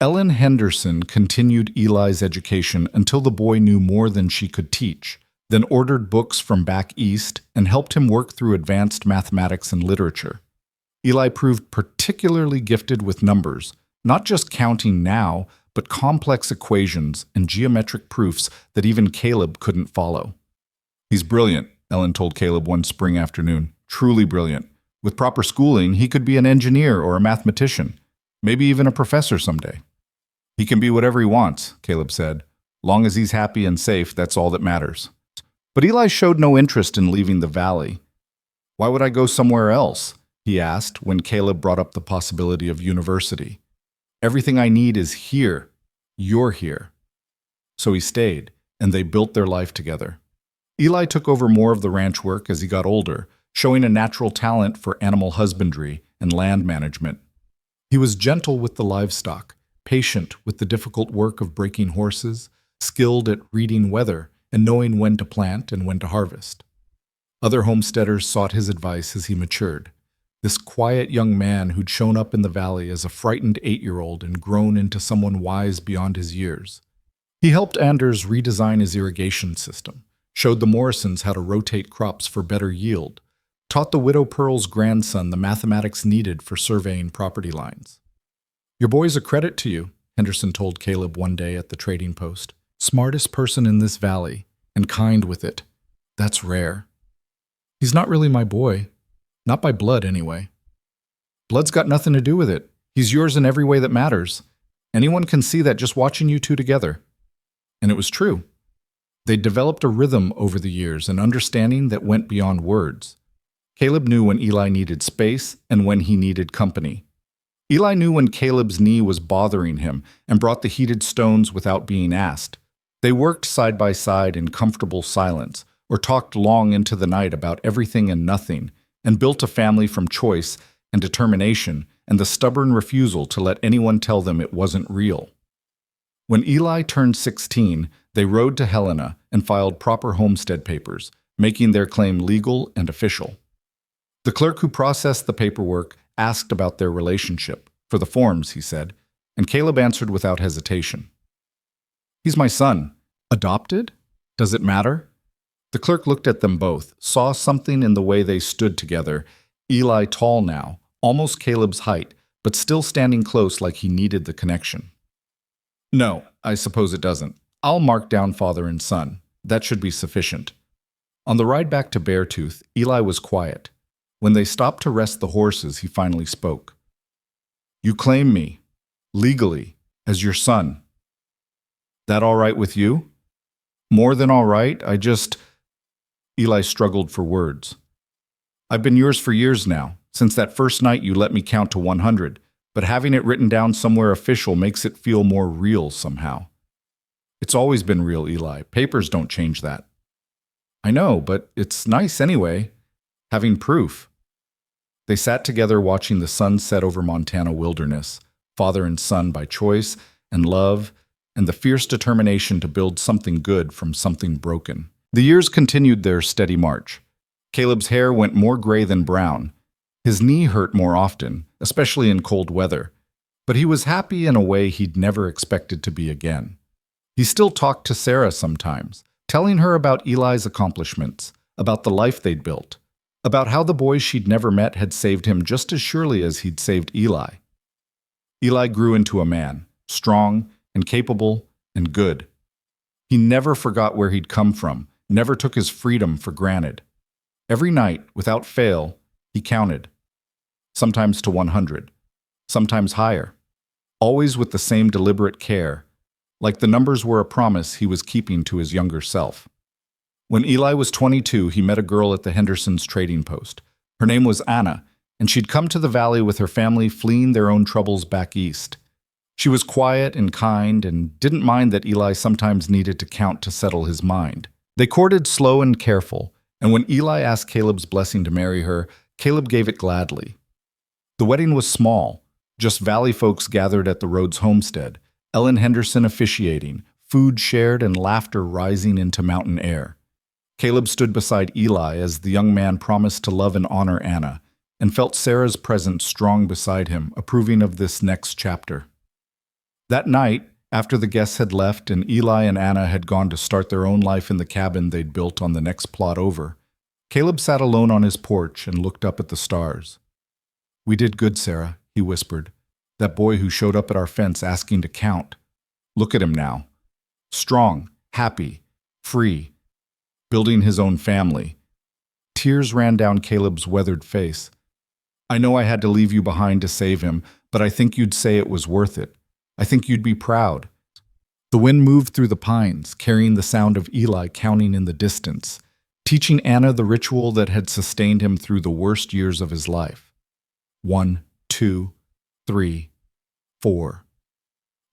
Ellen Henderson continued Eli's education until the boy knew more than she could teach, then ordered books from back east and helped him work through advanced mathematics and literature. Eli proved particularly gifted with numbers, not just counting now, but complex equations and geometric proofs that even Caleb couldn't follow. "He's brilliant," Ellen told Caleb one spring afternoon. truly brilliant. With proper schooling, he could be an engineer or a mathematician, maybe even a professor someday. He can be whatever he wants, Caleb said. Long as he's happy and safe, that's all that matters. But Eli showed no interest in leaving the valley. Why would I go somewhere else? He asked when Caleb brought up the possibility of university. Everything I need is here. You're here. So he stayed, and they built their life together. Eli took over more of the ranch work as he got older, showing a natural talent for animal husbandry and land management. He was gentle with the livestock, patient with the difficult work of breaking horses, skilled at reading weather and knowing when to plant and when to harvest. Other homesteaders sought his advice as he matured. This quiet young man who'd shown up in the valley as a frightened 8-year-old and grown into someone wise beyond his years. He helped Anders redesign his irrigation system, showed the Morrisons how to rotate crops for better yield, taught the Widow Pearl's grandson the mathematics needed for surveying property lines. "Your boy's a credit to you," Henderson told Caleb one day at the trading post. "Smartest person in this valley, and kind with it. That's rare." "He's not really my boy. Not by blood, anyway." "Blood's got nothing to do with it. He's yours in every way that matters. Anyone can see that just watching you two together." And it was true. They'd developed a rhythm over the years, an understanding that went beyond words. Caleb knew when Eli needed space and when he needed company. Eli knew when Caleb's knee was bothering him and brought the heated stones without being asked. They worked side by side in comfortable silence, or talked long into the night about everything and nothing, and built a family from choice and determination and the stubborn refusal to let anyone tell them it wasn't real. When Eli turned 16, they rode to Helena and filed proper homestead papers, making their claim legal and official. The clerk who processed the paperwork asked about their relationship, for the forms, he said, and Caleb answered without hesitation. "He's my son. Adopted? Does it matter?" The clerk looked at them both, saw something in the way they stood together, Eli tall now, almost Caleb's height, but still standing close like he needed the connection. "No, I suppose it doesn't. I'll mark down father and son. That should be sufficient." On the ride back to Beartooth, Eli was quiet. When they stopped to rest the horses, he finally spoke. "You claim me, legally, as your son. That all right with you?" "More than all right, Eli struggled for words. "I've been yours for years now, since that first night you let me count to 100, but having it written down somewhere official makes it feel more real somehow." "It's always been real, Eli. Papers don't change that." "I know, but it's nice anyway, having proof." They sat together watching the sun set over Montana wilderness, father and son by choice and love, and the fierce determination to build something good from something broken. The years continued their steady march. Caleb's hair went more gray than brown. His knee hurt more often, especially in cold weather, but he was happy in a way he'd never expected to be again. He still talked to Sarah sometimes, telling her about Eli's accomplishments, about the life they'd built, about how the boys she'd never met had saved him just as surely as he'd saved Eli. Eli grew into a man, strong and capable and good. He never forgot where he'd come from, never took his freedom for granted. Every night, without fail, he counted. Sometimes to 100, sometimes higher, always with the same deliberate care, like the numbers were a promise he was keeping to his younger self. When Eli was 22, he met a girl at the Hendersons' trading post. Her name was Anna, and she'd come to the valley with her family fleeing their own troubles back east. She was quiet and kind and didn't mind that Eli sometimes needed to count to settle his mind. They courted slow and careful, and when Eli asked Caleb's blessing to marry her, Caleb gave it gladly. The wedding was small, just valley folks gathered at the Rhodes homestead, Ellen Henderson officiating, food shared and laughter rising into mountain air. Caleb stood beside Eli as the young man promised to love and honor Anna, and felt Sarah's presence strong beside him, approving of this next chapter. That night, after the guests had left and Eli and Anna had gone to start their own life in the cabin they'd built on the next plot over, Caleb sat alone on his porch and looked up at the stars. "We did good, Sarah," he whispered. "That boy who showed up at our fence asking to count. Look at him now. Strong, happy, free, building his own family. Tears ran down Caleb's weathered face. I know I had to leave you behind to save him, but I think you'd say it was worth it. I think you'd be proud. The wind moved through the pines, carrying the sound of Eli counting in the distance, teaching Anna the ritual that had sustained him through the worst years of his life. 1, 2, 3, 4.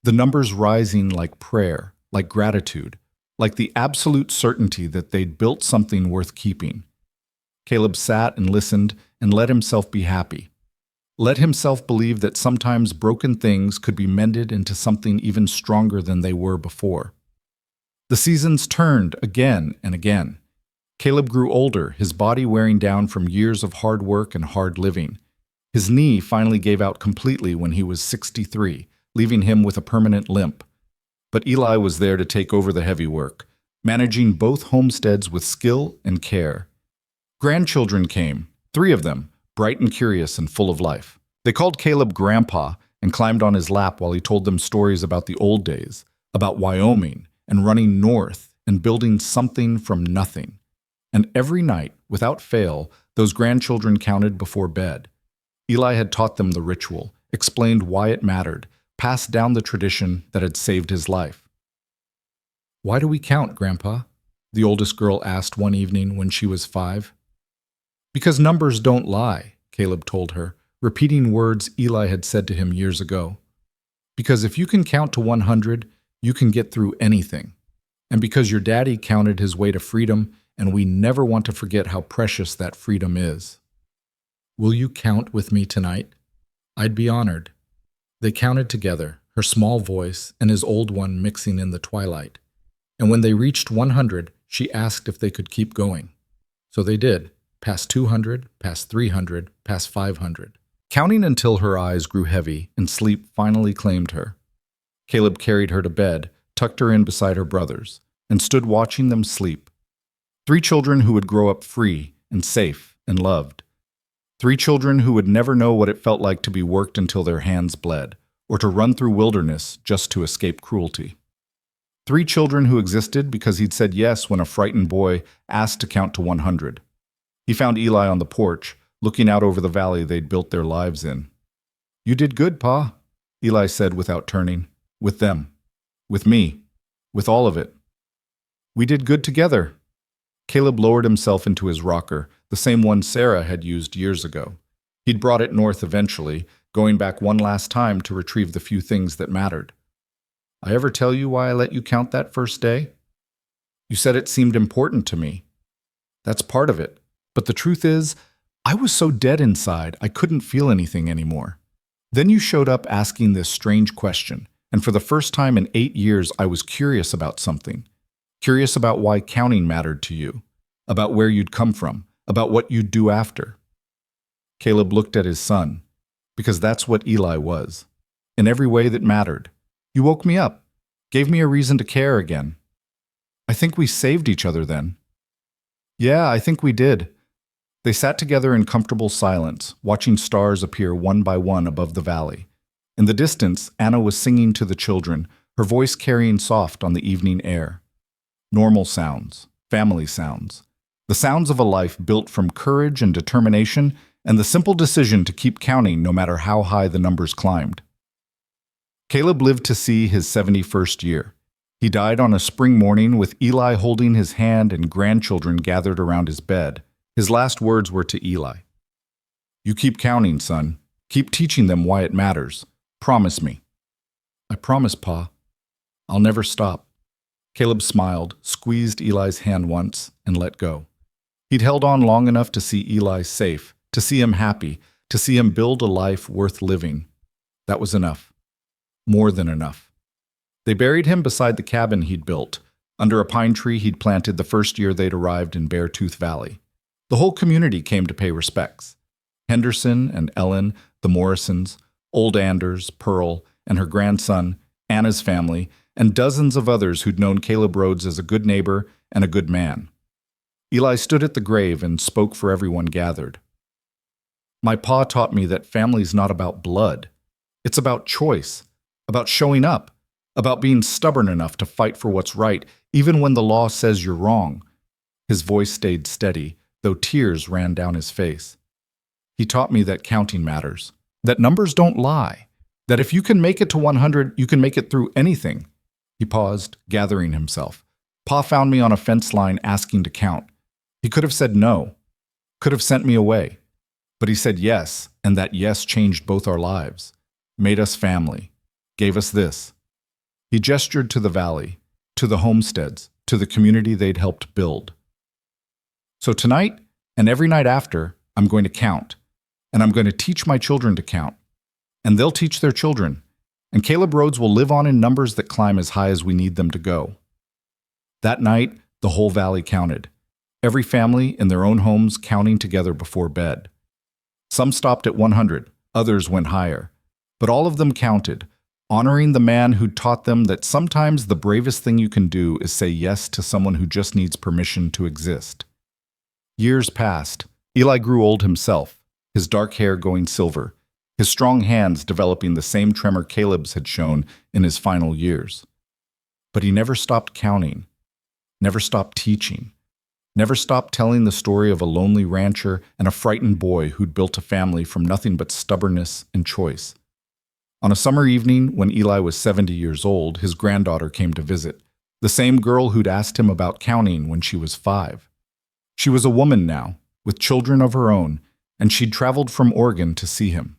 The numbers rising like prayer, like gratitude, like the absolute certainty that they'd built something worth keeping. Caleb sat and listened and let himself be happy. Let himself believe that sometimes broken things could be mended into something even stronger than they were before. The seasons turned again and again. Caleb grew older, his body wearing down from years of hard work and hard living. His knee finally gave out completely when he was 63, leaving him with a permanent limp. But Eli was there to take over the heavy work, managing both homesteads with skill and care. Grandchildren came, 3 of them, bright and curious and full of life. They called Caleb Grandpa and climbed on his lap while he told them stories about the old days, about Wyoming and running north and building something from nothing. And every night, without fail, those grandchildren counted before bed. Eli had taught them the ritual, explained why it mattered, passed down the tradition that had saved his life. "Why do we count, Grandpa?" the oldest girl asked one evening when she was 5. "Because numbers don't lie," Caleb told her, repeating words Eli had said to him years ago. "Because if you can count to 100, you can get through anything. And because your daddy counted his way to freedom, and we never want to forget how precious that freedom is. Will you count with me tonight? I'd be honored." They counted together, her small voice and his old one mixing in the twilight. And when they reached 100, she asked if they could keep going. So they did. Past 200, past 300, past 500. Counting until her eyes grew heavy and sleep finally claimed her. Caleb carried her to bed, tucked her in beside her brothers, and stood watching them sleep. 3 children who would grow up free and safe and loved. 3 children who would never know what it felt like to be worked until their hands bled, or to run through wilderness just to escape cruelty. 3 children who existed because he'd said yes when a frightened boy asked to count to 100. He found Eli on the porch, looking out over the valley they'd built their lives in. "You did good, Pa," Eli said without turning. "With them. With me. With all of it. We did good together." Caleb lowered himself into his rocker, the same one Sarah had used years ago. He'd brought it north eventually, going back one last time to retrieve the few things that mattered. "I ever tell you why I let you count that first day? You said it seemed important to me. That's part of it. But the truth is, I was so dead inside, I couldn't feel anything anymore. Then you showed up asking this strange question, and for the first time in 8 years, I was curious about something. Curious about why counting mattered to you, about where you'd come from, about what you'd do after." Caleb looked at his son, because that's what Eli was. In every way that mattered. "You woke me up, gave me a reason to care again. I think we saved each other then." "Yeah, I think we did." They sat together in comfortable silence, watching stars appear one by one above the valley. In the distance, Anna was singing to the children, her voice carrying soft on the evening air. Normal sounds, family sounds, the sounds of a life built from courage and determination and the simple decision to keep counting no matter how high the numbers climbed. Caleb lived to see his 71st year. He died on a spring morning with Eli holding his hand and grandchildren gathered around his bed. His last words were to Eli. "You keep counting, son. Keep teaching them why it matters. Promise me." "I promise, Pa. I'll never stop." Caleb smiled, squeezed Eli's hand once, and let go. He'd held on long enough to see Eli safe, to see him happy, to see him build a life worth living. That was enough. More than enough. They buried him beside the cabin he'd built, under a pine tree he'd planted the first year they'd arrived in Beartooth Valley. The whole community came to pay respects. Henderson and Ellen, the Morrisons, Old Anders, Pearl, and her grandson, Anna's family, and dozens of others who'd known Caleb Rhodes as a good neighbor and a good man. Eli stood at the grave and spoke for everyone gathered. "My pa taught me that family's not about blood. It's about choice, about showing up, about being stubborn enough to fight for what's right, even when the law says you're wrong." His voice stayed steady, though tears ran down his face. He taught me that counting matters, that numbers don't lie, that if you can make it to 100, you can make it through anything. He paused, gathering himself. Pa found me on a fence line asking to count. He could have said no, could have sent me away. But he said yes, and that yes changed both our lives, made us family, gave us this. He gestured to the valley, to the homesteads, to the community they'd helped build. So tonight, and every night after, I'm going to count. And I'm going to teach my children to count. And they'll teach their children. And Caleb Rhodes will live on in numbers that climb as high as we need them to go. That night, the whole valley counted. Every family in their own homes counting together before bed. Some stopped at 100, others went higher. But all of them counted, honoring the man who taught them that sometimes the bravest thing you can do is say yes to someone who just needs permission to exist. Years passed. Eli grew old himself, his dark hair going silver, his strong hands developing the same tremor Caleb's had shown in his final years. But he never stopped counting, never stopped teaching, never stopped telling the story of a lonely rancher and a frightened boy who'd built a family from nothing but stubbornness and choice. On a summer evening, when Eli was 70 years old, his granddaughter came to visit, the same girl who'd asked him about counting when she was 5. She was a woman now, with children of her own, and she'd traveled from Oregon to see him.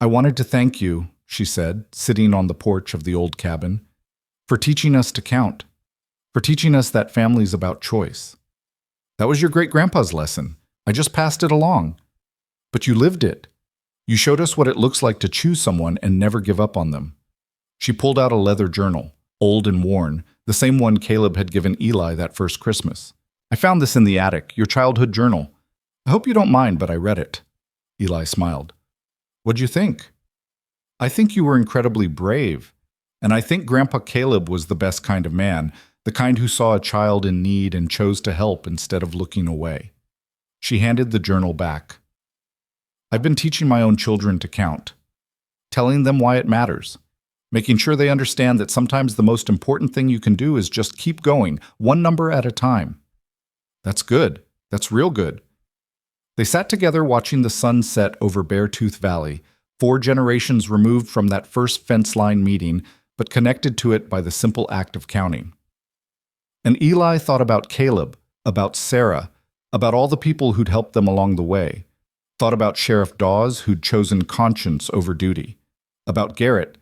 "I wanted to thank you," she said, sitting on the porch of the old cabin, "for teaching us to count, for teaching us that family's about choice. That was your great-grandpa's lesson. I just passed it along. But you lived it. You showed us what it looks like to choose someone and never give up on them." She pulled out a leather journal, old and worn, the same one Caleb had given Eli that first Christmas. "I found this in the attic, your childhood journal. I hope you don't mind, but I read it." Eli smiled. "What'd you think?" "I think you were incredibly brave, and I think Grandpa Caleb was the best kind of man, the kind who saw a child in need and chose to help instead of looking away." She handed the journal back. "I've been teaching my own children to count, telling them why it matters, making sure they understand that sometimes the most important thing you can do is just keep going, one number at a time." "That's good. That's real good." They sat together watching the sun set over Beartooth Valley, 4 generations removed from that first fence line meeting, but connected to it by the simple act of counting. And Eli thought about Caleb, about Sarah, about all the people who'd helped them along the way, thought about Sheriff Dawes, who'd chosen conscience over duty, about Garrett,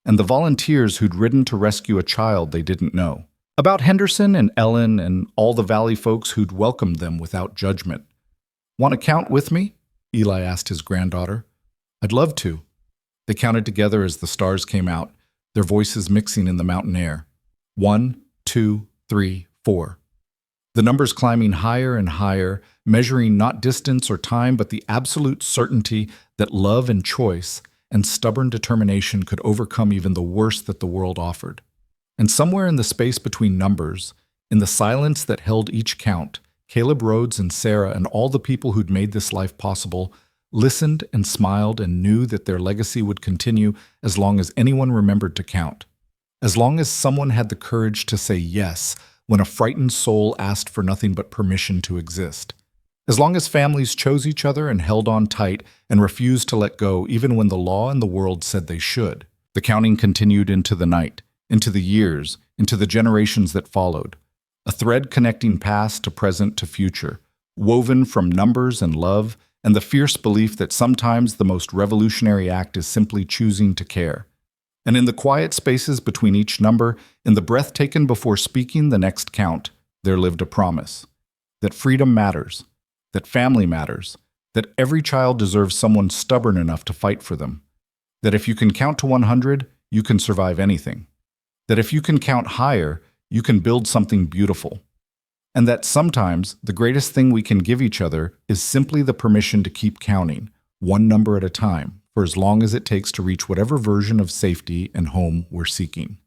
and the volunteers who'd ridden to rescue a child they didn't know, about Henderson and Ellen and all the Valley folks who'd welcomed them without judgment. "Want to count with me?" Eli asked his granddaughter. "I'd love to." They counted together as the stars came out, their voices mixing in the mountain air. 1, 2, 3, 4. The numbers climbing higher and higher, measuring not distance or time, but the absolute certainty that love and choice and stubborn determination could overcome even the worst that the world offered. And somewhere in the space between numbers, in the silence that held each count, Caleb Rhodes and Sarah and all the people who'd made this life possible listened and smiled and knew that their legacy would continue as long as anyone remembered to count. As long as someone had the courage to say yes when a frightened soul asked for nothing but permission to exist. As long as families chose each other and held on tight and refused to let go even when the law and the world said they should. The counting continued into the night, into the years, into the generations that followed. A thread connecting past to present to future, woven from numbers and love and the fierce belief that sometimes the most revolutionary act is simply choosing to care. And in the quiet spaces between each number, in the breath taken before speaking the next count, there lived a promise. That freedom matters, that family matters, that every child deserves someone stubborn enough to fight for them. That if you can count to 100, you can survive anything. That if you can count higher, you can build something beautiful. And that sometimes the greatest thing we can give each other is simply the permission to keep counting, one number at a time, for as long as it takes to reach whatever version of safety and home we're seeking.